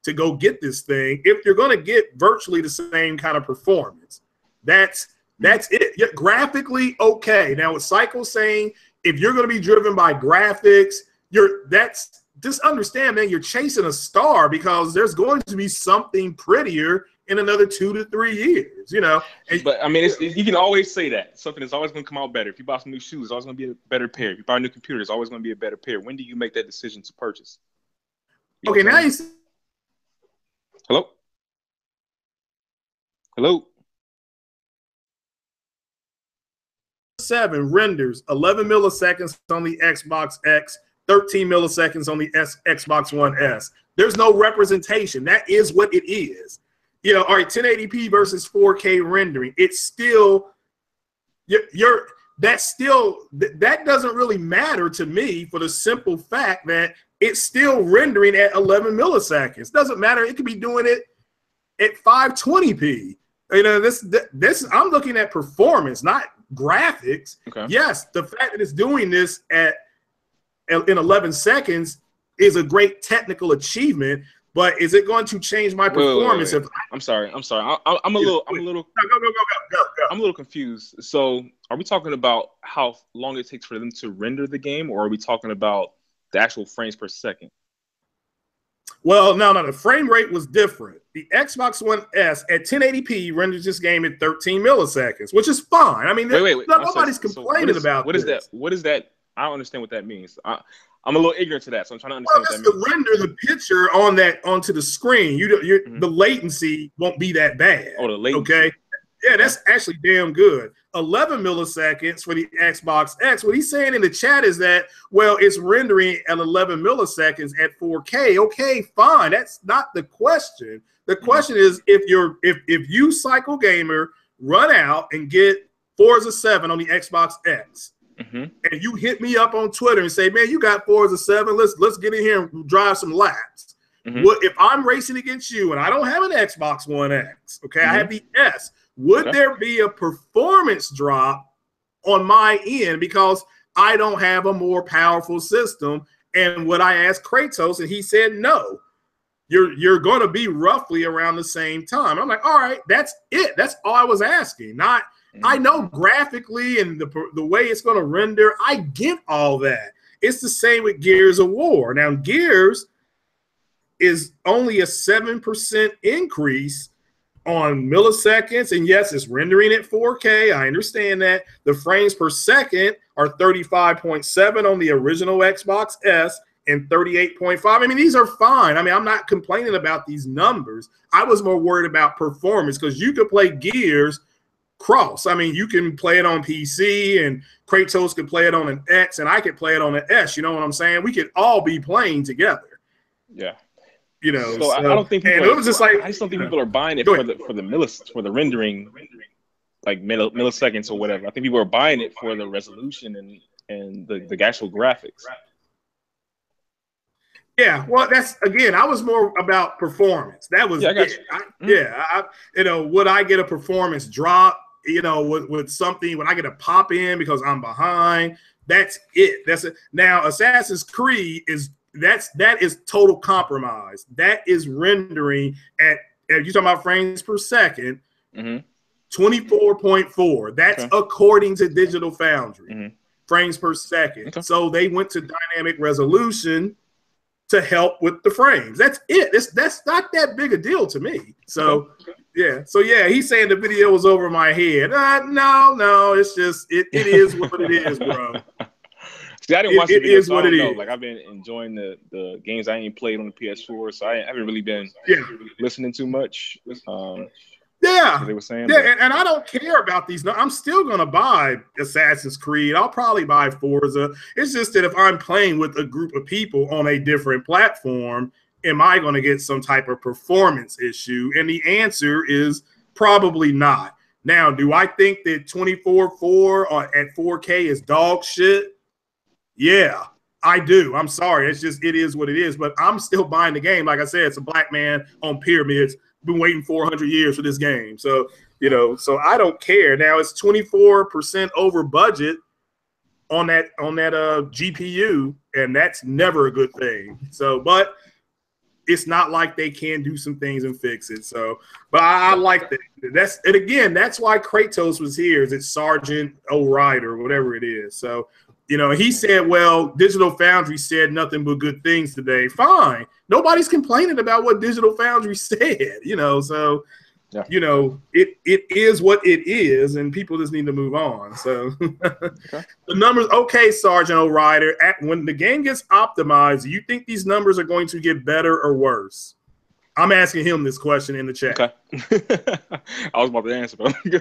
to go get this thing if you're going to get virtually the same kind of performance? That's it. Yeah, graphically, okay. Now with Cycle saying if you're going to be driven by graphics, just understand, man, you're chasing a star because there's going to be something prettier in another 2 to 3 years, you know. But I mean, you can always say that something is always going to come out better. If you buy some new shoes, it's always going to be a better pair. If you buy a new computer, it's always going to be a better pair. When do you make that decision to purchase? Okay, now you. Hello. 7 renders 11 milliseconds on the Xbox X, 13 milliseconds on the Xbox One S. There's no representation. That is what it is. You know, all right, 1080p versus 4K rendering. It's still that doesn't really matter to me for the simple fact that it's still rendering at 11 milliseconds. Doesn't matter. It could be doing it at 520p. You know, this I'm looking at performance, not graphics. Okay. Yes, the fact that it's doing this in 11 seconds is a great technical achievement, but is it going to change my performance? Wait. I'm sorry. I'm a little confused. So, are we talking about how long it takes for them to render the game, or are we talking about the actual frames per second? Well, no, the frame rate was different. The Xbox One S at 1080p renders this game at 13 milliseconds, which is fine. I mean, nobody's complaining about what is that? What is that? I don't understand what that means. I'm a little ignorant to that, so I'm trying to understand what that means. To render the picture onto the screen, the latency won't be that bad. Oh, the latency. Okay. Yeah, that's actually damn good. 11 milliseconds for the Xbox X. What he's saying in the chat is that, well, it's rendering at 11 milliseconds at 4K. Okay, fine. That's not the question. The question is if you, Cycle Gamer, run out and get Forza 7 on the Xbox X, and you hit me up on Twitter and say, man, you got Forza 7, let's get in here and drive some laps. What if I'm racing against you and I don't have an Xbox One X, okay, I have the S, would there be a performance drop on my end because I don't have a more powerful system? And what I asked Kratos, and he said no. You're going to be roughly around the same time. I'm like, all right, that's it. That's all I was asking. Not, I know graphically and the way it's going to render, I get all that. It's the same with Gears of War. Now, Gears is only a 7% increase on milliseconds, and yes, it's rendering at 4K. I understand that. The frames per second are 35.7 on the original Xbox S and 38.5. I mean, these are fine. I mean, I'm not complaining about these numbers. I was more worried about performance because you could play Gears cross. I mean, you can play it on PC, and Kratos could play it on an X, and I could play it on an S. You know what I'm saying? We could all be playing together. Yeah. You know, so I don't think people. It was just like I just don't think people are buying it for the rendering, like milliseconds or whatever. I think people are buying it for the resolution and the actual graphics. Yeah, well, that's again. I was more about performance. That was would I get a performance drop? You know, with something when I get a pop in because I'm behind. That's it. That's it. Now, Assassin's Creed that is total compromise. That is rendering at you're talking about frames per second, 24.4. That's according to Digital Foundry, frames per second. Okay. So they went to dynamic resolution to help with the frames. That's it. That's not that big a deal to me. So he's saying the video was over my head. No, it's just it is what it is, bro. See, I didn't watch the it video, is so what I don't it know. is. Like, I've been enjoying the games I ain't played on the PS4, so I haven't really been listening too much. Yeah, what they were saying, yeah, and I don't care about these. No, I'm still gonna buy Assassin's Creed. I'll probably buy Forza. It's just that if I'm playing with a group of people on a different platform, am I going to get some type of performance issue? And the answer is probably not. Now, do I think that 24:4 at 4K is dog shit? Yeah, I do. I'm sorry. It's just, it is what it is. But I'm still buying the game. Like I said, it's a black man on pyramids. Been waiting 400 years for this game. So, so I don't care. Now it's 24% over budget on that GPU, and that's never a good thing. So, but it's not like they can do some things and fix it. So, but I like that. And again, that's why Kratos was here. Is it Sergeant O'Rider, whatever it is. So, he said, well, Digital Foundry said nothing but good things today. Fine. Nobody's complaining about what Digital Foundry said, so, it is what it is, and people just need to move on. So the numbers, okay, Sergeant O'Rider, when the game gets optimized, do you think these numbers are going to get better or worse? I'm asking him this question in the chat. Okay. I was about to answer, but yeah,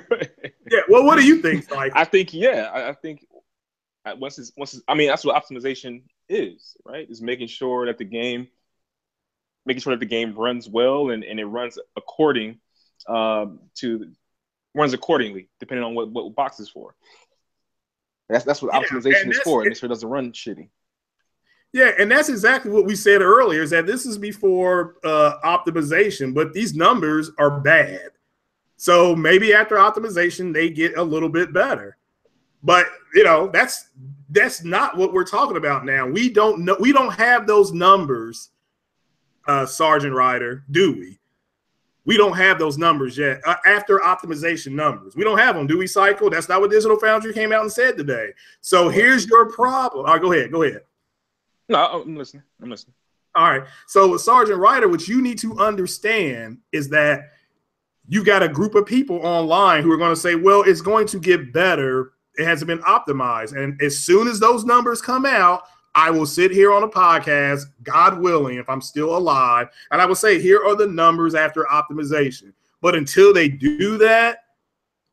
well, what do you think, Mike? I think, I think once it's, that's what optimization is, right? Is making sure that the game runs well and it runs accordingly, depending on what box is for. That's what optimization is for. Make sure it doesn't run shitty. Yeah, and that's exactly what we said earlier, is that this is before optimization, but these numbers are bad. So maybe after optimization, they get a little bit better. But that's not what we're talking about now. We don't know. We don't have those numbers, Sergeant Ryder, do we? We don't have those numbers yet. After optimization numbers, we don't have them, do we, Cycle? That's not what Digital Foundry came out and said today. So here's your problem. All right, go ahead. Go ahead. No, I'm listening. All right. So Sergeant Ryder, what you need to understand is that you got a group of people online who are going to say, well, it's going to get better. It hasn't been optimized. And as soon as those numbers come out, I will sit here on a podcast, God willing, if I'm still alive, and I will say, here are the numbers after optimization. But until they do that,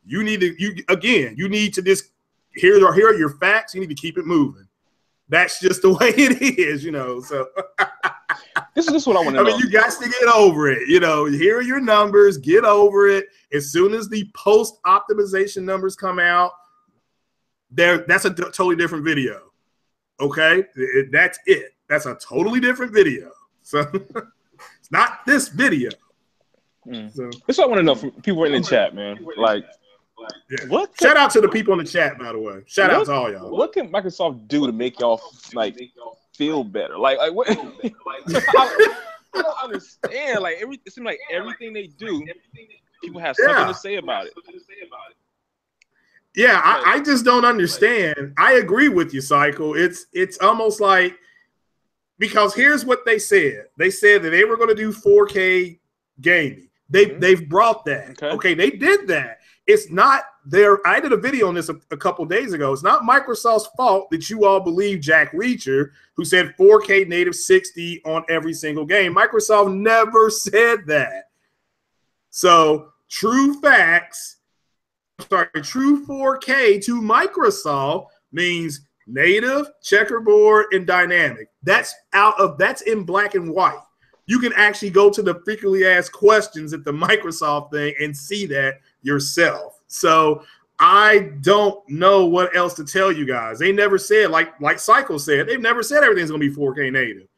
you need to just, here are your facts. You need to keep it moving. That's just the way it is, so. This is what I want to know. I mean, you got to get over it. Here are your numbers. Get over it. As soon as the post-optimization numbers come out, that's a totally different video. Okay? That's it. That's a totally different video. So it's not this video. So this is what I want to know from people in the chat, man. Like, what? Shout out to the people in the chat, by the way. Shout out to all y'all. What can Microsoft do to make y'all feel better? Like what? I don't understand. Like it seems like everything they do, people have something to say about it. Yeah, I just don't understand. I agree with you, Cycle. It's almost like, because here's what they said. They said that they were going to do 4K gaming. They've brought that. Okay, they did that. It's not there. I did a video on this a couple days ago. It's not Microsoft's fault that you all believe Jack Reacher, who said 4K native 60 on every single game. Microsoft never said that. So true 4K to Microsoft means native, checkerboard, and dynamic. That's in black and white. You can actually go to the frequently asked questions at the Microsoft thing and see that yourself. So I don't know what else to tell you guys. They never said, like Cycle said, they've never said everything's going to be 4K native.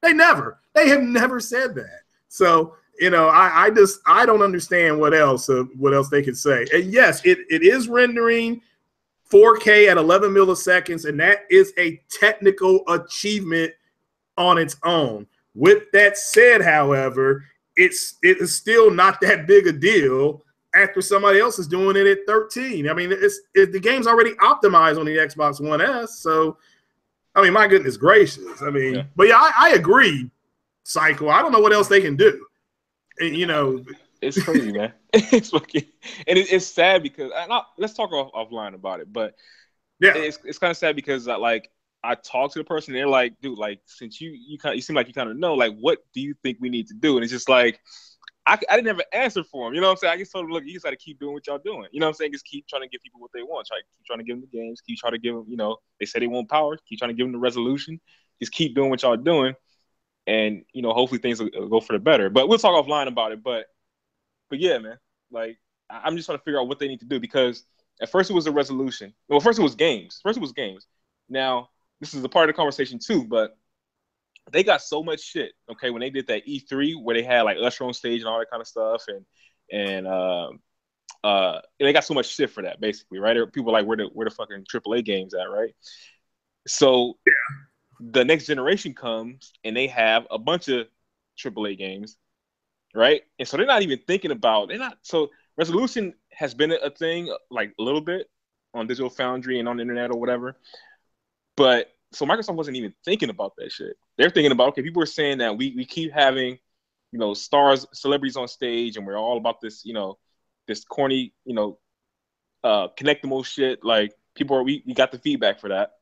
They have never said that. So, I don't understand what else they could say. And yes, it is rendering 4K at 11 milliseconds, and that is a technical achievement on its own. With that said, however, it is still not that big a deal after somebody else is doing it at 13. I mean, the game's already optimized on the Xbox One S. So, I mean, my goodness gracious. I mean, but yeah, I agree, Cycle. I don't know what else they can do. And, it's crazy, man. It's fucking, and it's sad because let's talk offline about it. But yeah, it's kind of sad because I talk to the person, and they're like, dude, like, since you seem like you kind of know, like, what do you think we need to do? And it's just like, I didn't have an answer for them. You know what I'm saying? I just told them, look, you just got to keep doing what y'all doing. You know what I'm saying? Just keep trying to give people what they want. Keep trying to give them the games. Keep trying to give them, you know, they say they want power. Keep trying to give them the resolution. Just keep doing what y'all doing. And, you know, hopefully things will go for the better. But we'll talk offline about it. But yeah, man, like, I'm just trying to figure out what they need to do, because at first it was a resolution. Well, first it was games. Now, this is a part of the conversation too, but they got so much shit, okay, when they did that E3 where they had like Usher on stage and all that kind of stuff, and they got so much shit for that, basically, right? People are like, where the fucking AAA games at, right? So the next generation comes and they have a bunch of AAA games, right? And so they're not even thinking about, so resolution has been a thing, like, a little bit on Digital Foundry and on the internet or whatever, but so Microsoft wasn't even thinking about that shit. They're thinking about, okay, people are saying that we keep having, you know, stars, celebrities on stage, and we're all about this, you know, this corny, you know, connectable shit. Like, we got the feedback for that.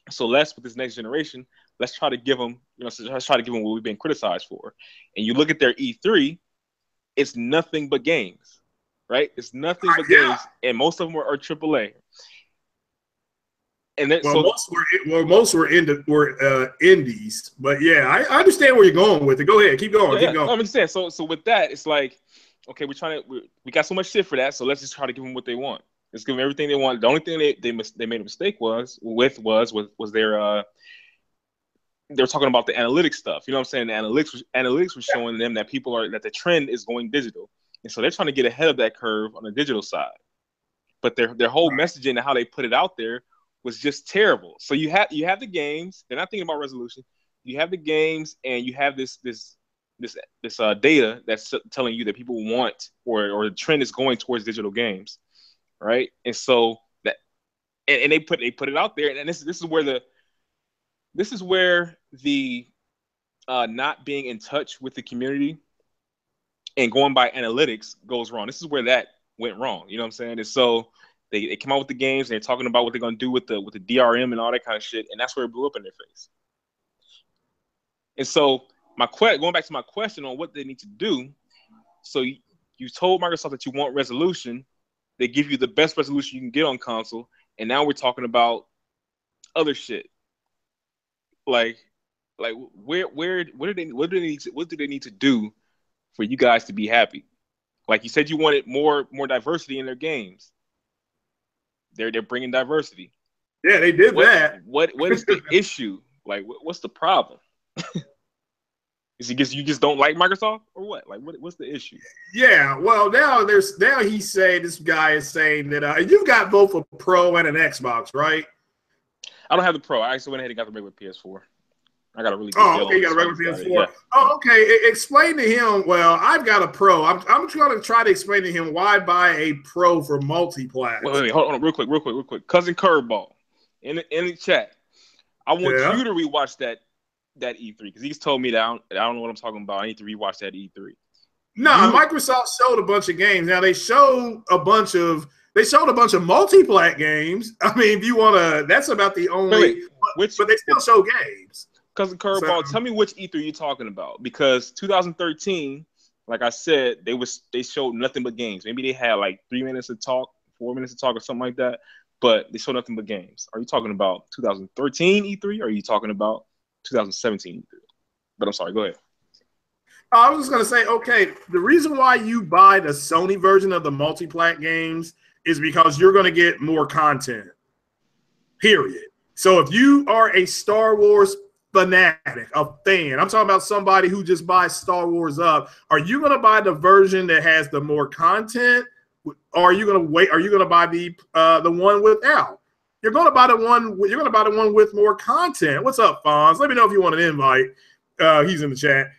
So with this next generation, let's try to give them, you know, what we've been criticized for. And you look at their E3, it's nothing but games, right? It's nothing but games, and most of them are AAA. And then, most were indies, but yeah, I understand where you're going with it. Go ahead, keep going. No, I'm just saying. So with that, it's like, okay, we got so much shit for that, so let's just try to give them what they want. Let's give them everything they want. The only thing they made a mistake was their they were talking about the analytics stuff. You know what I'm saying? The analytics was showing them that that the trend is going digital, and so they're trying to get ahead of that curve on the digital side. But their whole messaging and how they put it out there was just terrible. So you have the games. They're not thinking about resolution. You have the games, and you have this data that's telling you that people want, or the trend is going towards digital games, right? And so that, and they put it out there, and this is where the not being in touch with the community and going by analytics goes wrong. This is where that went wrong. You know what I'm saying? And so they came out with the games, and they're talking about what they're going to do with the DRM and all that kind of shit, and that's where it blew up in their face. And so going back to my question on what they need to do, so you told Microsoft that you want resolution. They give you the best resolution you can get on console, and now we're talking about other shit. Like what do they need to do for you guys to be happy? Like you said, you wanted more diversity in their games. They're bringing diversity. Yeah, they did that. What is the issue? Like, what's the problem? Is it because you just don't like Microsoft, or what? Like, what's the issue? Yeah, well, now this guy is saying that you've got both a Pro and an Xbox, right? I don't have the Pro. I actually went ahead and got the regular PS4. I got a really good deal. Okay, you got a regular PS4. Yeah. Oh, okay. Explain to him. Well, I've got a Pro. I'm trying to explain to him why buy a Pro for multi-plat. Wait, hold on, real quick. Cousin Curveball in the chat. I want you to rewatch that E3, because he's told me that I don't know what I'm talking about. I need to rewatch that E3. Microsoft showed a bunch of games. Now they showed a bunch of multi-plat games. I mean, if you want to, that's about the only. But they still show games. Cousin Curveball, tell me which E3 you're talking about, because 2013, like I said, they showed nothing but games. Maybe they had like 3 minutes to talk, 4 minutes to talk, or something like that, but they showed nothing but games. Are you talking about 2013 E3, or are you talking about 2017 E3? But I'm sorry, go ahead. I was just going to say, okay, the reason why you buy the Sony version of the multi-plat games is because you're going to get more content, period. So if you are a Star Wars fanatic, a fan, I'm talking about somebody who just buys Star Wars up, are you going to buy the version that has the more content, or are you going to wait? Are you going to buy the one without? You're going to buy the one. You're going to buy the one with more content. What's up, Fonz? Let me know if you want an invite. He's in the chat.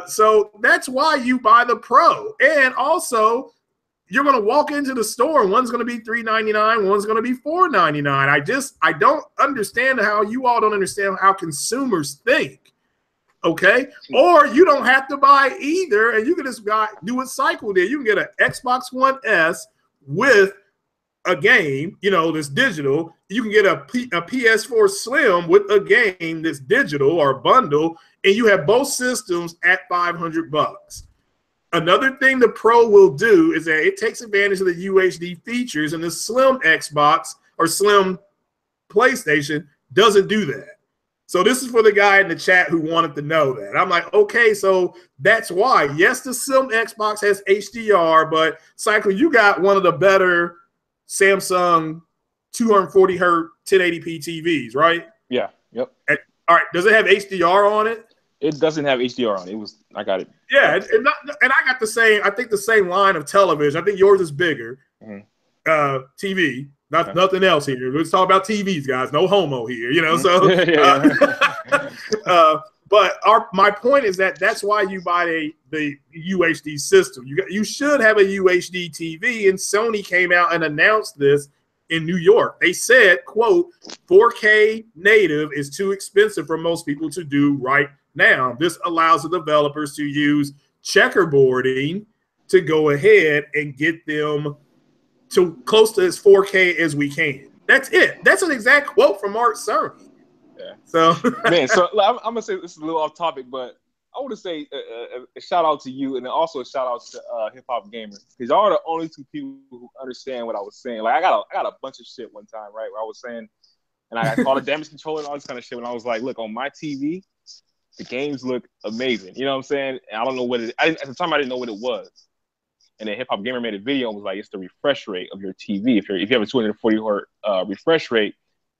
So that's why you buy the Pro, and also you're going to walk into the store, and one's going to be $399, one's going to be $499. I don't understand how you all don't understand how consumers think. Okay, or you don't have to buy either, and you can just do what Cycle did. You can get an Xbox One S with a game, you know, that's digital. You can get a PS4 Slim with a game that's digital or bundle, and you have both systems at $500. Another thing the Pro will do is that it takes advantage of the UHD features, and the Slim Xbox or Slim PlayStation doesn't do that. So this is for the guy in the chat who wanted to know that. I'm like, okay, so that's why. Yes, the Slim Xbox has HDR, but Cycle, you got one of the better Samsung 240 hertz 1080p TVs, right? Yeah. Yep. All right. Does it have HDR on it? It doesn't have HDR on it. I got it. Yeah, and I got the same. I think the same line of television. I think yours is bigger. TV, nothing else here. Let's talk about TVs, guys. No homo here, you know. So, but my point is that's why you buy the UHD system. You should have a UHD TV, and Sony came out and announced this in New York. They said, "quote 4K native is too expensive for most people to do right now. This allows the developers to use checkerboarding to go ahead and get them to close to as 4K as we can." That's it. That's an exact quote from Mark Cerny. Yeah. So, man, so I'm gonna say this is a little off topic, but I want to say a shout out to you, and then also a shout out to Hip Hop Gamer, because y'all are the only two people who understand what I was saying. Like I got a bunch of shit one time, right, where I was saying, and I called it damage control and all this kind of shit. When I was like, look, on my TV, the games look amazing. You know what I'm saying? And I don't know what it. At the time, I didn't know what it was. And then Hip Hop Gamer made a video and was like, it's the refresh rate of your TV. If you have a 240 hertz refresh rate,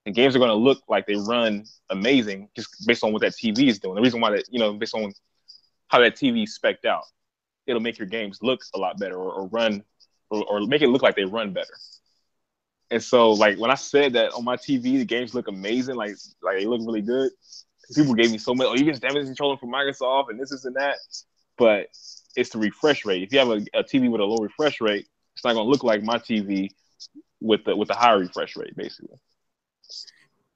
the games are going to look like they run amazing just based on what that TV is doing. The reason why that, you know, based on how that TV is spec'd out, it'll make your games look a lot better or run or make it look like they run better. And so, like, when I said that on my TV, the games look amazing, like they look really good, people gave me so much, you get damage controlling from Microsoft and this and that. But it's the refresh rate. If you have a TV with a low refresh rate, it's not going to look like my TV with the higher refresh rate, basically.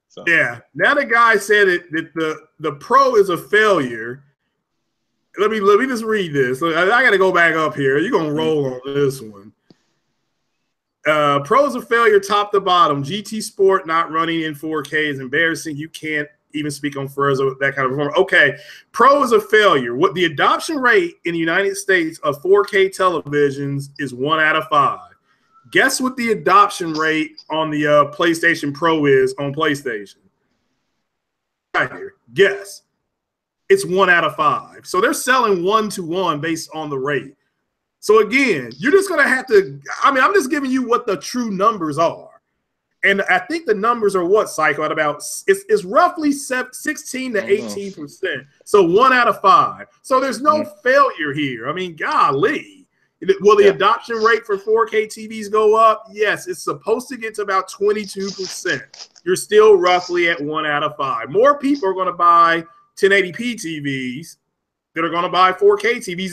So. Yeah. Now the guy said that the Pro is a failure. Let me just read this. I got to go back up here. You're going to roll on this one. Pro is a failure top to bottom. GT Sport not running in 4K is embarrassing. You can't even speak on Forza, that kind of performance. Okay, Pro is a failure. What the adoption rate in the United States of 4K televisions is 1 out of 5. Guess what the adoption rate on the PlayStation Pro is on PlayStation? Right here. Guess. It's 1 out of 5. So they're selling 1-to-1 based on the rate. So again, you're just going to have to, I mean, I'm just giving you what the true numbers are. And I think the numbers are what, Psycho, at about, it's roughly 16 to 18%. So 1 out of 5. So there's no failure here. I mean, golly. Will the adoption rate for 4K TVs go up? Yes, it's supposed to get to about 22%. You're still roughly at 1 out of 5. More people are going to buy 1080p TVs that are going to buy 4K TVs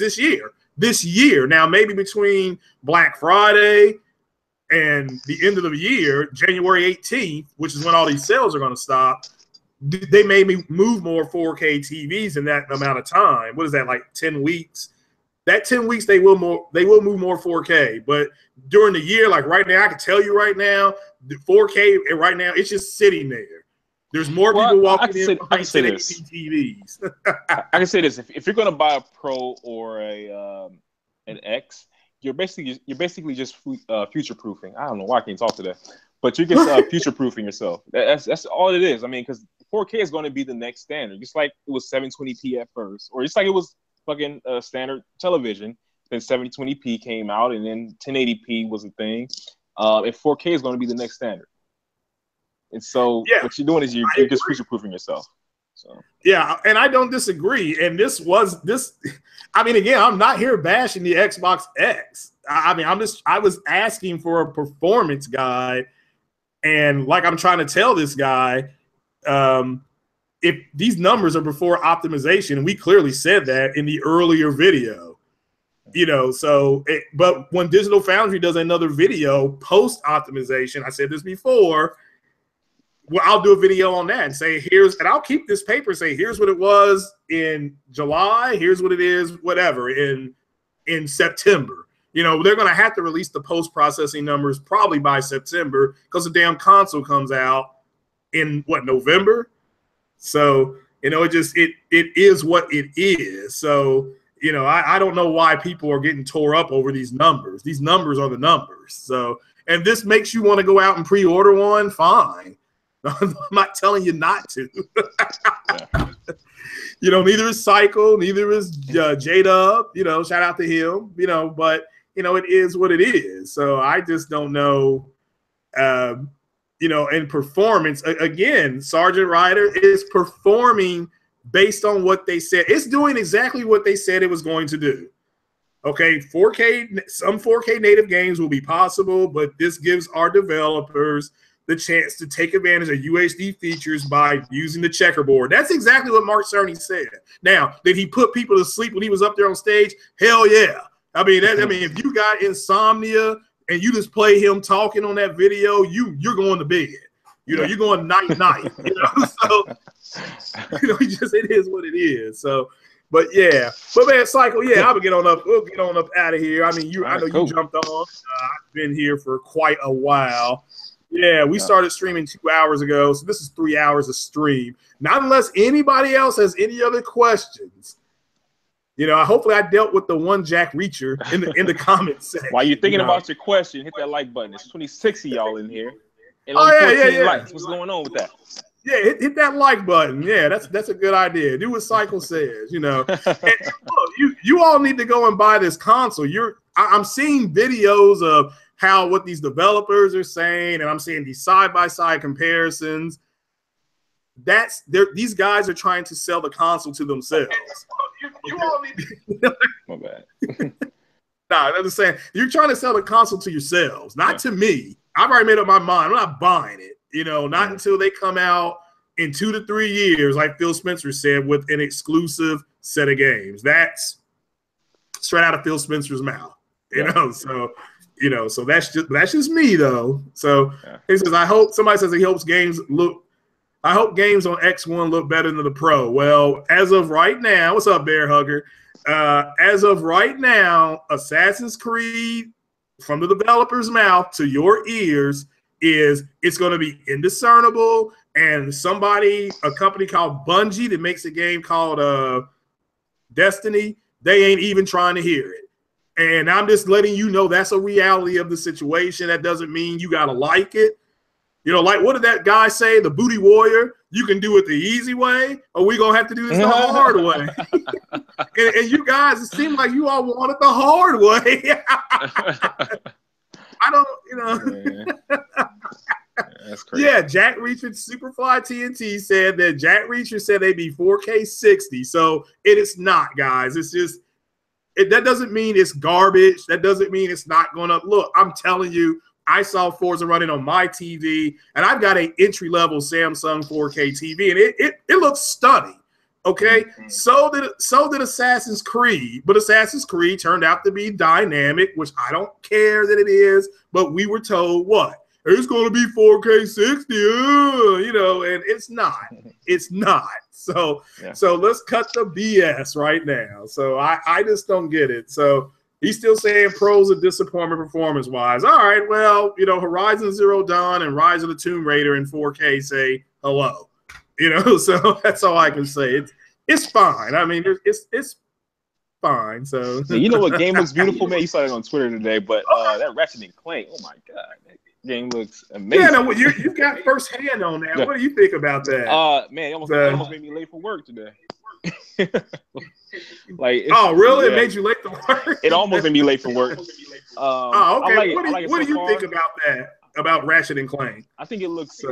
this year. Now, maybe between Black Friday and the end of the year, January 18th, which is when all these sales are going to stop, they may move more 4K TVs in that amount of time. What is that, like 10 weeks? That 10 weeks, they will move more 4K. But during the year, like right now, I can tell you right now, the 4K right now, it's just sitting there. There's more people walking in behind 1080p TVs. I can say this: if you're going to buy a Pro or an X, you're basically just future proofing. I don't know why I can't talk today, but you're just future proofing yourself. That's all it is. I mean, because 4K is going to be the next standard, just like it was 720p at first, or just like it was fucking standard television. Then 720p came out, and then 1080p was a thing. And 4K is going to be the next standard. And so what you're doing is you're just future-proofing yourself. So yeah, and I don't disagree. And this. I mean, again, I'm not here bashing the Xbox X. I mean, I was asking for a performance guide, and like I'm trying to tell this guy, if these numbers are before optimization, and we clearly said that in the earlier video, you know. So, but when Digital Foundry does another video post optimization, I said this before. Well, I'll do a video on that and say, and I'll keep this paper and say, here's what it was in July, here's what it is, whatever, in September. They're going to have to release the post-processing numbers probably by September because the damn console comes out in November. So, it is what it is. So, I don't know why people are getting tore up over these numbers. These numbers are the numbers. So, and this makes you want to go out and pre-order one, fine. I'm not telling you not to. Neither is Cycle, neither is J-Dub, shout out to him, but, it is what it is. So I just don't know, in performance, again, Sergeant Ryder is performing based on what they said. It's doing exactly what they said it was going to do. Okay, 4K, some 4K native games will be possible, but this gives our developers the chance to take advantage of UHD features by using the checkerboard. That's exactly what Mark Cerny said. Now, did he put people to sleep when he was up there on stage? Hell yeah. I mean, if you got insomnia and you just play him talking on that video, you're going to bed. You're going night. So it is what it is. So, but man, Cycle, I'll get on up. We'll get on up out of here. I mean, I know you jumped on. I've been here for quite a while. Yeah, we started streaming 2 hours ago, so this is 3 hours of stream. Not unless anybody else has any other questions. Hopefully I dealt with the one Jack Reacher in the comments section. While you're thinking about your question, hit that like button. It's 26 of y'all in here. And only 14 likes. What's going on with that? Yeah, hit that like button. Yeah, that's a good idea. Do what Cycle says, And look, you all need to go and buy this console. I'm seeing videos of what these developers are saying, and I'm seeing these side-by-side comparisons. These guys are trying to sell the console to themselves. You all need to my bad. I'm just saying you're trying to sell the console to yourselves, not to me. I've already made up my mind. I'm not buying it. Not until they come out in 2 to 3 years, like Phil Spencer said, with an exclusive set of games. That's straight out of Phil Spencer's mouth. So that's just me though. So he says, somebody says he hopes games on X1 look better than the Pro. Well, as of right now, what's up, Bear Hugger? As of right now, Assassin's Creed, from the developer's mouth to your ears, it's going to be indiscernible. And a company called Bungie that makes a game called Destiny, they ain't even trying to hear it. And I'm just letting you know that's a reality of the situation. That doesn't mean you got to like it. Like what did that guy say? The booty warrior, you can do it the easy way, or we going to have to do this the hard way. and you guys, it seems like you all want it the hard way. I don't, That's crazy. Yeah, Jack Reacher, Superfly TNT said that Jack Reacher said they'd be 4K 60. So it is not, guys. It's just, that doesn't mean it's garbage. That doesn't mean it's not going to look. I'm telling you, I saw Forza running on my TV, and I've got an entry-level Samsung 4K TV, and it looks stunning. Okay, so did Assassin's Creed, but Assassin's Creed turned out to be dynamic, which I don't care that it is, but we were told what? It's going to be 4K 60, and it's not. It's not. So let's cut the BS right now. So I just don't get it. So he's still saying pros are disappointment performance-wise. All right, well, Horizon Zero Dawn and Rise of the Tomb Raider in 4K say hello. So that's all I can say. It's fine. I mean, it's fine. So what game looks beautiful, man? You saw it on Twitter today, but that Ratchet and Clank. Oh my god, that game looks amazing. Yeah, no, you've got first hand on that. Yeah. What do you think about that? Man, it almost made me late for work today. Oh, really? Yeah. It made you late for work? It almost made me late for work. Okay. What do you think about that? About Ratchet and Clank? I think it looks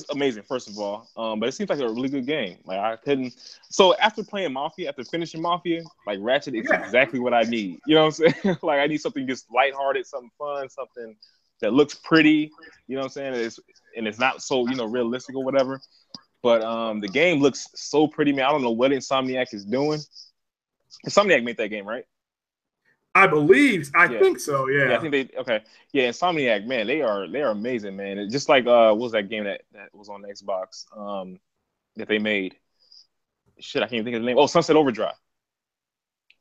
amazing, first of all. But it seems like a really good game. Like I couldn't. So after playing Mafia, after finishing Mafia, like Ratchet is exactly what I need. You know what I'm saying? Like I need something just lighthearted, something fun, something that looks pretty. You know what I'm saying? It's not so realistic or whatever. But the game looks so pretty, man. I don't know what Insomniac is doing. Insomniac made that game, right? I believe. I think so. Yeah. I think they. Okay. Yeah. Insomniac, man, they are amazing, man. It's just like what was that game that was on the Xbox that they made? Shit, I can't even think of the name. Oh, Sunset Overdrive.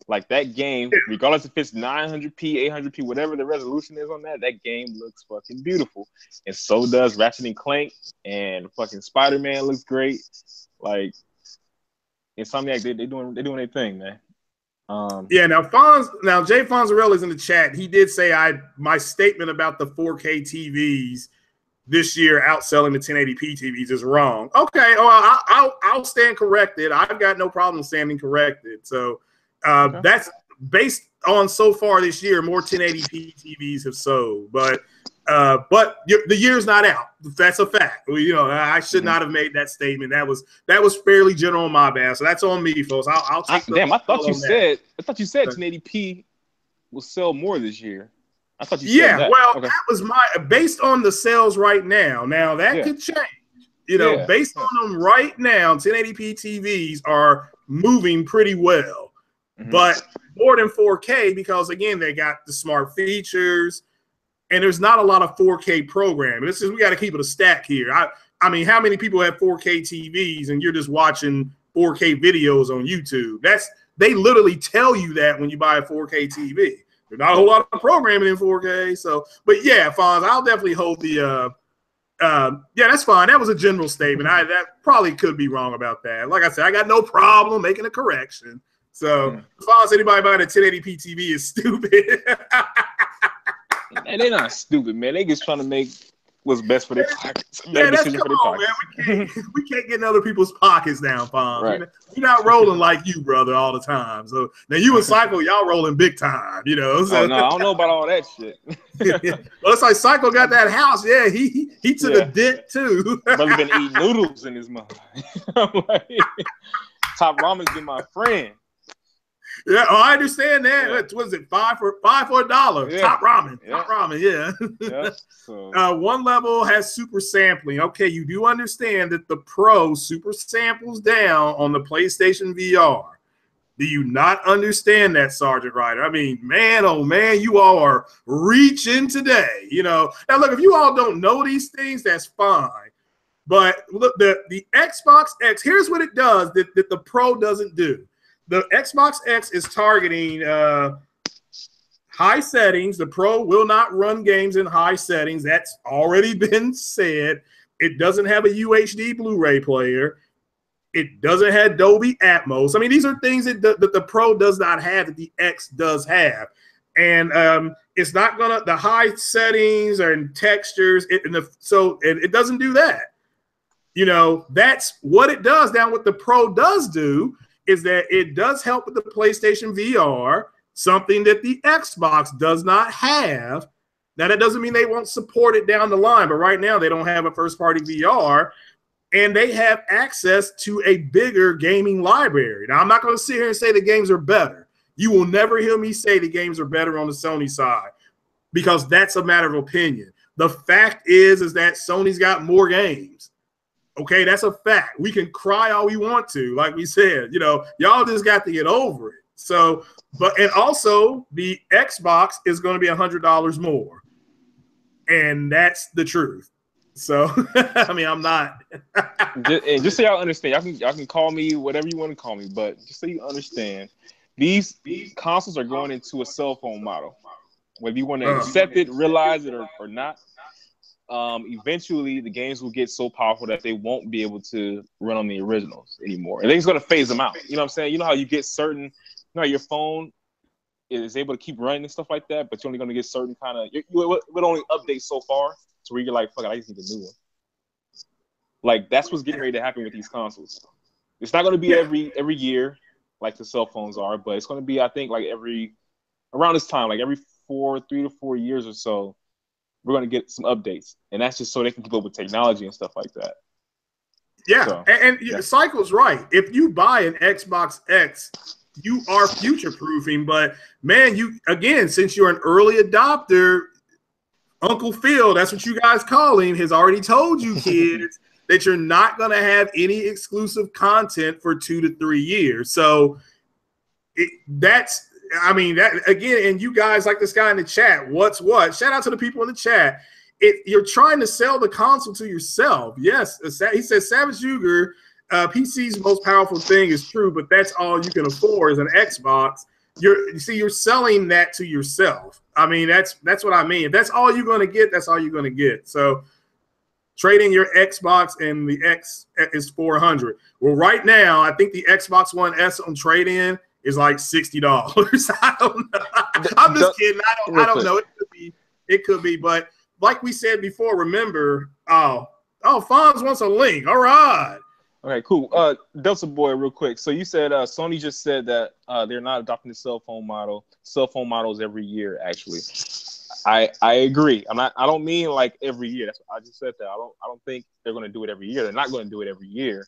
Like that game, regardless if it's 900p, 800p, whatever the resolution is on that game looks fucking beautiful. And so does Ratchet and Clank, and fucking Spider-Man looks great. Like Insomniac, they doing their thing, man. Yeah, now Jay Fonzarelli is in the chat. He did say my statement about the 4K TVs this year outselling the 1080p TVs is wrong. Okay, I'll stand corrected. I've got no problem standing corrected. So that's based on so far this year, more 1080p TVs have sold, but the year's not out. That's a fact. I should not have made that statement. That was fairly general on my bad. So that's on me, folks. I'll take. I thought you said 1080p will sell more this year. I thought you said that. Well, that was based on the sales right now. Now that could change. Based on them right now, 1080p TVs are moving pretty well, but more than 4K because again they got the smart features. And there's not a lot of 4K programming. We got to keep it a stack here. I mean, how many people have 4K TVs and you're just watching 4K videos on YouTube? They literally tell you that when you buy a 4K TV. There's not a whole lot of programming in 4K. So, but yeah, Fonz, I'll definitely hold the. That's fine. That was a general statement. That probably could be wrong about that. Like I said, I got no problem making a correction. So, Fonz, anybody buying a 1080p TV is stupid. And they're not stupid, man. They just trying to make what's best for their pockets. Yeah, come on, man. We can't get in other people's pockets down, Fonz. Right. You're not rolling like you, brother, all the time. So now you and Psycho, y'all rolling big time, So. Oh, no, I don't know about all that shit. Well, it's like Psycho got that house. Yeah, he took a dent too. Brother been eating noodles in his mouth. Top Ramen's been my friend. Yeah, I understand that. Yeah. What is it? $5 for $1. Yeah. Top ramen. Yeah. Top ramen, yeah. So. One level has super sampling. Okay, you do understand that the Pro super samples down on the PlayStation VR. Do you not understand that, Sergeant Ryder? I mean, man, oh man, you all are reaching today. Now look, if you all don't know these things, that's fine. But look, the Xbox X, here's what it does that the Pro doesn't do. The Xbox X is targeting high settings. The Pro will not run games in high settings. That's already been said. It doesn't have a UHD Blu-ray player. It doesn't have Dolby Atmos. I mean, these are things that the Pro does not have that the X does have. And it's not going to, the high settings and textures, it doesn't do that. That's what it does. Now, what the Pro does do is that it does help with the PlayStation VR, something that the Xbox does not have. Now, that doesn't mean they won't support it down the line, but right now they don't have a first-party VR, and they have access to a bigger gaming library. Now, I'm not going to sit here and say the games are better. You will never hear me say the games are better on the Sony side because that's a matter of opinion. The fact is that Sony's got more games. Okay, that's a fact. We can cry all we want to, like we said. Y'all just got to get over it. So, and also the Xbox is going to be $100 more, and that's the truth. So, I mean, I'm not. And just so y'all understand, y'all can call me whatever you want to call me, but just so you understand, these consoles are going into a cell phone model. Whether you want to accept it, realize it, or not. Eventually the games will get so powerful that they won't be able to run on the originals anymore. And they're just going to phase them out. You know what I'm saying? You know how you get certain, your phone is able to keep running and stuff like that, but you're only going to get certain kind of, it would only update so far to where you're like, fuck it, I just need a new one. Like, that's what's getting ready to happen with these consoles. It's not going to be every year like the cell phones are, but it's going to be, I think, like around this time, like every 3 to 4 years or so, we're going to get some updates. And that's just so they can keep up with technology and stuff like that. Yeah, so, and Cycle's right. If you buy an Xbox X, you are future-proofing. But, man, since you're an early adopter, Uncle Phil, that's what you guys call him, has already told you kids that you're not going to have any exclusive content for 2 to 3 years. So that again, and you guys like this guy in the chat, what's what? Shout out to the people in the chat. You're trying to sell the console to yourself. Yes, he says Savage Uger, PC's most powerful thing is true, but that's all you can afford is an Xbox. you're selling that to yourself. I mean, that's what I mean. If that's all you're going to get, that's all you're going to get. So trading your Xbox and the X is $400. Well, right now, I think the Xbox One S on trade-in is like $60. I don't know. I'm just kidding. I don't know. It could be, but like we said before, remember, Fonz wants a link. All right. Okay, cool. Delta Boy, real quick. So you said Sony just said that they're not adopting the cell phone model. Cell phone models every year, actually. I agree. I don't mean like every year. That's what I just said that. I don't think they're going to do it every year. They're not going to do it every year.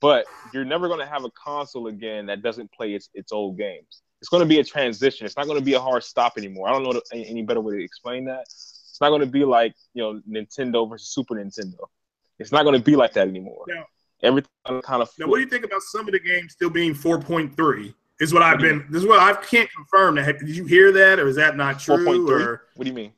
But you're never going to have a console again that doesn't play its old games. It's going to be a transition. It's not going to be a hard stop anymore. I don't know any better way to explain that. It's not going to be like, Nintendo versus Super Nintendo. It's not going to be like that anymore. Yeah. Everything kind of. Now, what do you think about some of the games still being 4.3? This is what I can't confirm that. Did you hear that, or is that not true? 4.3? What do you mean?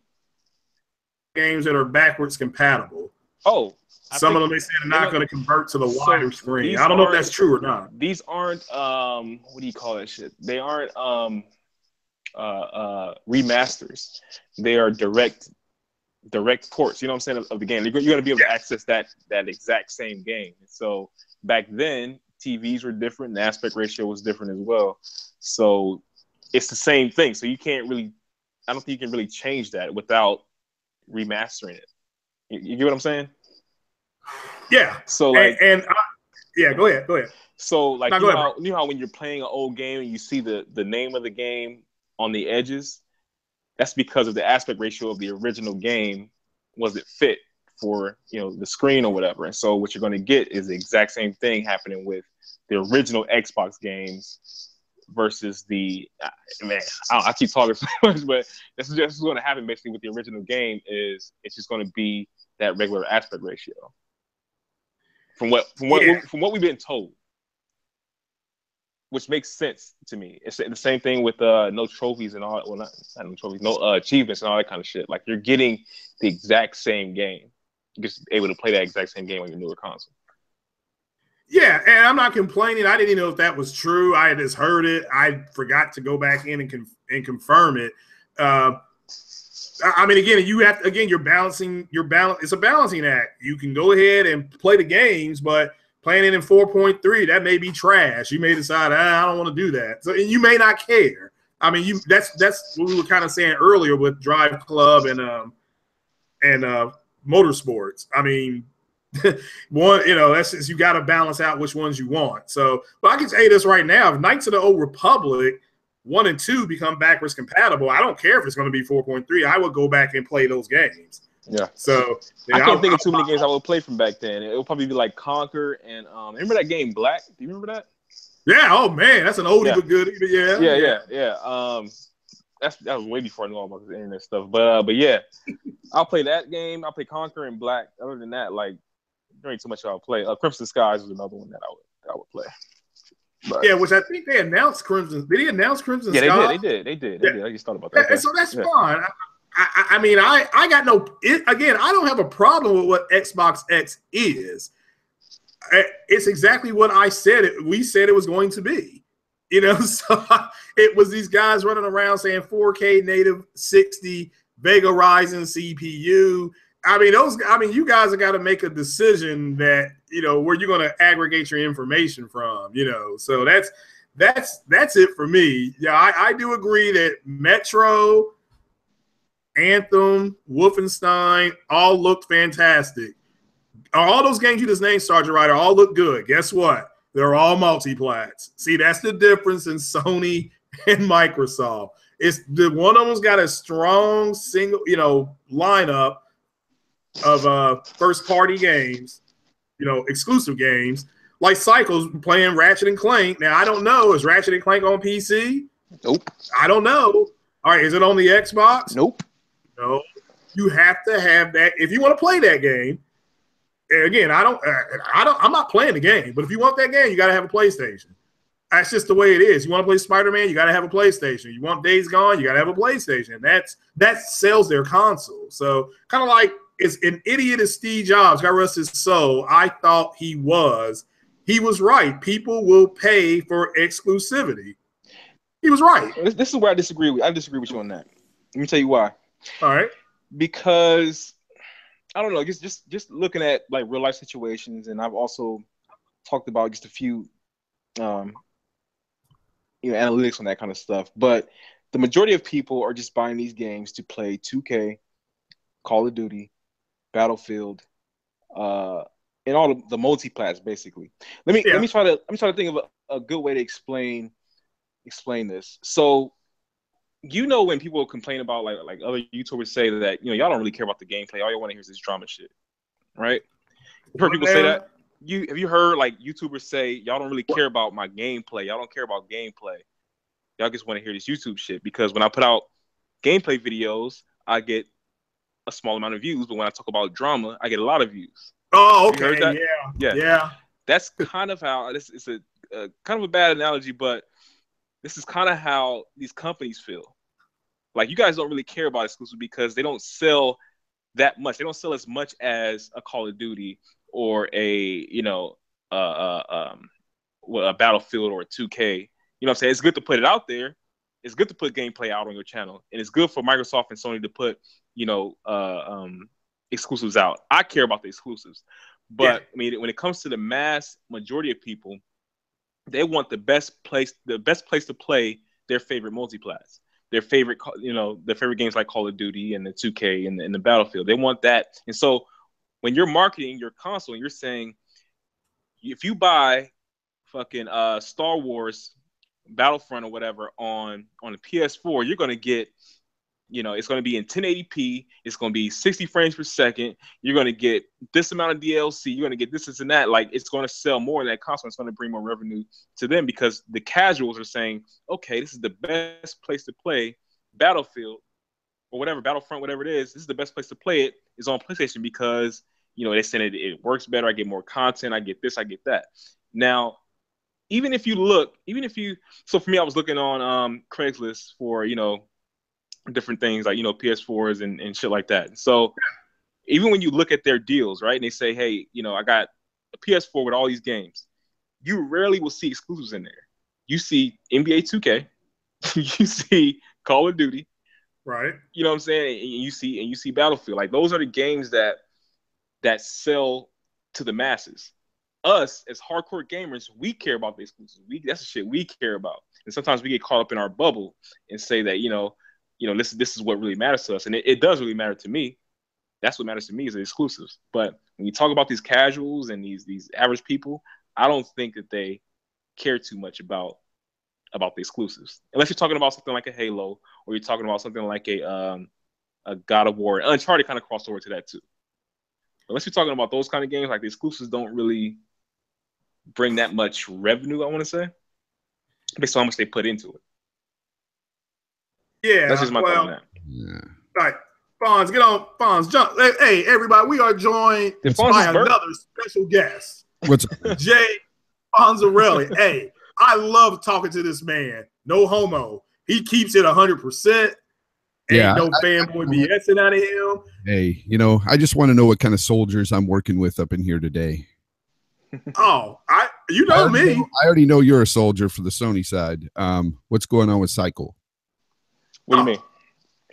Games that are backwards compatible. Oh, some of them they said are not going to convert to the wider screen. I don't know if that's true or not. These aren't what do you call that shit? They aren't remasters. They are direct ports, you know what I'm saying, of the game. You're going to be able to access that exact same game. So back then, TVs were different. The aspect ratio was different as well. So it's the same thing. So you can't really, I don't think you can really change that without remastering it. You get what I'm saying? Yeah. So like, yeah, go ahead. So like, you know how when you're playing an old game and you see the name of the game on the edges, that's because of the aspect ratio of the original game wasn't fit for the screen or whatever. And so what you're going to get is the exact same thing happening with the original Xbox games versus the I keep talking so much, but this is just going to happen basically with the original game. Is it's just going to be that regular aspect ratio from what we've been told. Which makes sense to me. It's the same thing with no trophies and all. Well, not no trophies, no achievements and all that kind of shit. Like you're getting the exact same game. You're just able to play that exact same game on your newer console. Yeah, and I'm not complaining. I didn't even know if that was true. I just heard it. I forgot to go back in and confirm it. I mean, again, you're balancing. It's a balancing act. You can go ahead and play the games, but playing it in 4.3, that may be trash. You may decide, I don't want to do that. So, and you may not care. I mean, that's what we were kind of saying earlier with Drive Club and Motorsports. I mean, that's just, you got to balance out which ones you want. So, but I can tell you this right now: if Knights of the Old Republic 1 and 2 become backwards compatible, I don't care if it's going to be 4.3. I would go back and play those games. Yeah. So I can't think of too many games I would play from back then. It would probably be like Conquer and remember that game Black? Do you remember that? Yeah. Oh man, that's an oldie but goodie. Yeah. That was way before I knew all about the internet stuff. But yeah, I'll play that game. I'll play Conquer and Black. Other than that, like there ain't too much I'll play. Crimson Skies was another one that I would play. But, yeah, which I think they announced Crimson. Did he announce Crimson Skies? Yeah, they did. I just thought about that. Okay. So that's fine. I mean, I got again, I don't have a problem with what Xbox X is. It's exactly what I said. We said it was going to be, so it was these guys running around saying 4K native 60 Vega Ryzen CPU. I mean, you guys have got to make a decision that, where you're going to aggregate your information from, so that's it for me. Yeah. I do agree that Metro, Anthem, Wolfenstein, all looked fantastic. All those games you just named, Sergeant Ryder, all look good. Guess what? They're all multi-plats. See, that's the difference in Sony and Microsoft. It's one of them's got a strong single, lineup of first-party games, exclusive games, like Cycles playing Ratchet and Clank. Now, I don't know. Is Ratchet and Clank on PC? Nope. I don't know. All right, is it on the Xbox? Nope. No, you have to have that if you want to play that game. And again, I'm not playing the game, but if you want that game, you got to have a PlayStation. That's just the way it is. You want to play Spider-Man, you got to have a PlayStation. You want Days Gone, you got to have a PlayStation. That sells their console. So kind of like it's an idiot as Steve Jobs, God rest his soul. I thought he was right. People will pay for exclusivity. He was right. This is where I disagree with. I disagree with you on that. Let me tell you why. All right. Because I don't know, just looking at like real life situations, and I've also talked about just a few, analytics on that kind of stuff. But the majority of people are just buying these games to play 2K, Call of Duty, Battlefield, and all the multi-plats basically. Let me try to think of a good way to explain this. So, when people complain about like other YouTubers say that y'all don't really care about the gameplay, all you want to hear is this drama shit, right? You've heard people say that. Have you heard like YouTubers say y'all don't really care about my gameplay, y'all don't care about gameplay, y'all just want to hear this YouTube shit? Because when I put out gameplay videos, I get a small amount of views, but when I talk about drama, I get a lot of views. Oh, okay, yeah. That's kind of how this is a kind of a bad analogy, but this is kind of how these companies feel. Like, you guys don't really care about exclusive because they don't sell that much. They don't sell as much as a Call of Duty or a Battlefield or a 2K. You know what I'm saying? It's good to put it out there. It's good to put gameplay out on your channel, and it's good for Microsoft and Sony to put exclusives out. I care about the exclusives, but I mean, when it comes to the mass majority of people, they want the best place to play their favorite multiplats, their favorite games like Call of Duty and the 2K and the Battlefield. They want that. And so when you're marketing your console and you're saying, if you buy fucking Star Wars Battlefront or whatever on the PS4, you're going to get, it's going to be in 1080p. It's going to be 60 frames per second. You're going to get this amount of DLC. You're going to get this and that. Like, it's going to sell more in that console. It's going to bring more revenue to them because the casuals are saying, okay, this is the best place to play Battlefield or whatever, Battlefront, whatever it is. This is the best place to play it is on PlayStation because, they said it works better. I get more content. I get this. I get that. Now, so for me, I was looking on Craigslist for, different things like, PS4s and shit like that. So even when you look at their deals, right, and they say, hey, I got a PS4 with all these games, you rarely will see exclusives in there. You see NBA 2K, you see Call of Duty, right? You know what I'm saying? And you see Battlefield. Like, those are the games that sell to the masses. Us as hardcore gamers, we care about the exclusives. That's the shit we care about. And sometimes we get caught up in our bubble and say that, this is what really matters to us. And it does really matter to me. That's what matters to me is the exclusives. But when you talk about these casuals and these average people, I don't think that they care too much about the exclusives. Unless you're talking about something like a Halo, or you're talking about something like a God of War. Uncharted kind of crossed over to that too. Unless you're talking about those kind of games, like, the exclusives don't really bring that much revenue, I want to say, based on how much they put into it. Yeah, that's just my thought on that. Yeah. All right, Fonz, get on. Fonz, jump. Hey, everybody, we are joined by another special guest. What's up? Jay Fonzarelli. Hey, I love talking to this man. No homo. He keeps it 100%. Yeah, no fanboy BSing out of him. Hey, I just want to know what kind of soldiers I'm working with up in here today. Oh, I already know you're a soldier for the Sony side. What's going on with Cycle? What do you mean?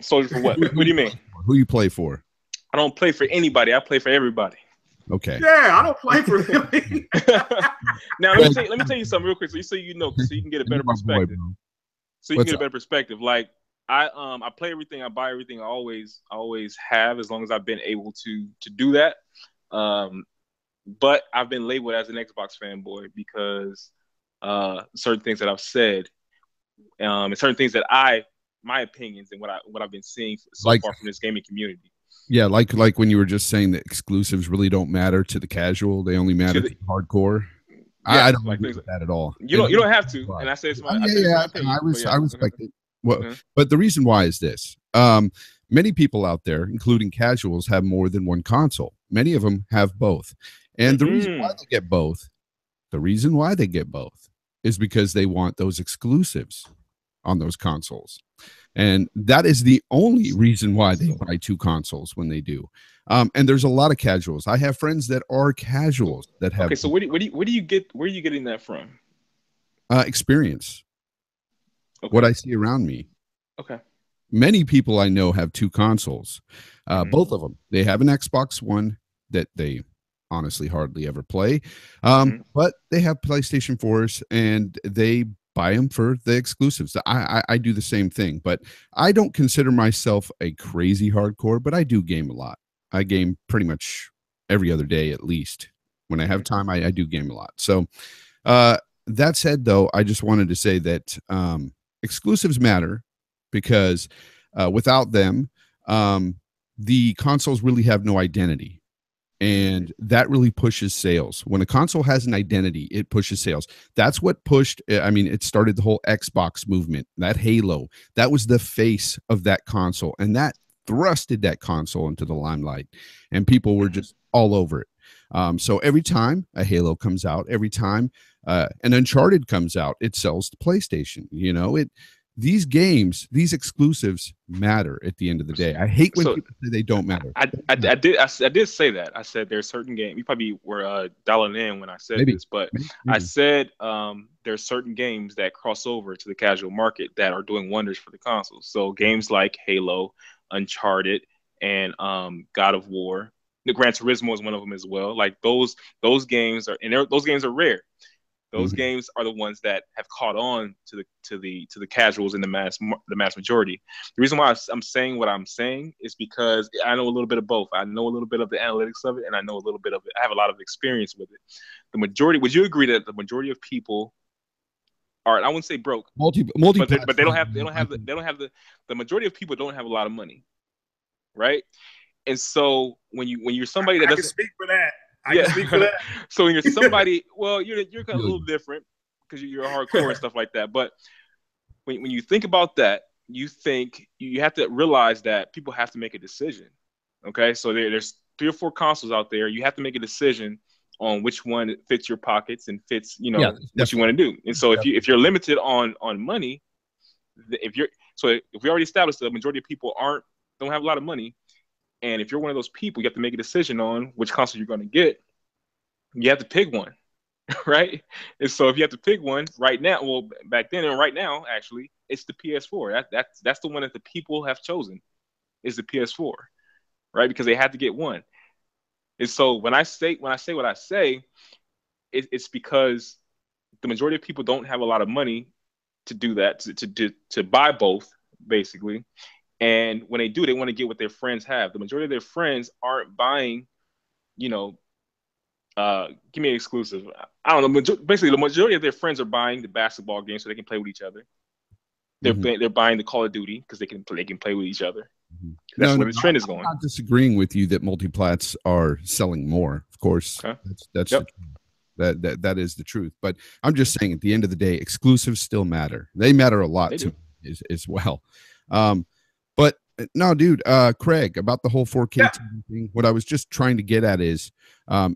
Soldier for what? What do you mean? Who you play for? I don't play for anybody. I play for everybody. Okay. Yeah, I don't play for them. Now let me tell you something real quick, so you can get a better perspective. Like, I play everything, I buy everything. I always have, as long as I've been able to do that. But I've been labeled as an Xbox fanboy because certain things that I've said, and certain things that my opinions and what I've been seeing so far from this gaming community. Yeah, like when you were just saying that exclusives really don't matter to the casual; they only matter to the hardcore. Yeah, I don't agree with that at all. You don't have to, and I say it's my opinion. I respect it. Well, but the reason why is this: many people out there, including casuals, have more than one console. Many of them have both, and the reason why they get both, is because they want those exclusives on those consoles. And that is the only reason why they buy two consoles when they do. And there's a lot of casuals. I have friends that are casuals that have. Okay, so where are you getting that from? Experience. what I see around me. Okay. Many people I know have two consoles, both of them. They have an Xbox One that they honestly hardly ever play, but they have PlayStation 4s and they buy them for the exclusives. I do the same thing, but I don't consider myself a crazy hardcore, but I do game a lot. I game pretty much every other day at least. When I have time, I do game a lot. So that said, though, I just wanted to say that exclusives matter because without them, the consoles really have no identity. And that really pushes sales. When a console has an identity, it pushes sales. That's what pushed, I mean, it started the whole Xbox movement, that Halo. That was the face of that console. And that thrusted that console into the limelight. And people were just all over it. So every time a Halo comes out, every time an Uncharted comes out, it sells to PlayStation. You know, these games, these exclusives matter at the end of the day. I hate when people say they don't matter. I did say that. I said there's certain games. You probably were dialing in when I said this, but I said there's certain games that cross over to the casual market that are doing wonders for the consoles. So games like Halo, Uncharted, and God of War. The Gran Turismo is one of them as well. Like those games are, and those games are rare. Those games are the ones that have caught on to the casuals and the mass majority. The reason why I'm saying what I'm saying is because I know a little bit of both. I know a little bit of the analytics of it, and I know a little bit of it. I have a lot of experience with it. The majority. Would you agree that the majority of people are? I wouldn't say broke, but they don't have the majority of people don't have a lot of money, right? And so when you're somebody that doesn't speak for that. I can speak for that. So when you're somebody, well, you're kind of a little different because you're hardcore and stuff like that. But when you think about that, you have to realize that people have to make a decision. Okay, so there's 3 or 4 consoles out there. You have to make a decision on which one fits your pockets and fits, what you want to do. And so if you're limited on money, if we already established the majority of people don't have a lot of money. And if you're one of those people, you have to make a decision on which console you're going to get. You have to pick one, right? And so if you have to pick one right now, well, back then and right now, actually, it's the PS4. That's the one that the people have chosen, is the PS4, right? Because they had to get one. And so when I say what I say, it's because the majority of people don't have a lot of money to do that, to buy both, basically. And when they do, they want to get what their friends have. The majority of their friends aren't buying, give me an exclusive. I don't know. Basically, the majority of their friends are buying the basketball game so they can play with each other. They're buying the Call of Duty because they can play with each other. That's where the trend is going. I'm not disagreeing with you that multiplats are selling more. Of course, okay. That's that is the truth. But I'm just saying, at the end of the day, exclusives still matter. They matter a lot to me as well. But no, dude, Craig, about the whole 4K TV thing, what I was just trying to get at is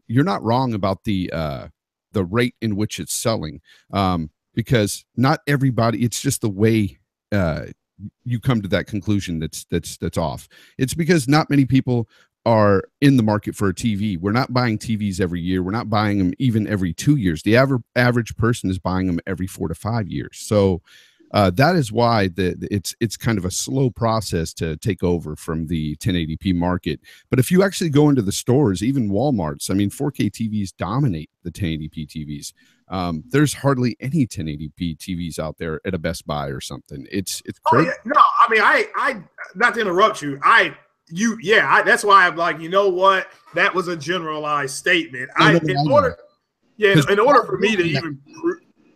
you're not wrong about the rate in which it's selling, because not everybody, it's just the way you come to that conclusion that's off. It's because not many people are in the market for a TV. We're not buying TVs every year. We're not buying them even every 2 years. The average person is buying them every 4 to 5 years. So that is why it's kind of a slow process to take over from the 1080p market. But if you actually go into the stores, even Walmart's, I mean, 4K TVs dominate the 1080p TVs. There's hardly any 1080p TVs out there at a Best Buy or something. It's crazy. No, I mean, I not to interrupt you. That's why I'm like, you know what? That was a generalized statement. In order for me to even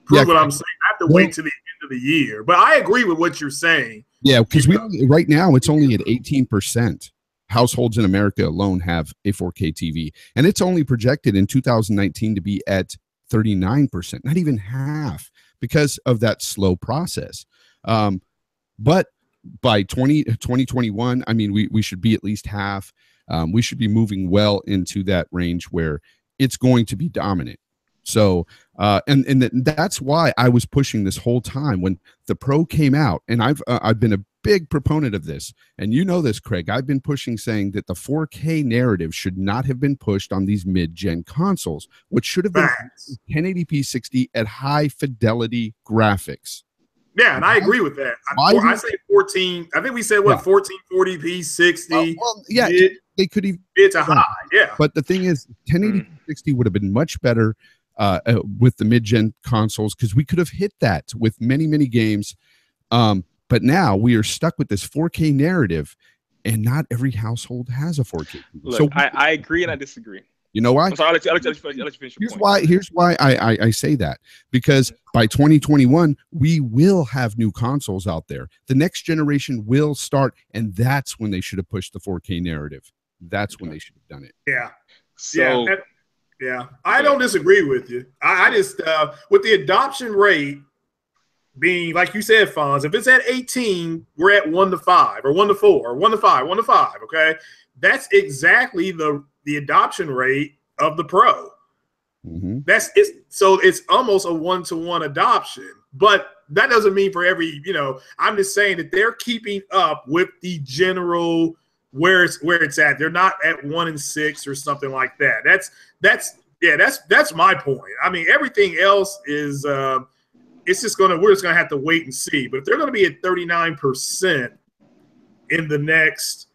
prove what I'm saying, I have to wait to the end of the year. But I agree with what you're saying. Yeah, because right now it's only at 18%. Households in America alone have a 4K TV, and it's only projected in 2019 to be at 39%, not even half, because of that slow process. But by 2021, I mean, we should be at least half. We should be moving well into that range where it's going to be dominant. So, and that's why I was pushing this whole time when the Pro came out, and I've been a big proponent of this, and you know this, Craig. I've been pushing, saying that the 4K narrative should not have been pushed on these mid-gen consoles, which should have been 1080p 60 at high fidelity graphics. Yeah, and I agree with that. I say 14. I think we said what 1440p 60. Yeah, they could even. It's a high, yeah. But the thing is, 1080p 60 would have been much better with the mid-gen consoles because we could have hit that with many games. But now we are stuck with this 4K narrative, and not every household has a 4K. Look, so I agree and I disagree. You know why? I'm sorry, I'll let you finish your point. Here's why I say that. Because by 2021, we will have new consoles out there. The next generation will start, and that's when they should have pushed the 4K narrative. That's when they should have done it. Yeah. So, yeah. I don't disagree with you. I just, with the adoption rate being, like you said, Fonz, if it's at 18, we're at 1 to 5 or 1 to 4 or 1 to 5, 1 to 5. Okay. That's exactly the adoption rate of the Pro. So it's almost a 1-to-1 adoption, but that doesn't mean for every, I'm just saying that they're keeping up with the general where it's at. They're not at 1 and 6 or something like that. That's my point. I mean, everything else is we're just gonna have to wait and see. But if they're gonna be at 39% in the next,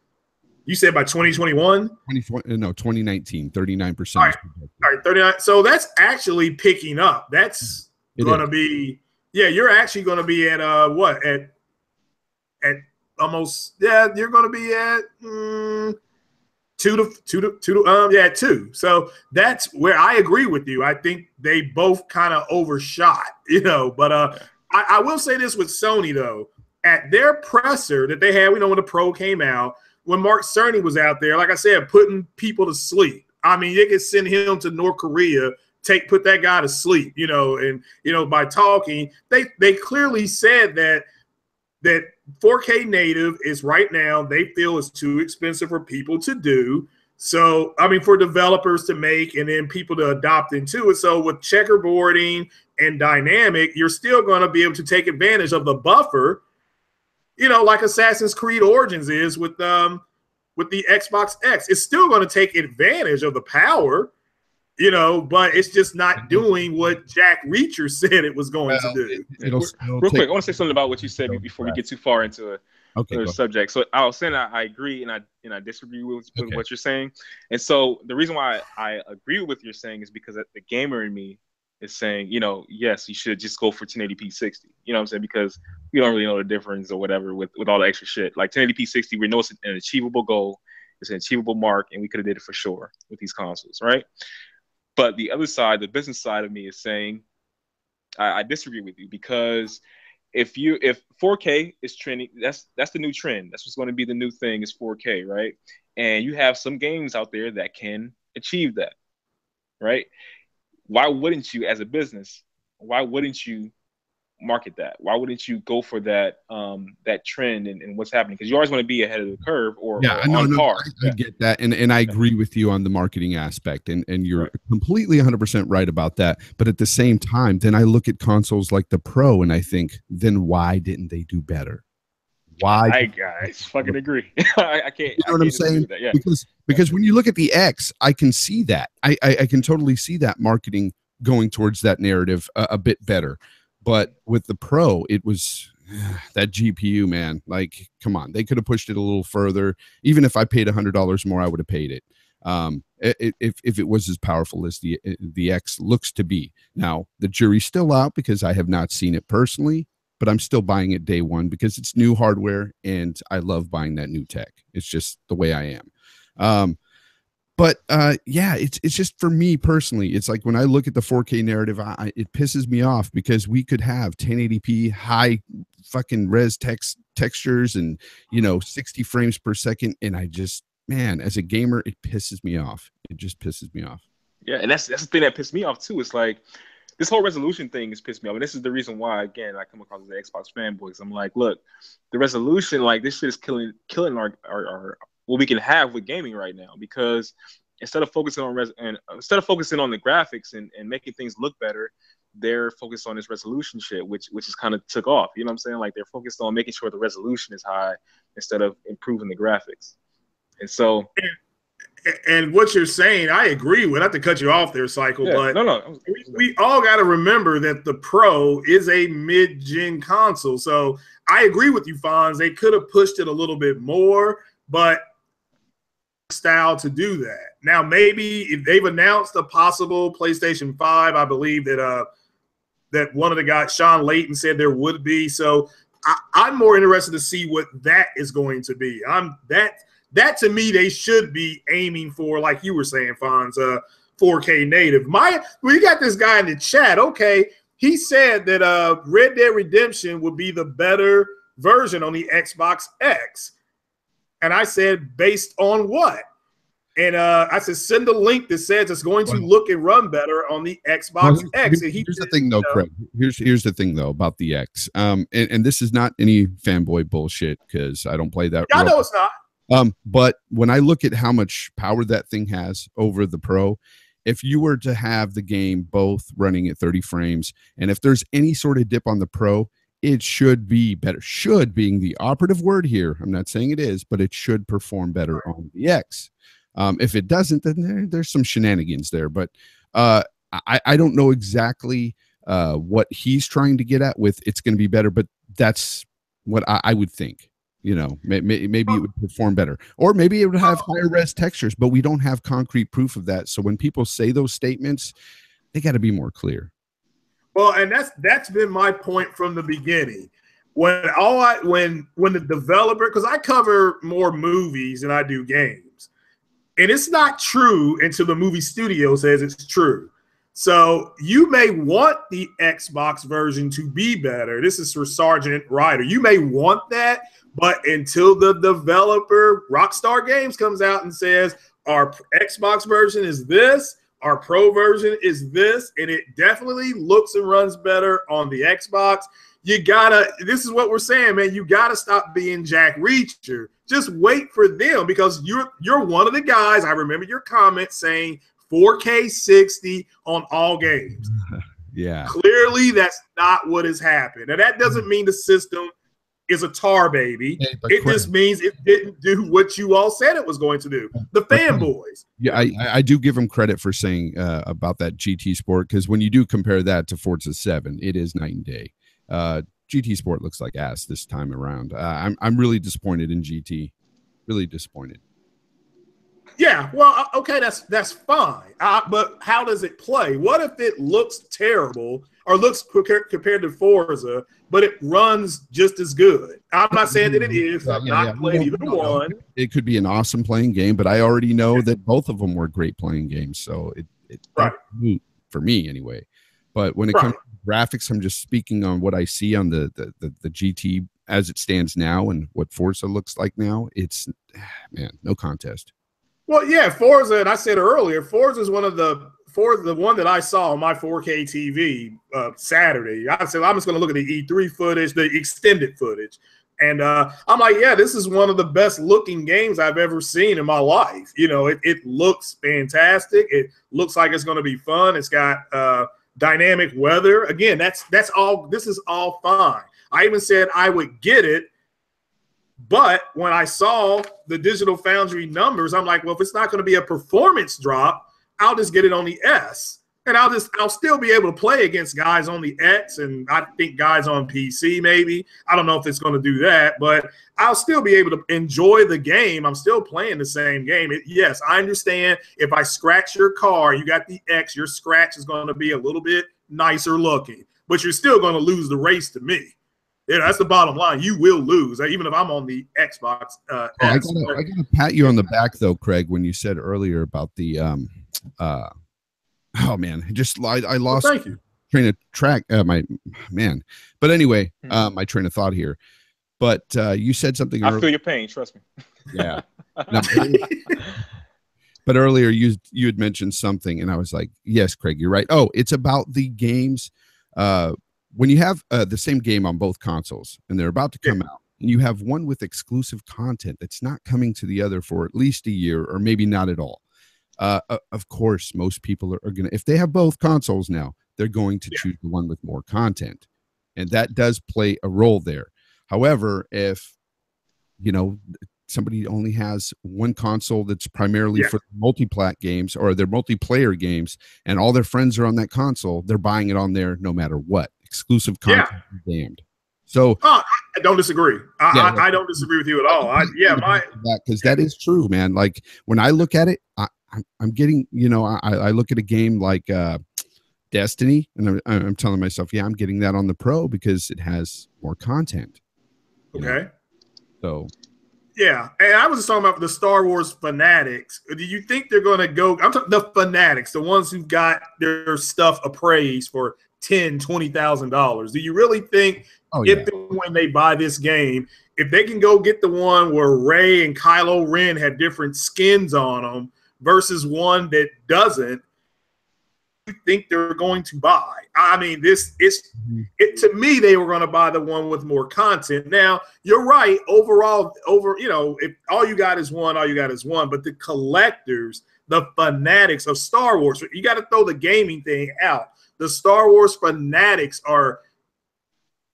you said by 2021? 2019, 39%. All right, 39. So that's actually picking up. That's going to be, you're actually going to be at what? At almost, you're going to be at 2. So that's where I agree with you. I think they both kind of overshot, but I will say this with Sony though, at their presser that they had, when the Pro came out, when Mark Cerny was out there, like I said, putting people to sleep. I mean, they could send him to North Korea, put that guy to sleep, and by talking, they clearly said that 4K native is right now, they feel is too expensive for people to do. So, I mean, for developers to make and then people to adopt into it. So with checkerboarding and dynamic, you're still going to be able to take advantage of the buffer, like Assassin's Creed Origins is with the Xbox X. It's still going to take advantage of the power, but it's just not doing what Jack Reacher said it was going to do. Real quick, I want to say something about what you said before we get too far into another subject. So I was saying I agree and I disagree with what you're saying. And so the reason why I agree with what you're saying is because the gamer in me is saying, yes, you should just go for 1080p 60. You know what I'm saying? Because we don't really know the difference or whatever with all the extra shit. Like 1080p 60, we know it's an achievable goal, it's an achievable mark, and we could have did it for sure with these consoles, right? But the other side, the business side of me is saying, I disagree with you, because if 4K is trending, that's the new trend. That's what's going to be the new thing is 4K, right? And you have some games out there that can achieve that, right? Why wouldn't you, as a business, why wouldn't you market that? Why wouldn't you go for that that trend and what's happening? Because you always want to be ahead of the curve or on par. I get that, and I agree with you on the marketing aspect, and you're completely 100% right about that. But at the same time, then I look at consoles like the Pro and I think, then why didn't they do better? Why? I fucking agree. I can't. You know what I'm saying? Yeah. Because when you look at the X, I can see that. I can totally see that marketing going towards that narrative a bit better. But with the Pro, it was that GPU, man. Like, come on, they could have pushed it a little further. Even if I paid $100 more, I would have paid it. If it was as powerful as the X looks to be. Now, the jury's still out because I have not seen it personally, but I'm still buying it day one because it's new hardware and I love buying that new tech. It's just the way I am. But it's just for me personally, it's like when I look at the 4K narrative, it pisses me off because we could have 1080p high fucking res textures and 60 frames per second, and I just, man, as a gamer, it pisses me off. It just pisses me off. Yeah, and that's the thing that pissed me off too. It's like this whole resolution thing has pissed me off, and this is the reason why, again, I come across as the Xbox fanboys. I'm like, look, the resolution, like this shit is killing our what we can have with gaming right now, because instead of focusing on the graphics and making things look better, they're focused on this resolution shit, which is kind of took off. You know what I'm saying? Like they're focused on making sure the resolution is high instead of improving the graphics. And so, And what you're saying, I agree with. Not to cut you off there, Cycle, but no. We all got to remember that the Pro is a mid-gen console. So I agree with you, Fonz. They could have pushed it a little bit more, but style to do that. Now, maybe if they've announced a possible PlayStation 5, I believe that that one of the guys, Sean Layton, said there would be. So I'm more interested to see what that is going to be. That to me, they should be aiming for, like you were saying, Fonz, 4K native. We got this guy in the chat. Okay, he said that Red Dead Redemption would be the better version on the Xbox X. And I said, based on what? And I said, send a link that says it's going to look and run better on the Xbox X. And here's the thing, though, Craig. Here's the thing, though, about the X. And this is not any fanboy bullshit because I don't play that. I know it's not. But when I look at how much power that thing has over the Pro, if you were to have the game both running at 30 frames, and if there's any sort of dip on the Pro, it should be better. Should being the operative word here. I'm not saying it is, but it should perform better on the X. If it doesn't, then there's some shenanigans there. But I don't know exactly what he's trying to get at with it's going to be better, but that's what I would think. You know, maybe it would perform better, or maybe it would have higher res textures, but we don't have concrete proof of that. So when people say those statements, they got to be more clear. Well, and that's been my point from the beginning. When the developer, because I cover more movies than I do games, and it's not true until the movie studio says it's true. So you may want the Xbox version to be better. This is for Sergeant Ryder. You may want that, but until the developer, Rockstar Games, comes out and says our Xbox version is this, our Pro version is this, and it definitely looks and runs better on the Xbox, this is what we're saying, man, you gotta stop being Jack Reacher. Just wait for them, because you're one of the guys, I remember your comment saying 4K 60 on all games. Yeah. Clearly, that's not what has happened. And that doesn't mean the system is a tar baby. It just means it didn't do what you all said it was going to do. The fanboys. Yeah, I do give him credit for saying about that GT Sport, because when you do compare that to Forza 7, it is night and day. GT Sport looks like ass this time around. I'm really disappointed in GT. Really disappointed. Yeah, well, okay, that's fine. But how does it play? What if it looks terrible or looks compared to Forza, but it runs just as good? I'm not saying that it is. I've not played either one. It could be an awesome playing game, but I already know that both of them were great playing games, so it's neat for me anyway. But when it comes to graphics, I'm just speaking on what I see on the GT as it stands now and what Forza looks like now. It's, man, no contest. Well, yeah, Forza, and I said earlier, Forza is the one that I saw on my 4K TV Saturday. I said, I'm just going to look at the E3 footage, the extended footage. And I'm like, yeah, this is one of the best looking games I've ever seen in my life. You know, it looks fantastic. It looks like it's going to be fun. It's got dynamic weather. Again, that's all. This is all fine. I even said I would get it. But when I saw the Digital Foundry numbers, I'm like, well, if it's not going to be a performance drop, I'll just get it on the S. And I'll still be able to play against guys on the X, and I think guys on PC maybe. I don't know if it's going to do that, but I'll still be able to enjoy the game. I'm still playing the same game. Yes, I understand if I scratch your car, you got the X, your scratch is going to be a little bit nicer looking, but you're still going to lose the race to me. Yeah, that's the bottom line. You will lose, even if I'm on the Xbox. I gotta pat you on the back though, Craig, when you said earlier about the oh man, I lost. Well, thank you. Train of track, But anyway, my train of thought here. But you said something. I feel your pain. Trust me. Yeah. No, but earlier you had mentioned something, and I was like, yes, Craig, you're right. Oh, it's about the games. When you have the same game on both consoles and they're about to come out, and you have one with exclusive content that's not coming to the other for at least a year or maybe not at all. Of course, most people are going to, if they have both consoles now, they're going to choose the one with more content. And that does play a role there. However, if, somebody only has one console that's primarily for multi-plat games or their multiplayer games, and all their friends are on that console, they're buying it on there no matter what. Exclusive content is damned. So I don't disagree. I don't disagree with you at all. Because that is true, man. Like when I look at it, I'm getting, I look at a game like Destiny, and I'm telling myself, I'm getting that on the Pro because it has more content. Okay. So. Yeah, and I was just talking about the Star Wars fanatics. Do you think they're going to go? I'm talking the fanatics, the ones who got their stuff appraised for $10,000-$20,000. Do you really think when they buy this game, if they can go get the one where Rey and Kylo Ren had different skins on them versus one that doesn't, you think they're going to buy? I mean, to me, they were going to buy the one with more content. Now, you're right. Overall, if all you got is one, all you got is one. But the collectors, the fanatics of Star Wars, you got to throw the gaming thing out. The Star Wars fanatics are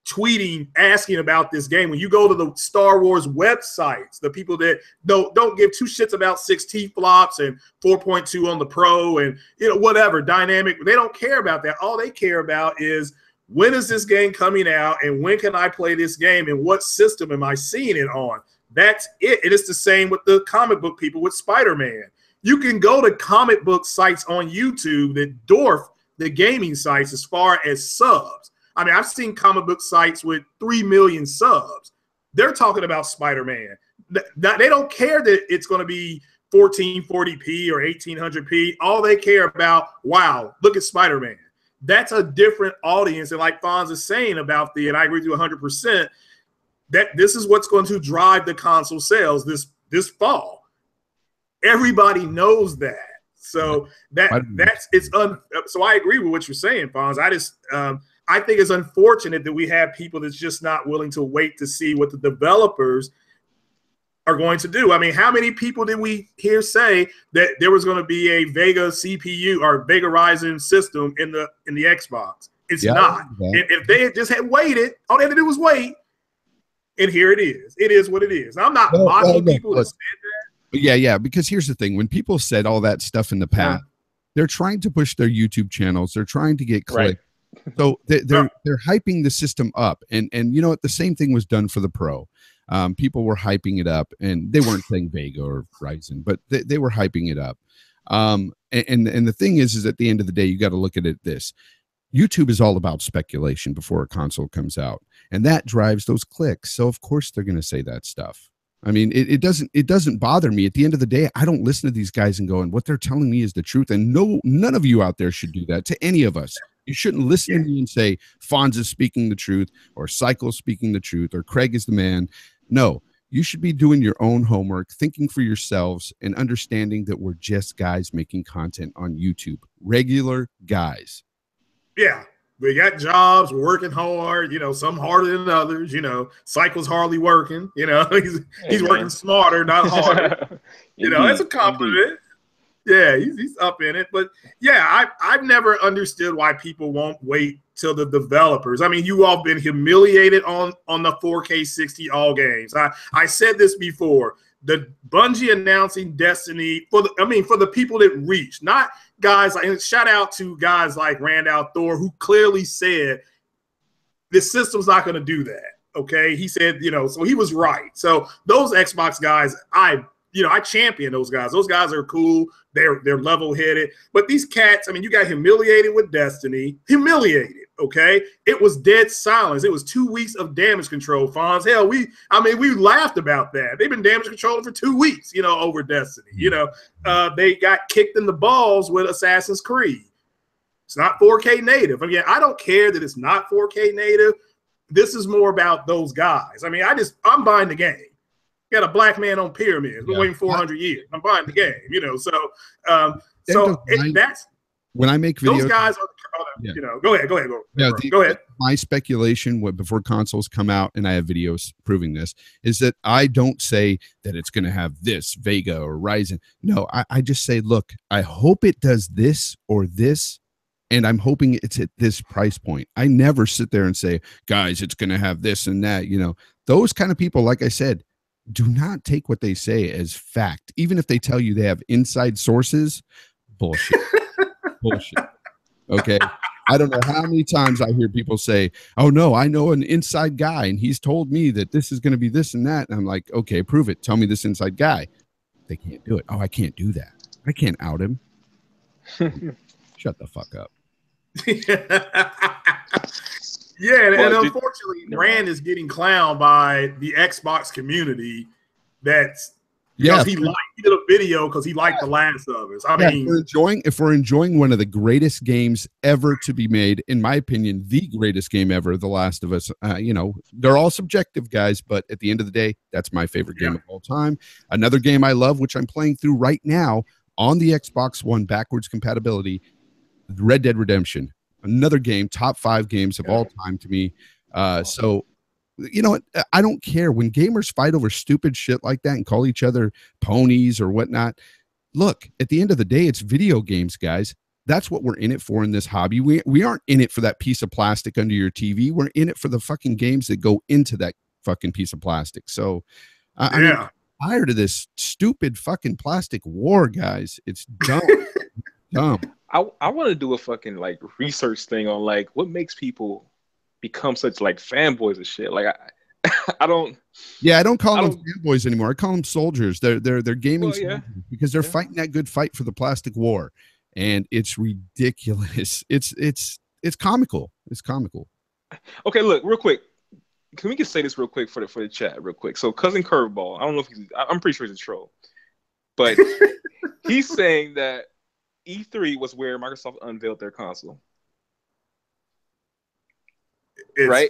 tweeting, asking about this game. When you go to the Star Wars websites, the people that don't give two shits about 6T flops and 4.2 on the Pro and whatever dynamic, they don't care about that. All they care about is, when is this game coming out and when can I play this game and what system am I seeing it on? That's it. It is the same with the comic book people with Spider-Man. You can go to comic book sites on YouTube that dwarf the gaming sites as far as subs. I mean, I've seen comic book sites with 3 million subs. They're talking about Spider-Man. They don't care that it's going to be 1440p or 1800p. All they care about, wow, look at Spider-Man. That's a different audience. And like Fonz is saying about and I agree with you 100%, that this is what's going to drive the console sales this fall. Everybody knows that. So so I agree with what you're saying, Fonz. I think it's unfortunate that we have people that's just not willing to wait to see what the developers are going to do. I mean, how many people did we hear say that there was going to be a Vega CPU or Vega Ryzen system in the Xbox? It's not. And if they had just had waited, all they had to do was wait, and here it is. It is what it is. Now, I'm not mocking people that said that. Yeah, because here's the thing. When people said all that stuff in the past, they're trying to push their YouTube channels. They're trying to get clicks. Right. So they're hyping the system up. And you know what? The same thing was done for the Pro. People were hyping it up, and they weren't saying Vega or Ryzen, but they were hyping it up. And the thing is at the end of the day, you got to look at it this. YouTube is all about speculation before a console comes out, and that drives those clicks. So of course they're going to say that stuff. I mean, it doesn't bother me. At the end of the day, I don't listen to these guys and go, and what they're telling me is the truth. And none of you out there should do that to any of us. You shouldn't listen to me and say Fonz is speaking the truth, or Cycle's speaking the truth, or Craig is the man. No, you should be doing your own homework, thinking for yourselves, and understanding that we're just guys making content on YouTube. Regular guys. Yeah. We got jobs, we're working hard, some harder than others, Cycle's hardly working, he's working smarter, not harder. It's a compliment. Yeah, he's up in it. But yeah, I've never understood why people won't wait till the developers. I mean, you all been humiliated on the 4K 60 all games. I said this before. The Bungie announcing Destiny for the people that reach, not guys like, and shout out to guys like Randall Thor, who clearly said the system's not going to do that. Okay, he said, so he was right. So those Xbox guys, I champion those guys. Those guys are cool. They're level-headed. But these cats, I mean, you got humiliated with Destiny. Humiliated, okay? It was dead silence. It was 2 weeks of damage control, Fonz. Hell, we laughed about that. They've been damage controlling for 2 weeks, over Destiny. They got kicked in the balls with Assassin's Creed. It's not 4K native. Again, I don't care that it's not 4K native. This is more about those guys. I mean, I'm buying the game. Got a black man on pyramids. Been waiting 400 years. I'm buying the game, that's when I make videos. Those guys are, Go ahead. Go ahead. My speculation, before consoles come out, and I have videos proving this, is that I don't say that it's going to have this Vega or Ryzen. No, I just say, look, I hope it does this or this, and I'm hoping it's at this price point. I never sit there and say, guys, it's going to have this and that. Those kind of people, like I said, do not take what they say as fact. Even if they tell you they have inside sources, bullshit. Bullshit. Okay. I don't know how many times I hear people say, oh no, I know an inside guy and he's told me that this is going to be this and that. And I'm like, okay, prove it. Tell me this inside guy. They can't do it. Oh, I can't do that. I can't out him. Shut the fuck up. Yeah, and unfortunately, Rand is getting clowned by the Xbox community. That's because he did a video because he liked The Last of Us. I mean, if we're enjoying one of the greatest games ever to be made, in my opinion, the greatest game ever, The Last of Us. They're all subjective, guys, but at the end of the day, that's my favorite game of all time. Another game I love, which I'm playing through right now on the Xbox One backwards compatibility, Red Dead Redemption. Another game, top 5 games of all time to me. So, you know what? I don't care when gamers fight over stupid shit like that and call each other ponies or whatnot. Look, at the end of the day, it's video games, guys. That's what we're in it for in this hobby. We aren't in it for that piece of plastic under your TV. We're in it for the fucking games that go into that fucking piece of plastic. So, I mean, I'm tired of this stupid fucking plastic war, guys. It's dumb. Dumb. I want to do a fucking like research thing on like what makes people become such like fanboys and shit. Like I don't. Yeah, I don't call them fanboys anymore. I call them soldiers. They're gaming soldiers because they're fighting that good fight for the plastic war, and it's ridiculous. It's comical. It's comical. Okay, look, real quick. Can we just say this real quick for the chat, real quick? So, Cousin Curveball. I don't know if I'm pretty sure he's a troll, but he's saying that E3 was where Microsoft unveiled their console. Right?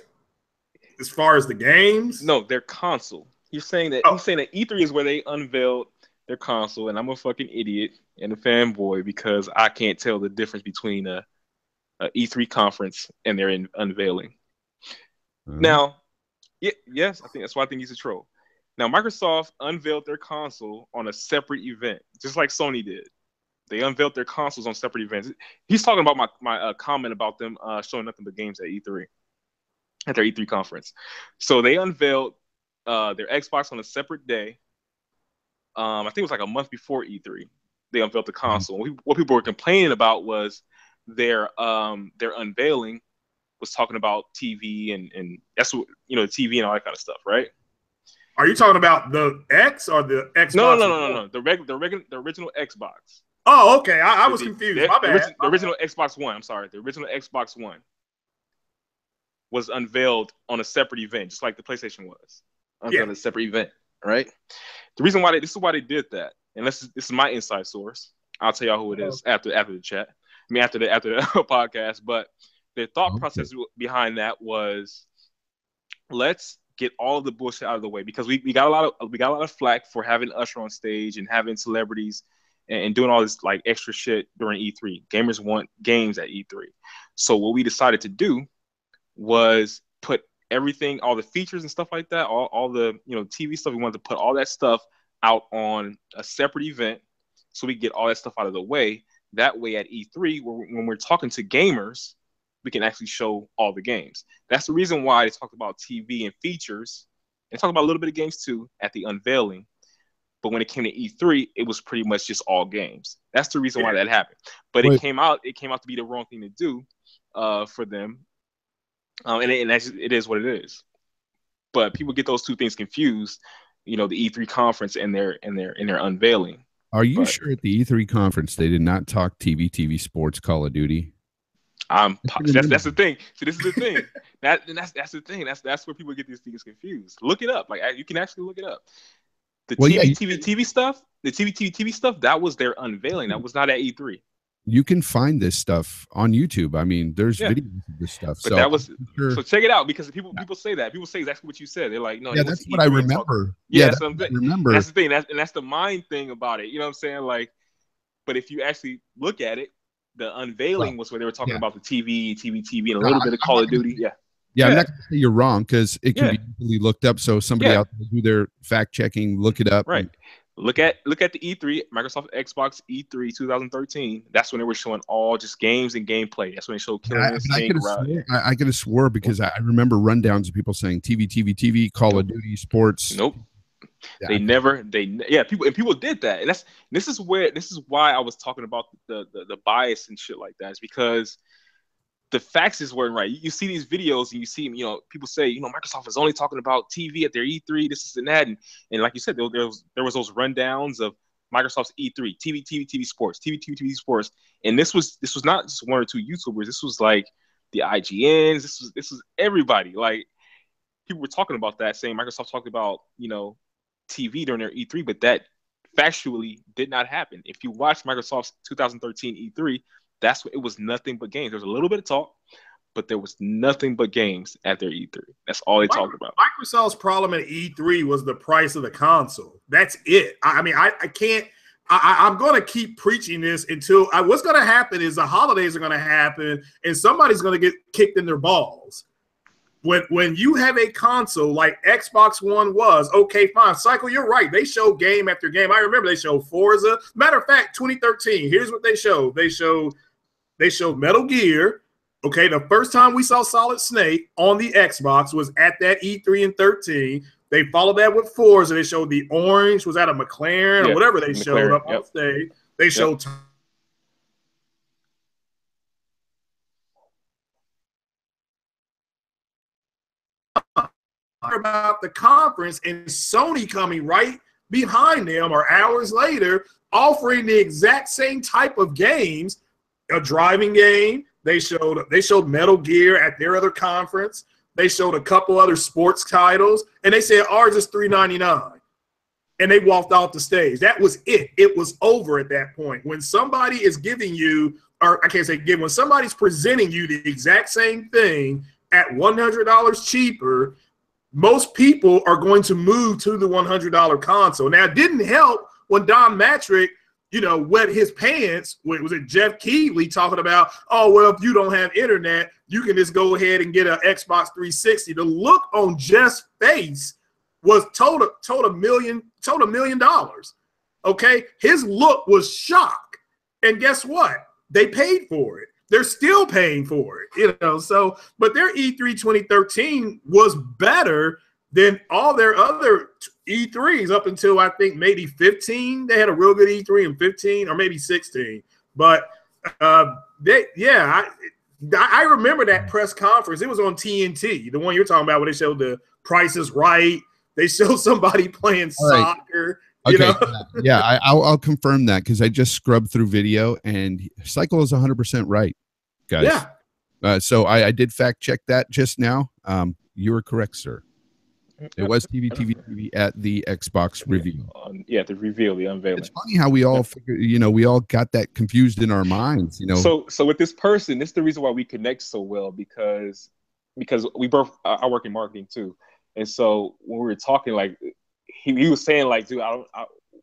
As far as the games? No, their console. He's saying that E3 is where they unveiled their console, and I'm a fucking idiot and a fanboy because I can't tell the difference between a E3 conference and their unveiling. Now, yes, I think that's why I think he's a troll. Now, Microsoft unveiled their console on a separate event, just like Sony did. They unveiled their consoles on separate events. He's talking about my comment about them showing nothing but games at E3, at their E3 conference. So they unveiled their Xbox on a separate day. I think it was like a month before E3. They unveiled the console. What people were complaining about was their unveiling was talking about TV and that's what TV and all that kind of stuff, right? Are you talking about the X or the Xbox? No. The original Xbox. Oh, okay. I was confused. My bad. The original Xbox One. I'm sorry. The original Xbox One was unveiled on a separate event, just like the PlayStation was unveiled on a separate event. Right. The reason why this is why they did that, and this is my inside source. I'll tell y'all who it is after the chat. I mean after the podcast. But the thought process behind that was, let's get all of the bullshit out of the way because we got a lot of flack for having Usher on stage and having celebrities and doing all this like extra shit during E3. Gamers want games at E3. So what we decided to do was put everything, all the features and stuff like that, all the TV stuff, we wanted to put all that stuff out on a separate event so we get all that stuff out of the way. That way at E3, when we're talking to gamers, we can actually show all the games. That's the reason why they talked about TV and features and talked about a little bit of games too at the unveiling. But when it came to E3, it was pretty much just all games. That's the reason why that happened. But it came out to be the wrong thing to do for them. And it is what it is. But people get those two things confused, the E3 conference and their unveiling. Are you sure at the E3 conference they did not talk TV sports, Call of Duty? That's the thing. So this is the thing. That's the thing. That's where people get these things confused. Look it up. Like you can actually look it up. The TV stuff, the TV stuff, that was their unveiling. That was not at E3. You can find this stuff on YouTube. I mean, there's videos of this stuff. But that was so check it out because people say that. People say exactly what you said. They're like, no, that's what I remember. That's what I remember. That's the thing. That's the mind thing about it. You know what I'm saying? Like, but if you actually look at it, the unveiling was where they were talking about the TV, and a little bit of Call of Duty. Yeah, I'm not going to say you're wrong because it can be easily looked up. So somebody out there do their fact checking, look it up. Right. Look at the E3, Microsoft Xbox E3 2013. That's when they were showing all just games and gameplay. That's when they showed Killer Instinct. I could have swore because I remember rundowns of people saying TV, Call of Duty, sports. Nope. They people did that, and this is why I was talking about the bias and shit like that. Is because the facts just weren't right. You see these videos and you see, people say, Microsoft is only talking about TV at their E3, this is and that, and like you said, there was those rundowns of Microsoft's E3, TV sports, TV sports, and this was not just one or two YouTubers. This was like the IGNs. This was everybody. Like, people were talking about that, saying Microsoft talked about TV during their E3, but that factually did not happen. If you watch Microsoft's 2013 E3, it was nothing but games. There was a little bit of talk, but there was nothing but games at their E3. That's all they talked about. Microsoft's problem at E3 was the price of the console. That's it. I mean, I can't. I'm going to keep preaching this until what's going to happen is the holidays are going to happen and somebody's going to get kicked in their balls. When you have a console like Xbox One was, okay, fine. Cycle, you're right. They show game after game. I remember they showed Forza. Matter of fact, 2013, here's what they showed. They showed Metal Gear. Okay, the first time we saw Solid Snake on the Xbox was at that E3 in 13. They followed that with Forza. They showed the orange. Was that a McLaren or whatever they showed up on stage? They showed about the conference and Sony coming right behind them or hours later offering the exact same type of games, a driving game. They showed Metal Gear at their other conference. They showed a couple other sports titles, and they said ours is $399. And they walked off the stage. That was it. It was over at that point. When somebody is giving you, or I can't say give, when somebody's presenting you the exact same thing at $100 cheaper, most people are going to move to the $100 console. Now, it didn't help when Don Matrick, wet his pants. Was it Jeff Keighley talking about, oh, well, if you don't have internet, you can just go ahead and get an Xbox 360. The look on Jeff's face was told $1 million. Okay, his look was shock, and guess what? They paid for it. They're still paying for it, So, but their E3 2013 was better than all their other E3s up until I think maybe 15. They had a real good E3 in 15 or maybe 16. But I remember that press conference. It was on TNT, the one you're talking about, where they showed the Price is Right. They showed somebody playing soccer. Okay. I'll confirm that because I just scrubbed through video and Cycle is 100% right, guys. Yeah. So I did fact check that just now. You were correct, sir. It was TV at the Xbox reveal. The reveal, the unveiling. It's funny how we all figured, we all got that confused in our minds, So with this person, this is the reason why we connect so well because we both I work in marketing too, and so when we were talking, like he was saying, like, dude,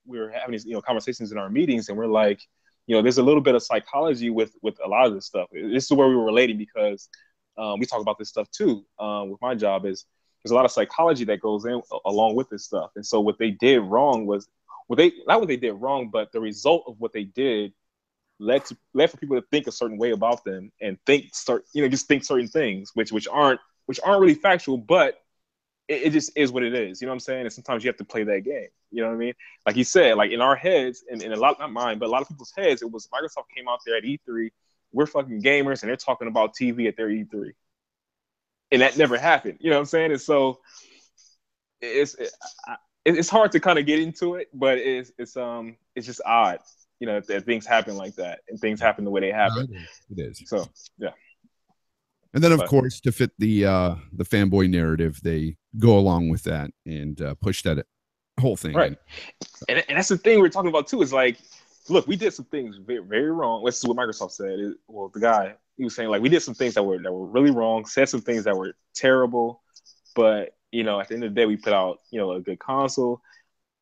we were having these conversations in our meetings, and we're like, there's a little bit of psychology with a lot of this stuff. This is where we were relating because we talk about this stuff too. With my job is. There's a lot of psychology that goes in along with this stuff. And so what they did wrong was not what they did wrong, but the result of what they did led for people to think a certain way about them and think certain things, which aren't really factual, but it just is what it is. You know what I'm saying? And sometimes you have to play that game. You know what I mean? Like you said, like in our heads, and a lot, not mine, but a lot of people's heads, it was Microsoft came out there at E3. We're fucking gamers, and they're talking about TV at their E3. And that never happened. You know what I'm saying? And so it's hard to kind of get into it, but it's just odd, that things happen like that and things happen the way they happen. It is. So yeah. And then of course, to fit the fanboy narrative, they go along with that and push that whole thing. Right. And that's the thing we're talking about too. Is like, look, we did some things very, very wrong. This is what Microsoft said. The guy, he was saying, like, we did some things that were really wrong, said some things that were terrible, but at the end of the day, we put out a good console.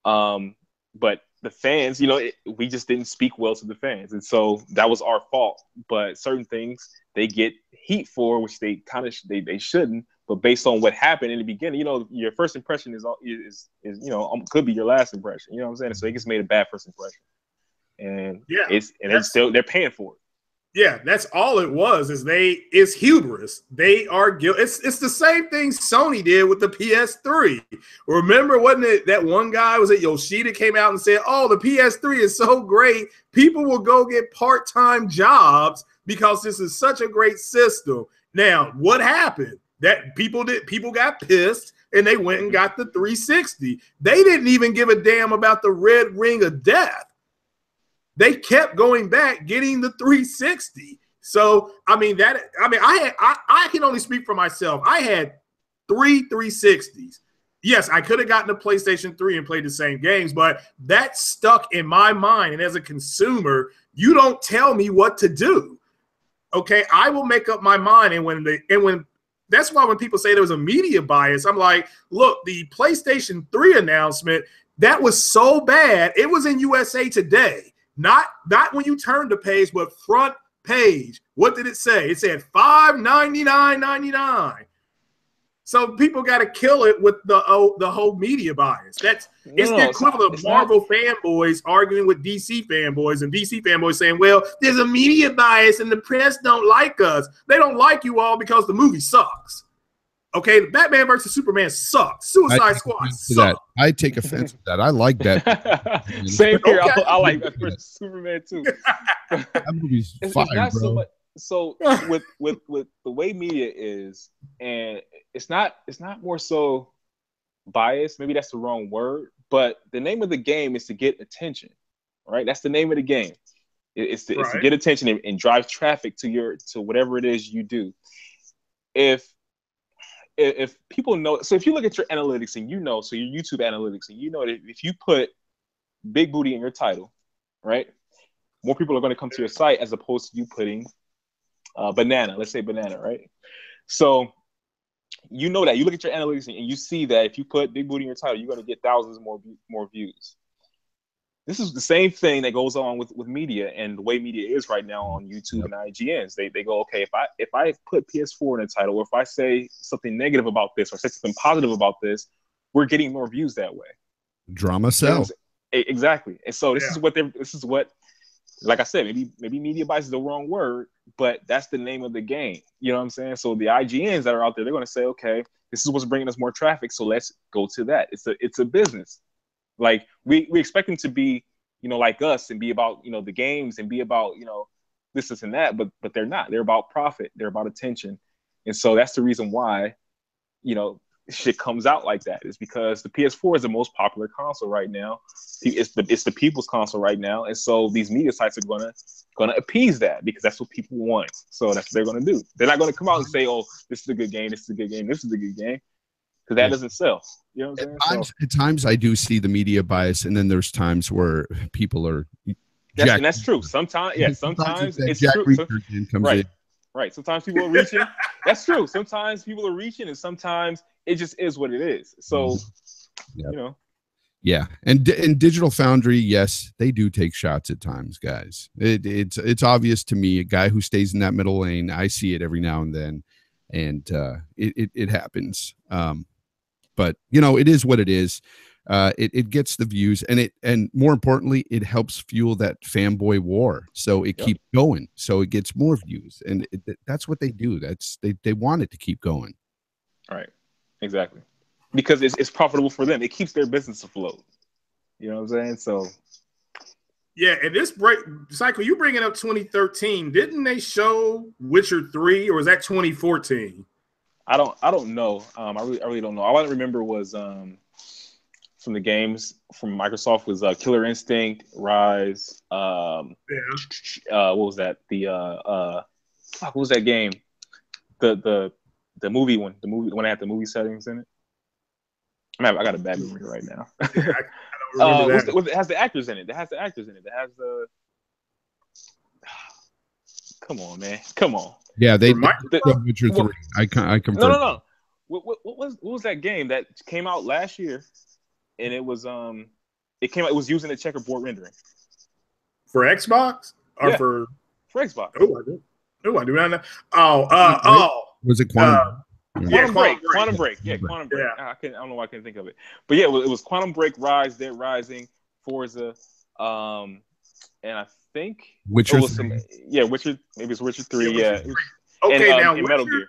But the fans, we just didn't speak well to the fans, and so that was our fault. But certain things they get heat for, which they kind of they shouldn't. But based on what happened in the beginning, your first impression is could be your last impression. You know what I'm saying? So they just made a bad first impression, and they're paying for it. Yeah, that's all it was. It's hubris. They are guilty. It's the same thing Sony did with the PS3. Remember, wasn't it that one guy, was it Yoshida, came out and said, "Oh, the PS3 is so great. People will go get part-time jobs because this is such a great system." Now, what happened? That people got pissed and they went and got the 360. They didn't even give a damn about the red ring of death. They kept going back, getting the 360. So, I can only speak for myself. I had 360s. Yes, I could have gotten a PlayStation 3 and played the same games, but that stuck in my mind. And as a consumer, you don't tell me what to do. Okay, I will make up my mind. And when that's why when people say there was a media bias, I'm like, look, the PlayStation 3 announcement, that was so bad. It was in USA Today. Not when you turn the page, but front page. What did it say? It said $599.99. So people got to kill it with the whole media bias. It's the equivalent of Marvel fanboys arguing with DC fanboys, and DC fanboys saying, "Well, there's a media bias and the press don't like us." They don't like you all because the movie sucks. Okay, Batman versus Superman sucks. Suicide Squad sucks. I take offense to that. I like that. Same here. Okay. I like that versus Superman too. That movie's fire, bro. So with the way media is, and it's not more so biased. Maybe that's the wrong word, but the name of the game is to get attention, right? That's the name of the game. It's to get attention and drive traffic to whatever it is you do. If people know, so if you look at your analytics and your YouTube analytics, and you know that if you put big booty in your title, right, more people are going to come to your site as opposed to you putting banana. Let's say banana, right? So you know that you look at your analytics and you see that if you put big booty in your title, you're going to get thousands more views. This is the same thing that goes on with media and the way media is right now on YouTube and IGNs. They go, okay, if I put PS4 in the title, or if I say something negative about this or say something positive about this, we're getting more views that way. Drama sells. Exactly. And so this is what, like I said, maybe media bias is the wrong word, but that's the name of the game. You know what I'm saying? So the IGNs that are out there, they're going to say, okay, this is what's bringing us more traffic, so let's go to that. It's a business. Like we expect them to be, like us and be about, the games and be about, this and that, but they're not. They're about profit. They're about attention. And so that's the reason why, shit comes out like that, is because the PS4 is the most popular console right now. It's the people's console right now. And so these media sites are gonna appease that, because that's what people want. So that's what they're gonna do. They're not gonna come out and say, oh, this is a good game, this is a good game, this is a good game. Because that doesn't sell. You know what I'm saying? At times I do see the media bias, and then there's times where people are. And that's true. Sometimes it's true. Right. Sometimes people are reaching. That's true. Sometimes people are reaching, and sometimes it just is what it is. So, Yeah, and Digital Foundry, yes, they do take shots at times, guys. It's obvious to me. A guy who stays in that middle lane, I see it every now and then, and it happens. But it is what it is. It gets the views, and more importantly, it helps fuel that fanboy war. So it keeps going. So it gets more views, and that's what they do. They want it to keep going. All right, exactly, because it's profitable for them. It keeps their business afloat. You know what I'm saying? So. Yeah, and this cycle, you bringing up 2013. Didn't they show Witcher 3, or was that 2014? I don't know. I really don't know. All I remember was from the games from Microsoft was Killer Instinct, Rise. What was that? What was that game? The movie one. The one that had the movie settings in it. I got a bad memory right now. Yeah, I don't remember that. It has the actors in it. It has the. Come on, man. Come on. Yeah, they Witcher 3. I confirm. No. What was that game that came out last year? And it was it was using the checkerboard rendering. For Xbox? Or for Xbox. I do not know. Was it Quantum? Quantum Break. Yeah, Quantum Break. Yeah. I don't know why I can't think of it. But yeah, it was Quantum Break, Rise, Dead Rising, Forza, and I think Witcher Witcher, maybe it's Witcher 3, Yeah, okay, and, now and Metal Gear.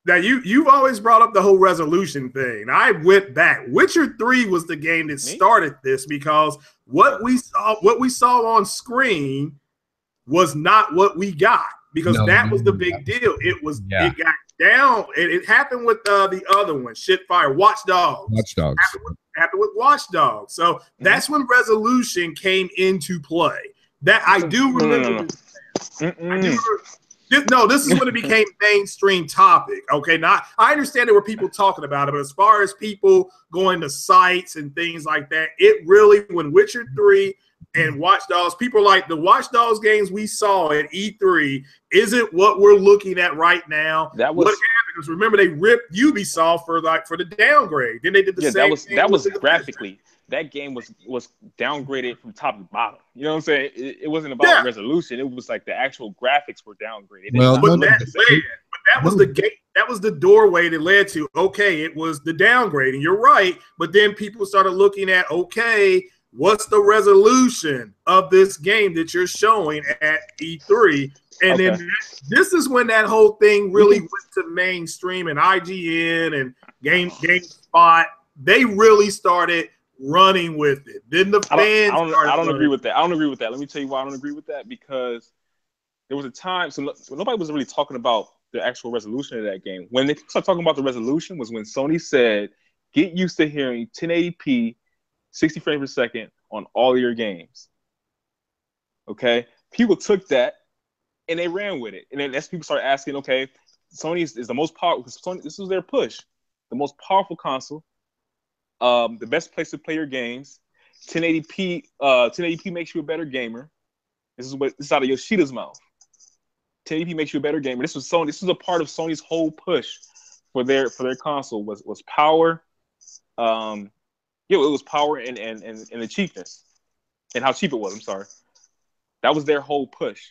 Now you've always brought up the whole resolution thing. I went back. Witcher 3 was the game that started this because what we saw on screen was not what we got, because that was the big deal. It got down. It happened with the other one, Watch Dogs. Happened with Watch Dogs. So that's when resolution came into play. That I do remember. This is when it became mainstream topic. Okay, I understand there were people talking about it, but as far as people going to sites and things like that, it really, when Witcher 3 and Watch Dogs, people like the Watch Dogs games we saw at E3 isn't what we're looking at right now. What happened? Because remember, they ripped Ubisoft for the downgrade. Then they did the same. That was graphically. That game was downgraded from top to bottom. You know what I'm saying? It wasn't about resolution. It was like the actual graphics were downgraded. That was the gate. That was the doorway that led to, okay, it was the downgrade. And you're right. But then people started looking at, okay, what's the resolution of this game that you're showing at E3? And then this is when that whole thing really went to mainstream, and IGN and GameSpot. They really started running with it. Then the fans. I don't agree with that. I don't agree with that. Let me tell you why I don't agree with that. Because there was a time, so nobody was really talking about the actual resolution of that game. When they started talking about the resolution was when Sony said, "Get used to hearing 1080p, 60 frames per second on all your games." Okay, people took that and they ran with it, and then as people started asking, okay, Sony is the most powerful. This was their push, the most powerful console. The best place to play your games. 1080p makes you a better gamer. This is out of Yoshida's mouth. 1080p makes you a better gamer. This was Sony. This was a part of Sony's whole push for their console was power. It was power and the cheapness and how cheap it was. I'm sorry. That was their whole push.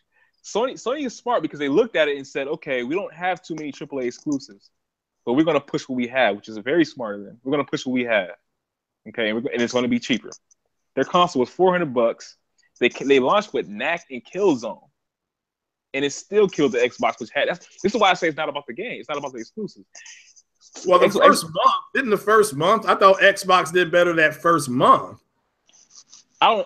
Sony is smart because they looked at it and said, okay, we don't have too many AAA exclusives, but we're going to push what we have, which is very smart of them. We're going to push what we have, okay, and it's going to be cheaper. Their console was $400. They launched with Knack and Killzone, and it still killed the Xbox, which had. This is why I say it's not about the game. It's not about the exclusives. Well, the first month, I thought Xbox did better that first month. I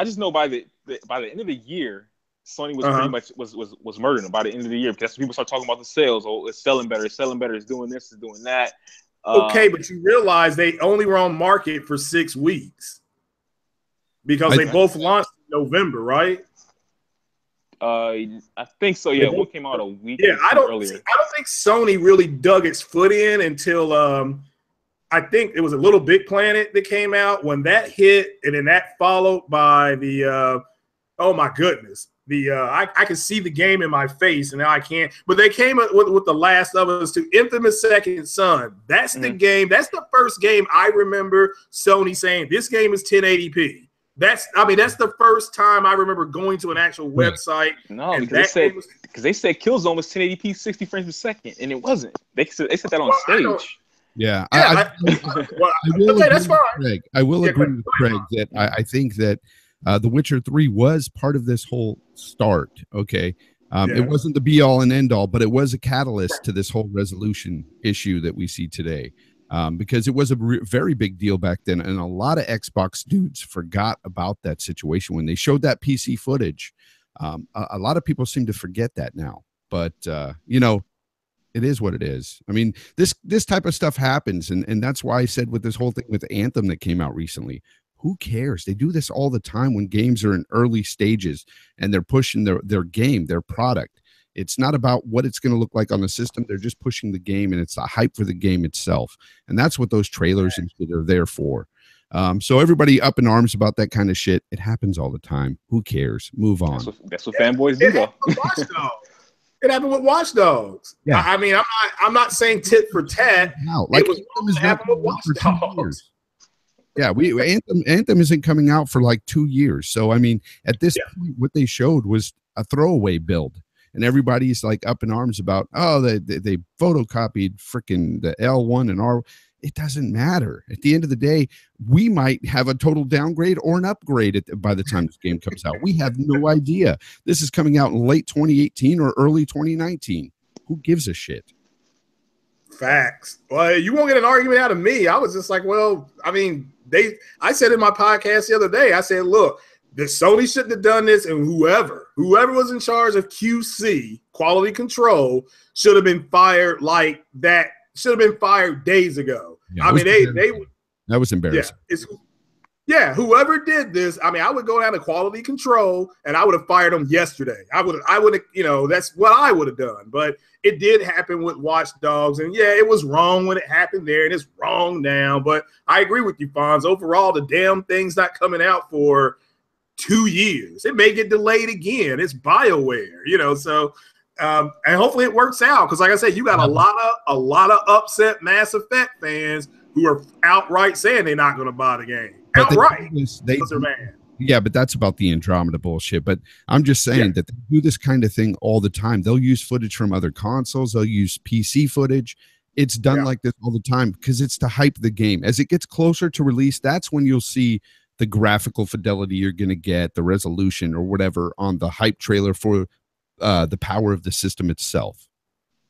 just know by the end of the year, Sony was pretty much was murdering them by the end of the year, because people start talking about the sales. Oh, it's selling better. It's doing this. It's doing that. Okay, but you realize they only were on market for 6 weeks because they both launched in November, right? I think so. Yeah, one came out a week. Yeah, I don't earlier. I don't think Sony really dug its foot in until I think it was a Little Big Planet that came out. When that hit, and then that followed by the oh my goodness. I can see the game in my face, and now I can't. But they came up with The Last of Us 2, Infamous Second Son. That's the game. That's the first game I remember Sony saying this game is 1080p. That's the first time I remember going to an actual website. No, because they said Killzone was 1080p, 60 frames per second, and it wasn't. They said that on stage. Yeah, that's fine. Craig, I will agree with Craig that I think that The Witcher 3 was part of this whole start. Okay, it wasn't the be all and end all, but it was a catalyst to this whole resolution issue that we see today, because it was a very big deal back then, and a lot of Xbox dudes forgot about that situation when they showed that PC footage. A lot of people seem to forget that now, but it is what it is. I mean, this type of stuff happens, and that's why I said with this whole thing with Anthem that came out recently, who cares? They do this all the time when games are in early stages and they're pushing their game, their product. It's not about what it's going to look like on the system. They're just pushing the game, and it's the hype for the game itself. And that's what those trailers and shit are there for. So everybody up in arms about that kind of shit. It happens all the time. Who cares? Move on. That's what fanboys do, though. It happened with Watch Dogs. Yeah. I mean, I'm not saying tit for tat. No, like it was happening with Watch Dogs. Yeah, Anthem isn't coming out for like 2 years. So I mean, at this point, what they showed was a throwaway build, and everybody's like up in arms about, oh, they photocopied freaking the L1 and R. It doesn't matter. At the end of the day, we might have a total downgrade or an upgrade by the time this game comes out. We have no idea. This is coming out in late 2018 or early 2019. Who gives a shit? Facts. Well, you won't get an argument out of me. I was just like, well, I mean, I said in my podcast the other day, I said, look, the Sony shouldn't have done this, and whoever was in charge of QC, quality control, should have been fired like that. Should have been fired days ago. Yeah, I mean, that was embarrassing. Yeah, whoever did this, I mean, I would go down to quality control and I would have fired them yesterday. I would have, you know, that's what I would have done. But it did happen with Watch Dogs, and yeah, it was wrong when it happened there, and it's wrong now. But I agree with you, Fonz. Overall, the damn thing's not coming out for 2 years. It may get delayed again. It's BioWare, you know, so and hopefully it works out, because like I said, you got a lot of upset Mass Effect fans who are outright saying they're not going to buy the game. Outright. Yeah, but that's about the Andromeda bullshit. But I'm just saying that they do this kind of thing all the time. They'll use footage from other consoles. They'll use PC footage. It's done like this all the time because it's to hype the game. As it gets closer to release, that's when you'll see the graphical fidelity you're going to get, the resolution or whatever on the hype trailer for the power of the system itself.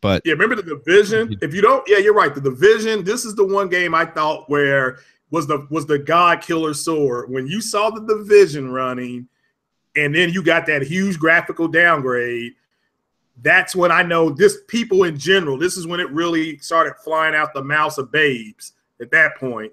But yeah, remember the Division? If you don't, yeah, you're right. The Division, this is the one game I thought where was the God Killer sword. When you saw the Division running and then you got that huge graphical downgrade, that's when I know this people in general, this is when it really started flying out the mouths of babes at that point.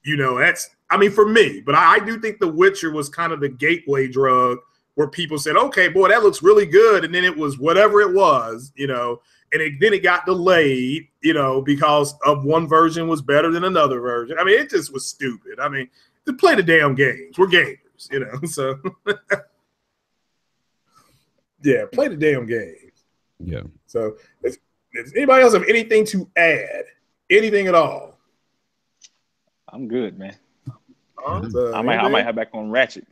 You know, that's, I mean, for me, but I do think The Witcher was kind of the gateway drug where people said, okay, boy, that looks really good. And then it was whatever it was, you know, and then it got delayed, you know, because of one version was better than another version. I mean, it just was stupid. I mean, to play the damn games. We're gamers, you know, so yeah, play the damn games. Yeah. So does anybody else have anything to add? Anything at all? I'm good, man. I might have back on Ratchet.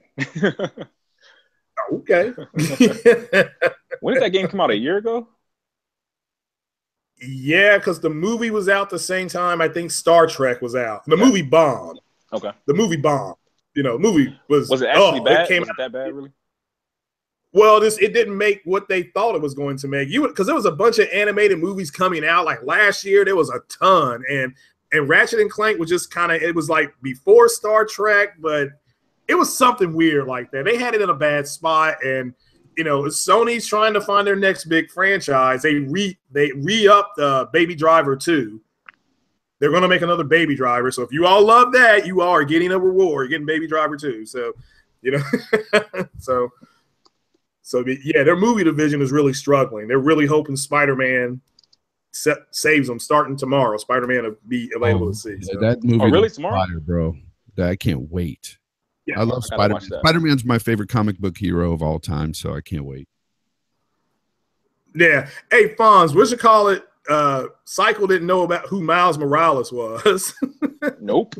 Okay. When did that game come out? A year ago? Yeah, because the movie was out the same time I think Star Trek was out. The movie bombed. Okay. The movie bombed. You know, movie was it actually bad? It was it that bad, really? Well, it didn't make what they thought it was going to make. Because there was a bunch of animated movies coming out. Like last year, there was a ton, and Ratchet and Clank was just kind of, it was like before Star Trek, but it was something weird like that. They had it in a bad spot, and you know, Sony's trying to find their next big franchise. They re-upped Baby Driver 2. They're going to make another Baby Driver. So if you all love that, you are getting a reward. You're getting Baby Driver 2. So, you know, so yeah, their movie division is really struggling. They're really hoping Spider-Man saves them starting tomorrow. Spider-Man will be available to see. So. That movie, really tomorrow, fire, bro. I can't wait. Yeah, I love Spider-Man. Spider-Man's my favorite comic book hero of all time, so I can't wait. Yeah. Hey, Fonz, what you call it? Cycle didn't know about who Miles Morales was. Nope.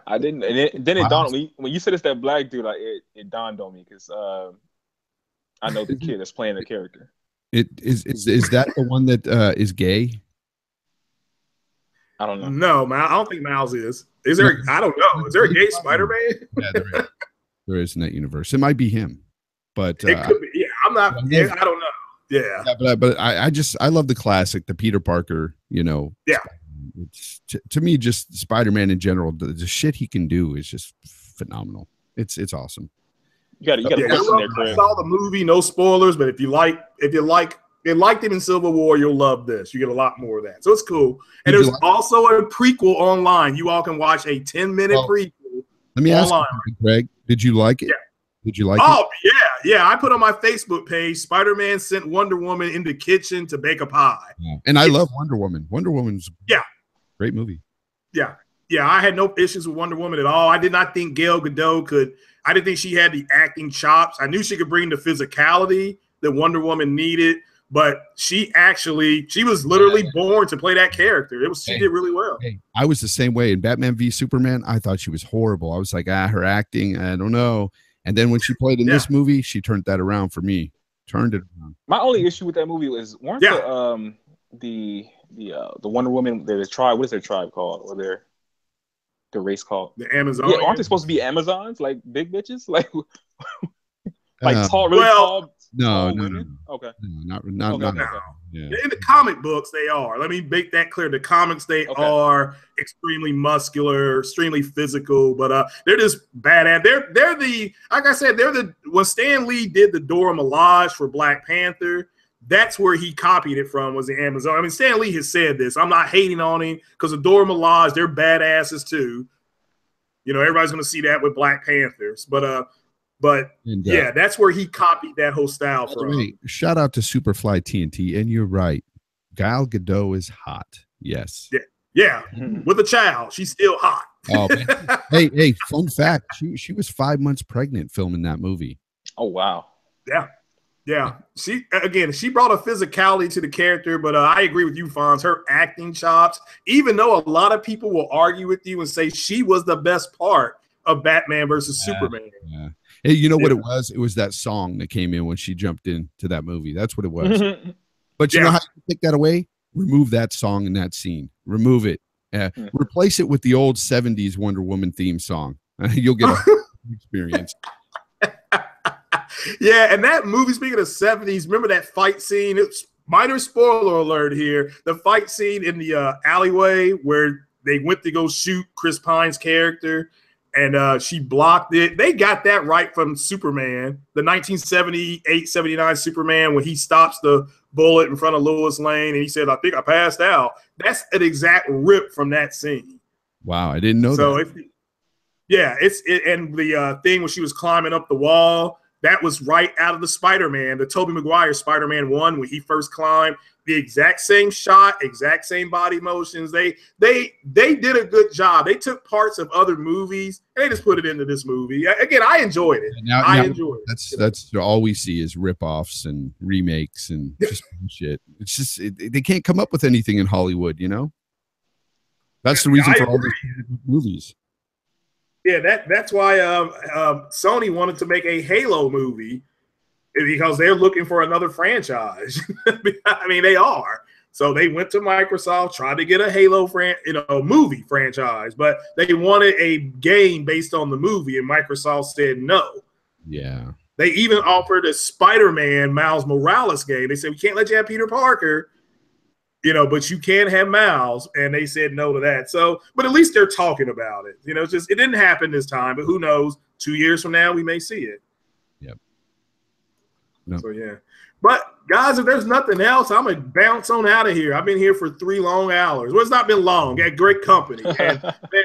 I didn't. And then it dawned on me when you said it's that black dude. It dawned on me because I know the kid that's playing the character. It is that the one that is gay? I don't know. No, man, I don't think Miles is. Is there? I don't know. Is there a gay Spider-Man? Yeah, there is. There is in that universe. It might be him, but it could be. Yeah, I'm not. Yeah, I don't know. Yeah, but I love the classic, the Peter Parker. You know. Yeah. It's to me, just Spider-Man in general. The shit he can do is just phenomenal. It's awesome. You got to put this in there, Craig. I saw the movie. No spoilers, but if you liked him in Civil War, you'll love this. You get a lot more of that. So it's cool. And there's also a prequel online. You all can watch a 10-minute prequel. Let me ask you, Greg, did you like it? Yeah. Did you like it? Oh, yeah. I put on my Facebook page, Spider-Man sent Wonder Woman in the kitchen to bake a pie. Yeah. And I love Wonder Woman. Wonder Woman's a great movie. Yeah. Yeah, I had no issues with Wonder Woman at all. I did not think Gal Gadot I didn't think she had the acting chops. I knew she could bring the physicality that Wonder Woman needed. But she was literally born to play that character. She did really well. Hey, I was the same way in Batman v Superman. I thought she was horrible. I was like, her acting, I don't know. And then when she played in this movie, she turned that around for me. Turned it around. My only issue with that movie was weren't the the Wonder Woman, the tribe. What is their tribe called? Or the race called? The Amazon. Yeah, aren't they supposed to be Amazons, like big bitches, like tall, really well, tall no, women? no. Okay, No, okay, not okay. yeah. In the comic books, they are. Let me make that clear. The comics, they are extremely muscular, extremely physical, but they're just badass. They're the, like I said, when Stan Lee did the Dora Milaje for Black Panther, that's where he copied it from, was the Amazon. I mean, Stan Lee has said this. I'm not hating on him because the Dora Milaje, they're badasses too. You know, everybody's going to see that with Black Panthers, but yeah, that's where he copied that whole style from. Shout out to Superfly TNT, and you're right. Gal Gadot is hot. Yes. Yeah. With a child, she's still hot. Oh, hey, fun fact: she was 5 months pregnant filming that movie. Oh wow. Yeah. She brought a physicality to the character, but I agree with you, Fonz. Her acting chops, even though a lot of people will argue with you and say she was the best part of Batman versus Superman. Yeah. Hey, you know what it was? It was that song that came in when she jumped into that movie. That's what it was. But you know how you take that away? Remove that song in that scene. Remove it. Replace it with the old 70s Wonder Woman theme song. You'll get a experience. Yeah, and that movie, speaking of 70s, remember that fight scene? It's minor spoiler alert here. The fight scene in the alleyway where they went to go shoot Chris Pine's character, and she blocked it. They got that right from Superman, the 1978-79 Superman, when he stops the bullet in front of Lois Lane, and he said, "I think I passed out." That's an exact rip from that scene. Wow, I didn't know that. And the thing when she was climbing up the wall, that was right out of the Spider-Man, the Tobey Maguire Spider-Man 1, when he first climbed. The exact same shot, exact same body motions. They did a good job. They took parts of other movies and they just put it into this movie. Again, I enjoyed it. I enjoyed it. That's all we see is rip-offs and remakes and just shit. It's just they can't come up with anything in Hollywood, you know? That's the reason for all these movies. Yeah, that's why Sony wanted to make a Halo movie, because they're looking for another franchise. I mean, they are. So they went to Microsoft, tried to get a Halo movie franchise, but they wanted a game based on the movie, and Microsoft said no. Yeah. They even offered a Spider-Man Miles Morales game. They said, we can't let you have Peter Parker, but you can have Miles, and they said no to that. So, but at least they're talking about it. It's just, it didn't happen this time, but who knows? 2 years from now, we may see it. Yep. No. So, yeah. But, guys, if there's nothing else, I'm going to bounce on out of here. I've been here for 3 long hours. Well, it's not been long. Got great company. And, man,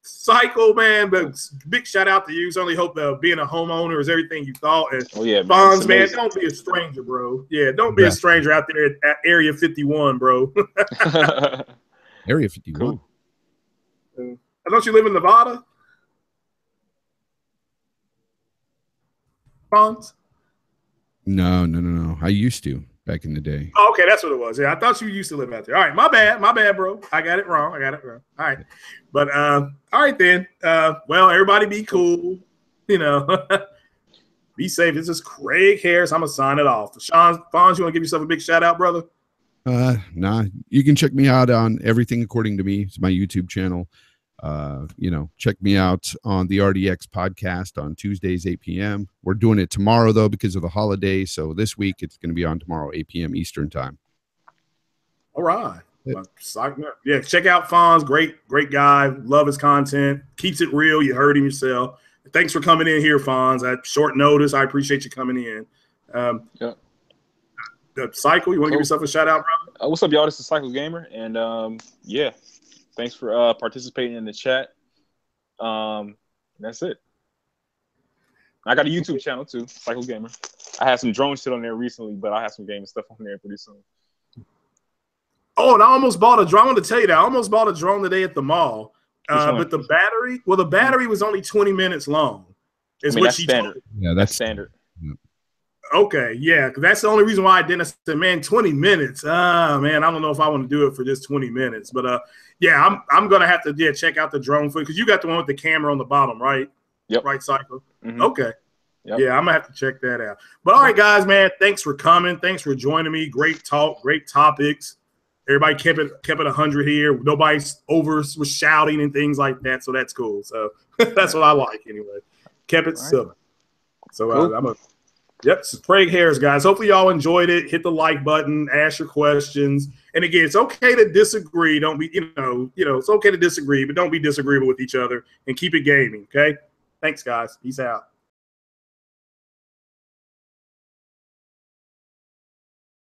Cycle, man, but big shout out to you. Certainly hope that being a homeowner is everything you thought. And Bonds, man, don't be a stranger, bro. Yeah, don't be a stranger out there at Area 51, bro. Area 51. Cool. Don't you live in Nevada? Bonds? No. I used to back in the day. Oh, okay, that's what it was. Yeah, I thought you used to live out there. All right, my bad, bro. I got it wrong. All right, but all right then. Well, everybody be cool. Be safe. This is Craig Harris. I'm gonna sign it off. Sean Fonz, you want to give yourself a big shout out, brother? Nah. You can check me out on Everything According to Me. It's my YouTube channel. Check me out on the RDX podcast on Tuesdays, 8 p.m. We're doing it tomorrow, though, because of the holiday. So this week, it's going to be on tomorrow, 8 p.m. Eastern time. All right. Yeah, check out Fonz. Great guy. Love his content. Keeps it real. You heard him yourself. Thanks for coming in here, Fonz. At short notice, I appreciate you coming in. The Cycle, you want to give yourself a shout out, brother? What's up, y'all? This is Cycle Gamer. And thanks for participating in the chat. That's it. I got a YouTube channel too, Cycle Gamer. I had some drone shit on there recently, but I have some gaming stuff on there pretty soon. Oh, and I almost bought a drone. I want to tell you that I almost bought a drone today at the mall. But the battery was only 20 minutes long. That's standard. Yeah, that's standard. Okay, yeah, because that's the only reason why I didn't. I said, man, 20 minutes. Man, I don't know if I want to do it for just 20 minutes. But yeah, I'm gonna have to check out the drone footage, because you got the one with the camera on the bottom, right? Yep. Right, Cycle. Mm-hmm. Okay. Yep. Yeah, I'm gonna have to check that out. But all right, guys, man, thanks for coming. Thanks for joining me. Great talk, great topics. Everybody kept it 100 here. Nobody's was shouting and things like that, so that's cool. So that's what I like anyway. Kept it civil. So Cool. Yep, so Sprague Hairs, guys. Hopefully y'all enjoyed it. Hit the like button, ask your questions. And again, it's okay to disagree. Don't be, it's okay to disagree, but don't be disagreeable with each other and keep it gaming, okay? Thanks, guys. Peace out.